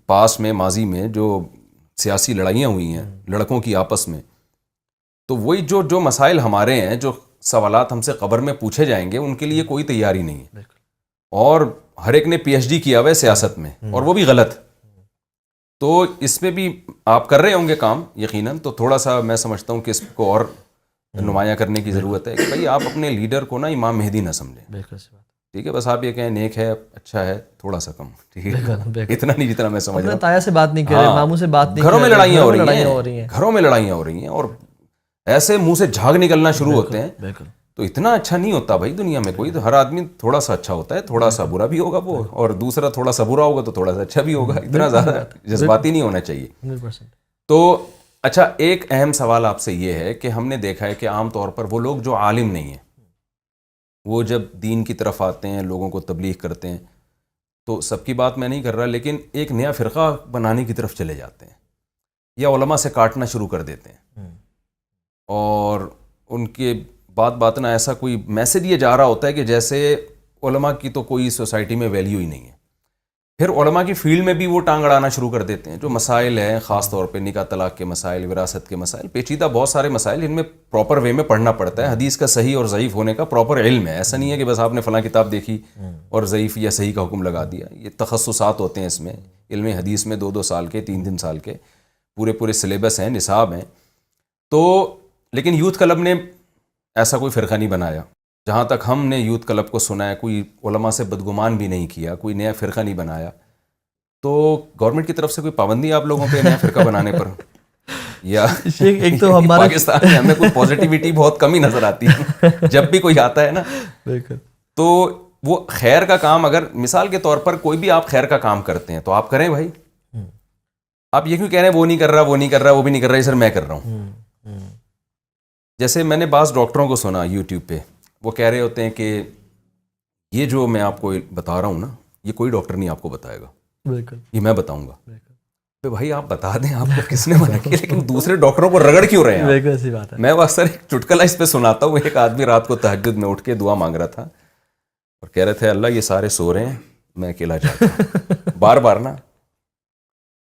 پاس میں, ماضی میں جو سیاسی لڑائیاں ہوئی ہیں لڑکوں کی آپس میں, تو وہی جو مسائل ہمارے ہیں, جو سوالات ہم سے قبر میں پوچھے جائیں گے, ان کے لیے کوئی تیاری نہیں ہے. اور ہر ایک نے پی ایچ ڈی کیا ہوا ہے سیاست میں, اور وہ بھی غلط. تو اس میں بھی آپ کر رہے ہوں گے کام یقیناً, تو تھوڑا سا میں سمجھتا ہوں کہ اس کو اور نمایاں کرنے کی ضرورت ہے کہ بھائی آپ اپنے لیڈر کو نا امام مہدی نہ سمجھیں. ٹھیک ہے, بس آپ یہ کہیں نیک ہے, اچھا ہے, تھوڑا سا کم, ٹھیک ہے, اتنا نہیں جتنا میں سمجھ رہا ہوں. تایا سے بات نہیں کر رہے, ماموں سے بات نہیں کر رہے, گھروں میں لڑائیاں ہو رہی ہیں, گھروں میں لڑائیاں ہو رہی ہیں, اور ایسے منہ سے جھاگ نکلنا شروع ہوتے ہیں. تو اتنا اچھا نہیں ہوتا بھائی دنیا میں کوئی. تو ہر آدمی تھوڑا سا اچھا ہوتا ہے, تھوڑا سا برا بھی ہوگا وہ, اور دوسرا تھوڑا سا برا ہوگا تو تھوڑا سا اچھا بھی ہوگا. اتنا زیادہ جذباتی نہیں ہونا چاہیے. تو اچھا, ایک اہم سوال آپ سے یہ ہے کہ ہم نے دیکھا ہے کہ عام طور پر وہ لوگ جو عالم نہیں ہیں, وہ جب دین کی طرف آتے ہیں, لوگوں کو تبلیغ کرتے ہیں, تو سب کی بات میں نہیں کر رہا, لیکن ایک نیا فرقہ بنانے کی طرف چلے جاتے ہیں, یا علماء سے کاٹنا شروع کر دیتے ہیں, اور ان کے بات نہ ایسا کوئی میسج یہ جا رہا ہوتا ہے کہ جیسے علماء کی تو کوئی سوسائٹی میں ویلیو ہی نہیں ہے. پھر علماء کی فیلڈ میں بھی وہ ٹانگ اڑانا شروع کر دیتے ہیں. جو مسائل ہیں, خاص طور پہ نکاح طلاق کے مسائل, وراثت کے مسائل, پیچیدہ بہت سارے مسائل, جن میں پراپر وے میں پڑھنا پڑتا ہے. حدیث کا صحیح اور ضعیف ہونے کا پراپر علم ہے. ایسا نہیں ہے کہ بس آپ نے فلاں کتاب دیکھی اور ضعیف یا صحیح کا حکم لگا دیا. یہ تخصصات ہوتے ہیں اس میں. علم حدیث میں 2 سال کے, 3 سال کے پورے سلیبس ہیں, نصاب ہیں. تو لیکن یوتھ کلب نے ایسا کوئی فرقہ نہیں بنایا. جہاں تک ہم نے یوتھ کلب کو سنا ہے, کوئی علماء سے بدگمان بھی نہیں کیا, کوئی نیا فرقہ نہیں بنایا. تو گورنمنٹ کی طرف سے کوئی پابندی آپ لوگوں پہ نیا فرقہ بنانے پر, یا ایک تو ہمارا پاکستان میں ہمیں کوئی پازیٹیوٹی بہت کم ہی نظر آتی ہے جب بھی کوئی آتا ہے نا. تو وہ خیر کا کام, اگر مثال کے طور پر کوئی بھی آپ خیر کا کام کرتے ہیں تو آپ کریں بھائی. آپ یہ کیوں کہہ رہے ہیں وہ نہیں کر رہا, وہ نہیں کر رہا, وہ بھی نہیں کر رہا, سر میں کر رہا ہوں. جیسے میں نے بعض ڈاکٹروں کو سنا یوٹیوب پہ, وہ کہہ رہے ہوتے ہیں کہ یہ جو میں آپ کو بتا رہا ہوں نا, یہ کوئی ڈاکٹر نہیں آپ کو بتائے گا, یہ میں بتاؤں گا. بھائی آپ بتا دیں, آپ کو کس نے منع کیا, لیکن دوسرے ڈاکٹروں کو رگڑ کیوں رہے ہیں؟ میں وہ اکثر ایک چٹکلا اس پہ سناتا ہوں. ایک آدمی رات کو تہجد میں اٹھ کے دعا مانگ رہا تھا, اور کہہ رہے تھے اللہ یہ سارے سو رہے ہیں, میں اکیلا جاتا ہوں. بار نا,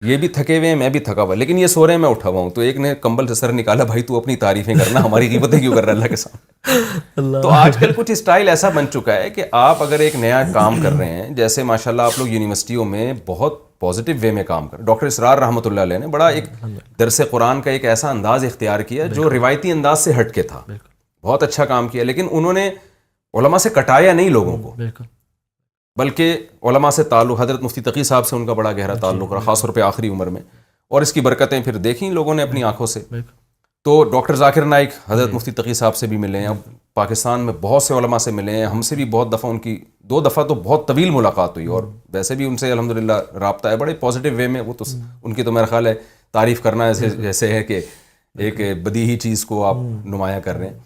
یہ بھی تھکے ہوئے ہیں, میں بھی تھکا ہوا, لیکن یہ سو رہے ہیں, میں اٹھا ہوا ہوں. تو ایک نے کمبل سے سر نکالا, بھائی تو اپنی تعریفیں کرنا, ہماری غیبتیں کیوں کر رہا ہے اللہ کے سامنے. تو آج کل کچھ اسٹائل ایسا بن چکا ہے کہ آپ اگر ایک نیا کام کر رہے ہیں, جیسے ماشاءاللہ آپ لوگ یونیورسٹیوں میں بہت پازیٹیو وے میں کام کر رہے ہیں. ڈاکٹر اسرار رحمۃ اللہ علیہ نے بڑا ایک درس قرآن کا ایک ایسا انداز اختیار کیا جو روایتی انداز سے ہٹ کے تھا, بہت اچھا کام کیا. لیکن انہوں نے علماء سے کٹایا نہیں لوگوں کو, بلکہ علماء سے تعلق, حضرت مفتی تقی صاحب سے ان کا بڑا گہرا تعلق رہا, خاص طور پہ آخری عمر میں, اور اس کی برکتیں پھر دیکھیں لوگوں نے اپنی آنکھوں سے. تو ڈاکٹر ذاکر نائک حضرت مفتی تقی صاحب سے بھی ملے ہیں, اب پاکستان میں بہت سے علماء سے ملے ہیں, ہم سے بھی بہت دفعہ, ان کی 2 دفعہ تو بہت طویل ملاقات ہوئی, اور ویسے بھی ان سے الحمدللہ رابطہ ہے بڑے پازیٹیو وے میں. وہ تو ان کی تو میرا خیال ہے تعریف کرنا جیسے ہے کہ ایک بدیہی چیز کو آپ نمایاں کر رہے ہیں.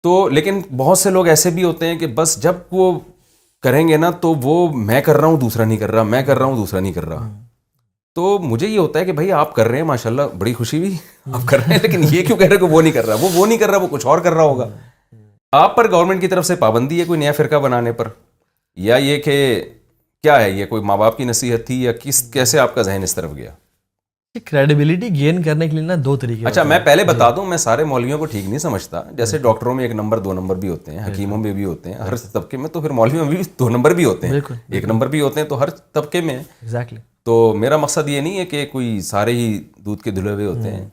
تو لیکن بہت سے لوگ ایسے بھی ہوتے ہیں کہ بس جب وہ کریں گے نا تو وہ میں کر رہا ہوں دوسرا نہیں کر رہا, میں کر رہا ہوں دوسرا نہیں کر رہا. تو مجھے یہ ہوتا ہے کہ بھائی آپ کر رہے ہیں ماشاءاللہ, بڑی خوشی ہوئی آپ کر رہے ہیں, لیکن یہ کیوں کہہ رہے ہیں کہ وہ نہیں کر رہا, وہ نہیں کر رہا, وہ کچھ اور کر رہا ہوگا. آپ پر گورنمنٹ کی طرف سے پابندی ہے کوئی نیا فرقہ بنانے پر, یا یہ کہ کیا ہے, یہ کوئی ماں باپ کی نصیحت تھی, یا کیسے آپ کا ذہن اس طرف گیا؟ کریڈیبلٹی گین کرنے کے لیے نا 2 طریقے. اچھا میں پہلے بتا دوں, میں سارے مولویوں کو ٹھیک نہیں سمجھتا. جیسے ڈاکٹروں میں 1 نمبر 2 نمبر بھی ہوتے ہیں, حکیموں میں بھی ہوتے ہیں, ہر طبقے میں. تو پھر مولویوں میں بھی 2 نمبر بھی ہوتے ہیں, 1 نمبر بھی ہوتے ہیں, تو ہر طبقے میں. تو میرا مقصد یہ نہیں ہے کہ کوئی سارے ہی دودھ کے دھلے ہوئے ہوتے ہیں.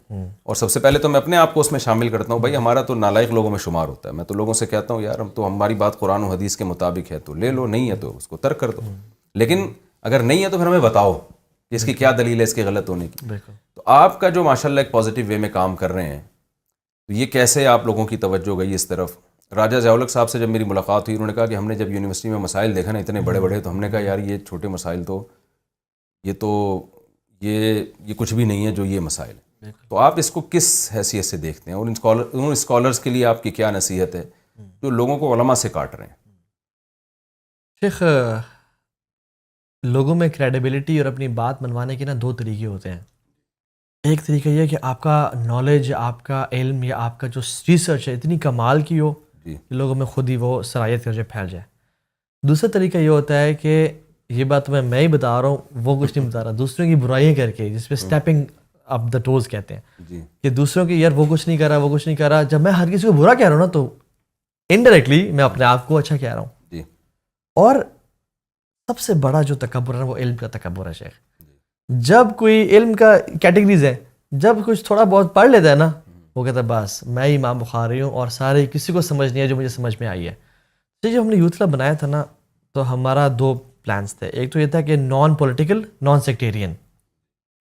اور سب سے پہلے تو میں اپنے آپ کو اس میں شامل کرتا ہوں. بھائی ہمارا تو نالائق لوگوں میں شمار ہوتا ہے. میں تو لوگوں سے کہتا ہوں یار ہم تو, ہماری بات قرآن و حدیث کے مطابق ہے تو لے لو, نہیں ہے تو اس کو ترک کر دو. لیکن اگر نہیں ہے تو پھر ہمیں بتاؤ کہ اس کی کیا دلیل ہے اس کے غلط ہونے کی. تو آپ کا جو ماشاءاللہ ایک پازیٹیو وے میں کام کر رہے ہیں, تو یہ کیسے آپ لوگوں کی توجہ گئی اس طرف؟ راجہ ضیاء صاحب سے جب میری ملاقات ہوئی, انہوں نے کہا کہ ہم نے جب یونیورسٹی میں مسائل دیکھا نا اتنے بڑے بڑے, تو ہم نے کہا یار یہ چھوٹے مسائل تو یہ کچھ بھی نہیں ہے جو یہ مسائل. تو آپ اس کو کس حیثیت سے دیکھتے ہیں، اور ان اسکالرس کے لیے آپ کی کیا نصیحت ہے جو لوگوں کو علماء سے کاٹ رہے ہیں؟ شیخ، لوگوں میں کریڈیبلٹی اور اپنی بات منوانے کے نا دو طریقے ہوتے ہیں. ایک طریقہ یہ ہے کہ آپ کا نالج، آپ کا علم یا آپ کا جو ریسرچ ہے اتنی کمال کی ہو کہ لوگوں میں خود ہی وہ صلاحیت کر جائے، پھیل جائے. دوسرا طریقہ یہ ہوتا ہے کہ یہ بات میں ہی بتا رہا ہوں، وہ کچھ نہیں بتا رہا، دوسروں کی برائیاں کر کے، جس پہ اسٹیپنگ اپ دا ٹوز کہتے ہیں کہ دوسروں کی یار وہ کچھ نہیں کر رہا، وہ کچھ نہیں کر رہا. جب میں ہر کسی کو برا کہہ رہا ہوں نا تو انڈائریکٹلی میں اپنے آپ کو اچھا کہہ رہا ہوں. اور سب سے بڑا جو تکبر ہے وہ علم کا تکبر ہے شیخ. جب کوئی علم کا کیٹیگریز ہے، جب کچھ تھوڑا بہت پڑھ لیتا ہے نا، وہ کہتا ہے بس میں امام بخاری ہوں اور سارے کسی کو سمجھ نہیں ہے جو مجھے سمجھ میں آئی ہے. تو جب ہم نے یوتھ کلب بنایا تھا نا تو ہمارا دو پلانس تھے. ایک تو یہ تھا کہ نان پولیٹیکل، نان سیکٹیرین.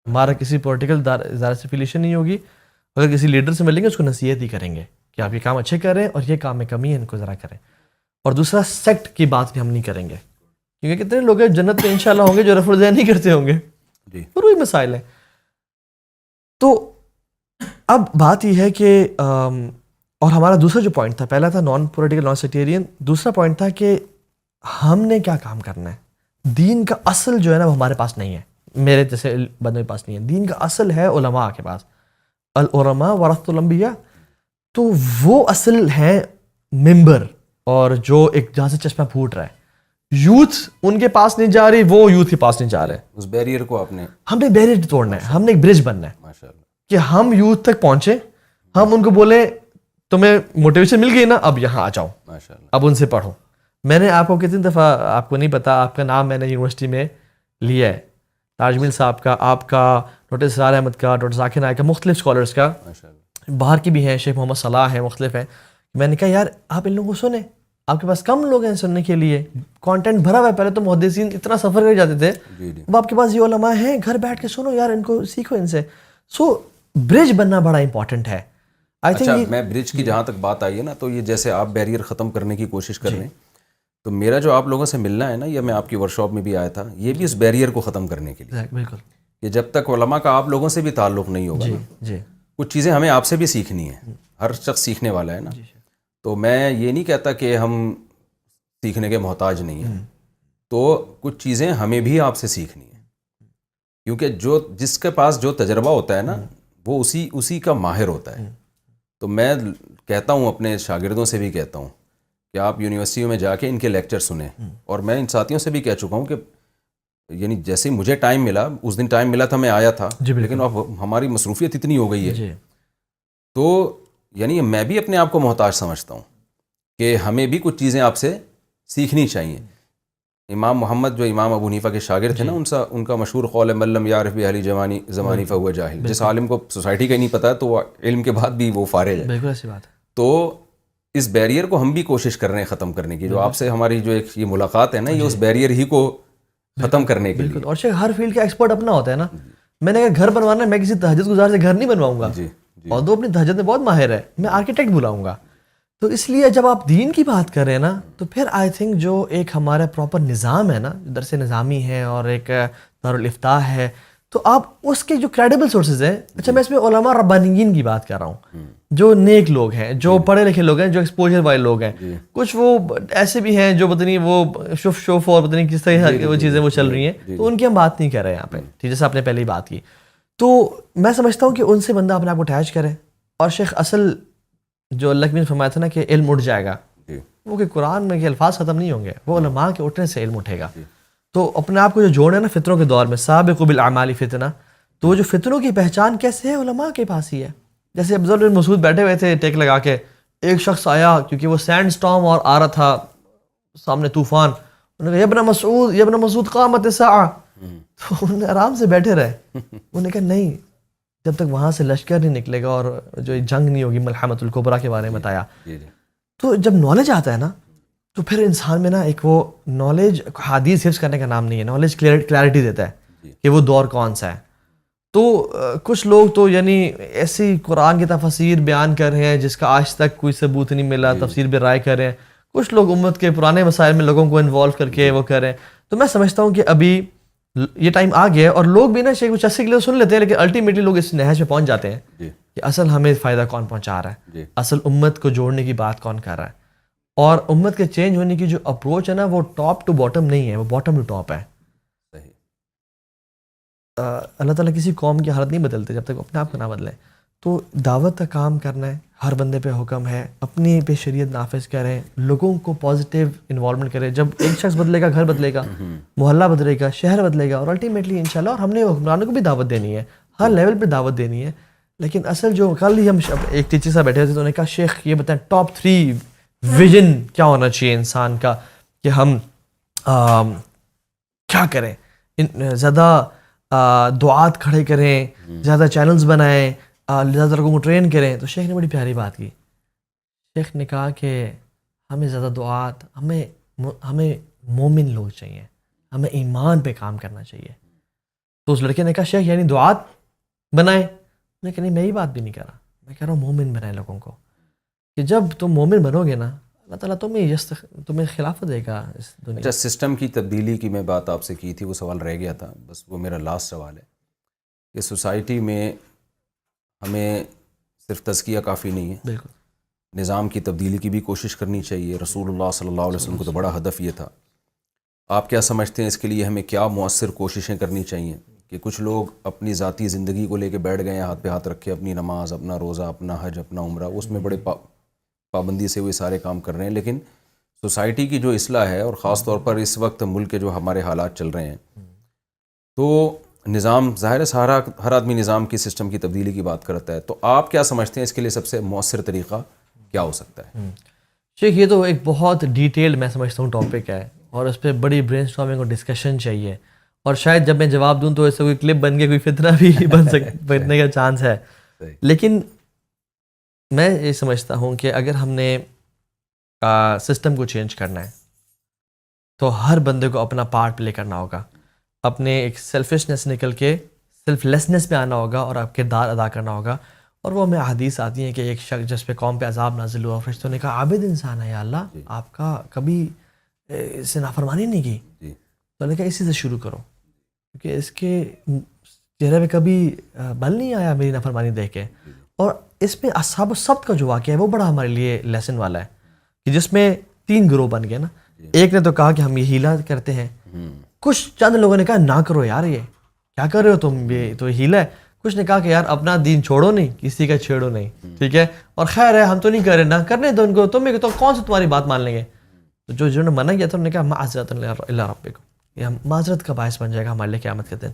ہمارا کسی پولیٹیکل ادارے سے افیلیشن نہیں ہوگی. اگر کسی لیڈر سے ملیں گے اس کو نصیحت ہی کریں گے کہ آپ یہ کام اچھے کر رہے ہیں اور یہ کام میں کمی ہے، ان کو ذرا کریں. اور دوسرا سیکٹ کی بات بھی ہم نہیں کریں گے، کیونکہ کتنے لوگ ہیں جنت میں انشاءاللہ ہوں گے جو رفع الذہن نہیں کرتے ہوں گے. اور وہی مسائل ہیں. تو اب بات یہ ہے کہ اور ہمارا دوسرا جو پوائنٹ تھا، پہلا تھا نان پولیٹیکل نان سیکٹیرین، دوسرا پوائنٹ تھا کہ ہم نے کیا کام کرنا ہے. دین کا اصل جو ہے نا وہ ہمارے پاس نہیں ہے، میرے جیسے بندوں کے پاس نہیں ہے. دین کا اصل ہے علماء کے پاس، العلماء ورثۃ الانبیاء. تو وہ اصل ہے ممبر، اور جو ایک جہاں سے چشمہ پھوٹ رہا ہے، یوتھ ان کے پاس نہیں جا رہی، وہ یوتھ کے پاس نہیں جا رہے. اس بیریئر کو ہم نے بیریئر توڑنا ہے، ہم نے ایک برج بننا ہے ماشاءاللہ کہ ہم یوتھ تک پہنچے، ہم ان کو بولیں تمہیں موٹیویشن مل گئی نا، اب یہاں آ جاؤ، اب ان سے پڑھو. میں نے آپ کو کتنی دفعہ، آپ کو نہیں پتا، آپ کا نام میں نے یونیورسٹی میں لیا ہے، تاج محل صاحب کا، آپ کا، ڈاکٹر اسرار احمد کا، ڈاکٹر ذاکر نائک کا، مختلف اسکالرس کا، باہر کی بھی ہیں، شیخ محمد صلاح ہیں، مختلف ہیں. میں نے کہا یار آپ ان لوگوں کو سنیں، آپ کے پاس کم لوگ ہیں سننے کے لیے، کانٹینٹ بھرا ہوا ہے. پہلے تو محدثین اتنا سفر کر جاتے تھے، اب آپ کے پاس یہ علماء ہیں، گھر بیٹھ کے سنو یار، ان کو سیکھو ان سے. سو برج بننا بڑا امپورٹنٹ ہے. اچھا، میں برج کی جہاں تک بات آئی ہے نا، تو یہ جیسے آپ بیریئر ختم کرنے کی کوشش کر رہے ہیں، تو میرا جو آپ لوگوں سے ملنا ہے نا، یا میں آپ کی ورکشاپ میں بھی آیا تھا، یہ بھی اس بیریئر کو ختم کرنے کے لیے. بالکل، کہ جب تک علماء کا آپ لوگوں سے بھی تعلق نہیں ہوگا نا، کچھ چیزیں ہمیں آپ سے بھی سیکھنی ہیں. ہر شخص سیکھنے والا ہے نا. تو میں یہ نہیں کہتا کہ ہم سیکھنے کے محتاج نہیں ہیں، تو کچھ چیزیں ہمیں بھی آپ سے سیکھنی ہیں، کیونکہ جس کے پاس جو تجربہ ہوتا ہے نا، وہ اسی کا ماہر ہوتا ہے. تو میں کہتا ہوں، اپنے شاگردوں سے بھی کہتا ہوں کہ آپ یونیورسٹیوں میں جا کے ان کے لیکچر سنیں. اور میں ان ساتھیوں سے بھی کہہ چکا ہوں کہ یعنی جیسے مجھے ٹائم ملا، اس دن ٹائم ملا تھا میں آیا تھا، لیکن اب ہماری مصروفیت اتنی ہو گئی ہے، تو یعنی میں بھی اپنے آپ کو محتاج سمجھتا ہوں کہ ہمیں بھی کچھ چیزیں آپ سے سیکھنی چاہیے. امام محمد جو امام ابو حنیفہ کے شاگرد تھے نا، ان کا مشہور قول ہے ملم یعرف بأہل زمانی فہو جاہل. جس عالم کو سوسائٹی کا ہی نہیں پتا تو وہ علم کے بعد بھی وہ فارغ ہے. بالکل ایسی بات ہے. تو اس بیریئر کو ہم بھی کوشش کر رہے ہیں ختم کرنے کی. جو آپ سے ہماری جو ایک یہ ملاقات ہے نا، یہ اس بیریئر ہی کو ختم کرنے کے لیے. اور ہر فیلڈ کا ایکسپرٹ اپنا ہوتا ہے نا. میں نے اگر گھر بنوانا ہے، میں کسی تہجد گزار سے گھر نہیں بنواؤں گا، اور وہ اپنی تہجد میں بہت ماہر ہے، میں آرکیٹیکٹ بلاؤں گا. تو اس لیے جب آپ دین کی بات کر رہے ہیں نا، تو پھر آئی تھنک جو ایک ہمارا پراپر نظام ہے نا، درس نظامی ہے اور ایک دارالافتاء ہے، تو آپ اس کے جو کریڈیبل سورسز ہیں. اچھا، میں اس میں علماء ربانیین کی بات کر رہا ہوں، جو نیک لوگ ہیں، جو پڑھے لکھے لوگ ہیں، جو ایکسپوجر والے لوگ ہیں. کچھ وہ ایسے بھی ہیں جو پتہ نہیں وہ شوف اور پتہ نہیں کس طرح وہ چیزیں وہ چل رہی ہیں، تو ان کی ہم بات نہیں کر رہے ہیں یہاں پہ، جیسے آپ نے پہلے ہی بات کی. تو میں سمجھتا ہوں کہ ان سے بندہ اپنے آپ کو اٹیچ کرے. اور شیخ اصل جو اللہ کی نے فرمایا تھا نا کہ علم اٹھ جائے گا، وہ کہ قرآن میں کہ الفاظ ختم نہیں ہوں گے، وہ علماء کے اٹھنے سے علم اٹھے گا. تو اپنے آپ کو جو جوڑنا ہے نا فتنوں کے دور میں، سابقوا بالاعمال فتنہ، تو وہ جو فتنوں کی پہچان کیسے ہے، علماء کے پاس ہی ہے. جیسے افضل بن مسعود بیٹھے ہوئے تھے ٹیک لگا کے، ایک شخص آیا کیونکہ وہ سینڈ سٹارم اور آ رہا تھا سامنے طوفان، انہوں نے کہا یا ابن مسعود قامت الساعہ. تو انہوں نے آرام سے بیٹھے رہے. انہوں نے کہا نہیں، جب تک وہاں سے لشکر نہیں نکلے گا اور جو جنگ نہیں ہوگی، ملحمۃ الکبریٰ کے بارے میں بتایا. تو جب نالج آتا ہے نا، تو پھر انسان میں نا ایک وہ نالج حدیث حفظ کرنے کا نام نہیں ہے، نالج کلیئرٹی دیتا ہے کہ وہ دور کون سا ہے. تو کچھ لوگ تو یعنی ایسی قرآن کی تفسیر بیان کر رہے ہیں جس کا آج تک کوئی ثبوت نہیں ملا، تفسیر بے رائے کر رہے ہیں. کچھ لوگ امت کے پرانے مسائل میں لوگوں کو انوالو کر کے وہ کر رہے ہیں. تو میں سمجھتا ہوں کہ ابھی یہ ٹائم آ گیا ہے اور لوگ بھی نا شیخ کو چسکے کے لیے سن لیتے ہیں، لیکن الٹیمیٹلی لوگ اس نہج پہ پہنچ جاتے ہیں جی کہ اصل ہمیں فائدہ کون پہنچا رہا ہے، جی اصل امت کو جوڑنے کی بات کون کر رہا ہے. اور امت کے چینج ہونے کی جو اپروچ ہے نا وہ ٹاپ ٹو باٹم نہیں ہے، وہ باٹم ٹو ٹاپ ہے. صحیح. اللہ تعالیٰ کسی قوم کی حالت نہیں بدلتے جب تک اپنے آپ کو نہ بدلیں. تو دعوت کا کام کرنا ہے، ہر بندے پہ حکم ہے، اپنی پہ شریعت نافذ کریں، لوگوں کو پازیٹیو انوالومنٹ کریں. جب ایک شخص بدلے گا، گھر بدلے گا، محلہ بدلے گا، شہر بدلے گا، اور الٹیمیٹلی انشاءاللہ. اور ہم نے حکمرانوں کو بھی دعوت دینی ہے، ہر لیول پہ دعوت دینی ہے. لیکن اصل جو کل ہی ہم ایک ٹیچر صاحب بیٹھے تھے تو انہوں نے کہا شیخ یہ بتائیں ٹاپ 3 ویژن کیا ہونا چاہیے انسان کا کہ ہم کیا کریں. زیادہ دعات کھڑے کریں، زیادہ چینلز بنائیں، زیادہ لوگوں کو ٹرین کریں. تو شیخ نے بڑی پیاری بات کی. شیخ نے کہا کہ ہمیں زیادہ دعات، ہمیں مومن لوگ چاہیے، ہمیں ایمان پہ کام کرنا چاہیے. تو اس لڑکے نے کہا شیخ یعنی دعات بنائیں. میں کہا نہیں، میں یہ بات بھی نہیں کہہ رہا، میں کہہ رہا ہوں مومن بنائیں لوگوں کو. کہ جب تم مومن بنو گے نا اللہ تعالیٰ تمہیں خلافت دے گا اس دنیا. اچھا، سسٹم کی تبدیلی کی میں بات آپ سے کی تھی، وہ سوال رہ گیا تھا، بس وہ میرا لاسٹ سوال ہے کہ سوسائٹی میں ہمیں صرف تزکیہ کافی نہیں ہے، بالکل نظام کی تبدیلی کی بھی کوشش کرنی چاہیے. رسول اللہ صلی اللہ علیہ وسلم کو تو بڑا ہدف یہ تھا. آپ کیا سمجھتے ہیں اس کے لیے ہمیں کیا مؤثر کوششیں کرنی چاہیے؟ کہ کچھ لوگ اپنی ذاتی زندگی کو لے کے بیٹھ گئے ہیں، ہاتھ پہ ہاتھ رکھے، اپنی نماز، اپنا روزہ، اپنا حج، اپنا عمرہ، اس میں بڑے پابندی سے وہ سارے کام کر رہے ہیں. لیکن سوسائٹی کی جو اصلاح ہے، اور خاص طور پر اس وقت ملک کے جو ہمارے حالات چل رہے ہیں، تو نظام ظاہر ہے ہر آدمی نظام کی سسٹم کی تبدیلی کی بات کرتا ہے. تو آپ کیا سمجھتے ہیں اس کے لیے سب سے مؤثر طریقہ کیا ہو سکتا ہے؟ شیخ یہ تو ایک بہت ڈیٹیلڈ میں سمجھتا ہوں ٹاپک ہے، اور اس پہ بڑی برین اسٹارمنگ اور ڈسکشن چاہیے. اور شاید جب میں جواب دوں تو اس سے کوئی کلپ بن کے کوئی فتنہ بھی بننے کا چانس ہے. لیکن میں یہ سمجھتا ہوں کہ اگر ہم نے سسٹم کو چینج کرنا ہے تو ہر بندے کو اپنا پارٹ پلے کرنا ہوگا، اپنے ایک سیلفشنس نکل کے سیلف لیسنس پہ آنا ہوگا اور آپ کردار ادا کرنا ہوگا. اور وہ ہمیں حدیث آتی ہیں کہ ایک شخص جس پہ قوم پہ عذاب نازل ہوا، فرشتوں نے کہا عابد انسان ہے یا اللہ، آپ کا کبھی اس سے نافرمانی نہیں کی. تو انہوں نے کہا اسی سے شروع کرو، کیونکہ اس کے چہرے پہ کبھی بل نہیں آیا میری نافرمانی دیکھ کے. اور اس میں اصحاب السبت کا جو واقعہ ہے وہ بڑا ہمارے لیے لیسن والا ہے، کہ جس میں 3 گروہ بن گئے نا. ایک نے تو کہا کہ ہم یہ ہیلا کرتے ہیں، کچھ چند لوگوں نے کہا نہ کرو یار، یہ کیا کر رہے ہو تم، یہ تو ہیلا ہے. کچھ نے کہا کہ یار اپنا دین چھوڑو نہیں، کسی کا چھیڑو نہیں، ٹھیک ہے، اور خیر ہے ہم تو نہیں کر رہے، نہ کرنے دو ان کو، تمہیں تو کون سے تمہاری بات مان لیں گے. تو جنہوں نے منع کیا تھا انہوں نے کہا معذرت اللہ ربکم، یہ ہم معذرت کا باعث بن جائے گا ہمارے لیے قیامت کے دن.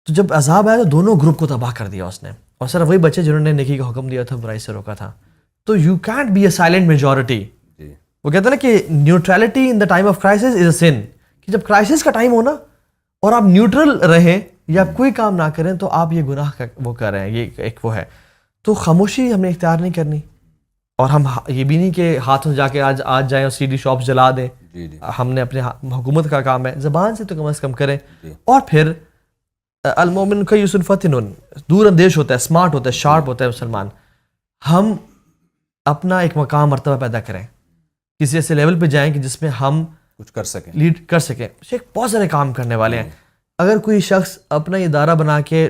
تو جب عذاب آیا تو دونوں گروپ کو تباہ کر دیا اس نے، اور صرف وہی بچے جنہوں نے نیکی کا حکم دیا تھا، برائی سے روکا تھا. تو you can't be a silent majority. وہ کہتے ہیں نا کہ neutrality in the time of crisis is a sin, کہ جب کرائسس کا ٹائم ہو نا اور آپ نیوٹرل رہیں یا کوئی کام نہ کریں تو آپ یہ گناہ کا وہ کر رہے ہیں، یہ ایک وہ ہے. تو خاموشی ہم نے اختیار نہیں کرنی، اور ہم یہ بھی نہیں کہ ہاتھوں جا کے آج جائیں اور CD شاپس جلا دیں. ہم نے اپنے حکومت کا کام ہے زبان سے تو کم از کم کریں. اور پھر المومن کیس فتن، دور اندیش ہوتا ہے، اسمارٹ ہوتا ہے، شارپ ہوتا ہے مسلمان. ہم اپنا ایک مقام مرتبہ پیدا کریں، کسی ایسے لیول پہ جائیں کہ جس میں ہم کچھ کر سکیں، لیڈ کر سکیں. شیخ بہت سارے کام کرنے والے ہیں. اگر کوئی شخص اپنا ادارہ بنا کے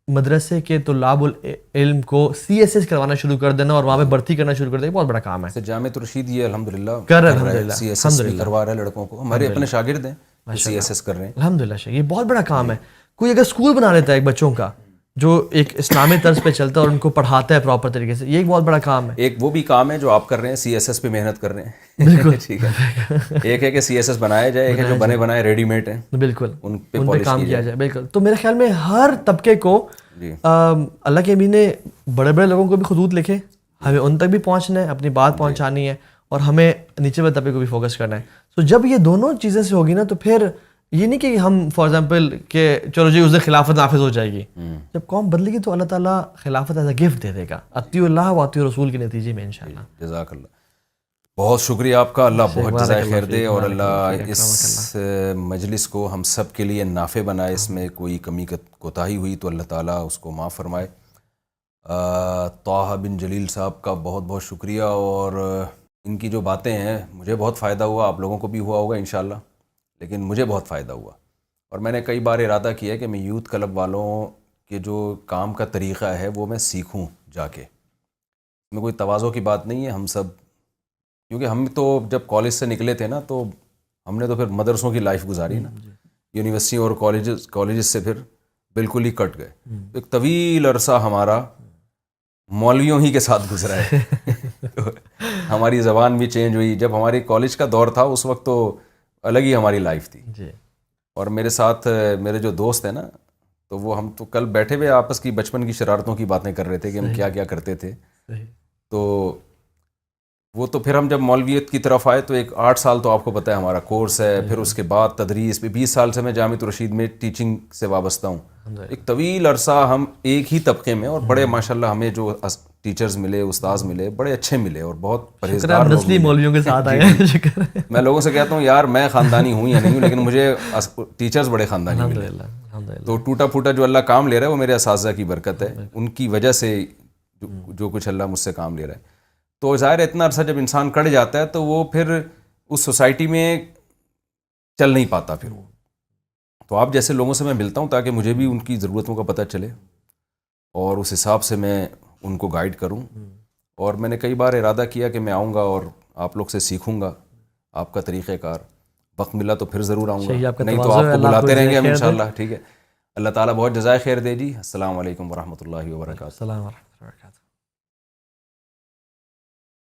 مدرسے کے طلاب العلم کو CSS کروانا شروع کر دینا اور وہاں پہ بھرتی کرنا شروع کر دینا، بہت بڑا کام ہے. جامع رشید یہ الحمدللہ کر رہے ہیں، CSS بھی کروا رہے ہیں لڑکوں کو، ہمارے اپنے شاگرد ہیں CSS کر رہے ہیں الحمدللہ. یہ بہت بڑا کام ہے. کوئی اگر اسکول بنا لیتا ہے ایک بچوں کا جو ایک اسلامی طرز پہ چلتا ہے اور ان کو پڑھاتا ہے پراپر طریقے سے، یہ ایک بہت بڑا کام ہے. ایک وہ بھی کام ہے جو آپ کر رہے ہیں، CSS پہ محنت کر رہے ہیں. بالکل ٹھیک ہے. ایک ہے کہ CSS بنایا جائے، ایک ہے جو بنے بنائے ریڈی میڈ ہیں، بالکل ان پہ کام کیا جائے. بالکل. تو میرے خیال میں ہر طبقے کو اللہ کے امین نے بڑے بڑے لوگوں کو بھی خطوط لکھے، ہمیں ان تک بھی پہنچنا ہے، اپنی بات پہنچانی ہے، اور ہمیں نیچے والے طبقے کو بھی فوکس کرنا ہے. تو جب یہ دونوں چیزیں سے ہوگی نا تو پھر یہ نہیں کہ ہم فار ایگزامپل کہ چلو جی اس دن خلافت نافذ ہو جائے گی. جب قوم بدلے گی تو اللہ تعالیٰ خلافت ایز اے گفٹ دے دے گا، اطیعوا اللہ و اطیعوا الرسول کے نتیجے میں انشاءاللہ. جزاک اللہ، بہت شکریہ آپ کا، اللہ بہت جزائے خیر دے، اور اللہ اس مجلس کو ہم سب کے لیے نافع بنائے. اس میں کوئی کمی کوتاہی ہوئی تو اللہ تعالیٰ اس کو معاف فرمائے. طاہا بن جلیل صاحب کا بہت بہت شکریہ، اور ان کی جو باتیں ہیں مجھے بہت فائدہ ہوا، آپ لوگوں کو بھی ہوا ہوگا انشاءاللہ، لیکن مجھے بہت فائدہ ہوا. اور میں نے کئی بار ارادہ کیا کہ میں یوتھ کلب والوں کے جو کام کا طریقہ ہے وہ میں سیکھوں جا کے. میں کوئی تواضع کی بات نہیں ہے, ہم سب, کیونکہ ہم تو جب کالج سے نکلے تھے نا تو ہم نے تو پھر مدرسوں کی لائف گزاری نا, یونیورسٹی اور کالجز سے پھر بالکل ہی کٹ گئے. ایک طویل عرصہ ہمارا مولویوں ہی کے ساتھ گزرا ہے. تو ہماری زبان بھی چینج ہوئی. جب ہماری کالج کا دور تھا اس وقت تو الگ ہی ہماری لائف تھی. اور میرے ساتھ میرے جو دوست ہیں نا, تو وہ ہم تو کل بیٹھے ہوئے آپس کی بچپن کی شرارتوں کی باتیں کر رہے تھے کہ ہم کیا کیا کرتے تھے. تو وہ تو پھر ہم جب مولویت کی طرف آئے تو ایک 8 سال تو آپ کو پتہ ہے ہمارا کورس ہے, پھر اس کے بعد تدریس پہ 20 سال سے میں جامعۃ الرشید میں ٹیچنگ سے وابستہ ہوں. ایک طویل عرصہ ہم ایک ہی طبقے میں, اور بڑے ماشاءاللہ ہمیں جو ٹیچرز ملے, استاذ ملے, بڑے اچھے ملے اور بہت پرہیزگار لوگ ملے. مولویوں کے ساتھ آئے ہیں. شکر ہے. میں لوگوں سے کہتا ہوں یار میں خاندانی ہوں یا نہیں ہوں, لیکن مجھے ٹیچرز بڑے خاندانی ملے. تو ٹوٹا پھوٹا جو اللہ کام لے رہا ہے وہ میرے اساتذہ کی برکت ہے, ان کی وجہ سے جو کچھ اللہ مجھ سے کام لے رہا ہے. تو ظاہر ہے اتنا عرصہ جب انسان کٹ جاتا ہے تو وہ پھر اس سوسائٹی میں چل نہیں پاتا. پھر تو آپ جیسے لوگوں سے میں ملتا ہوں تاکہ مجھے بھی ان کی ضرورتوں کا پتہ چلے اور اس حساب سے میں ان کو گائیڈ کروں. اور میں نے کئی بار ارادہ کیا کہ میں آؤں گا اور آپ لوگ سے سیکھوں گا آپ کا طریقہ کار. وقت ملا تو پھر ضرور آؤں گا, نہیں تو آپ کو بلاتے رہیں گے ہم انشاءاللہ. ٹھیک ہے, اللہ تعالیٰ بہت جزائے خیر دے جی. السلام علیکم ورحمۃ اللہ وبرکاتہ. السلام ورحمۃ اللہ وبرکاتہ.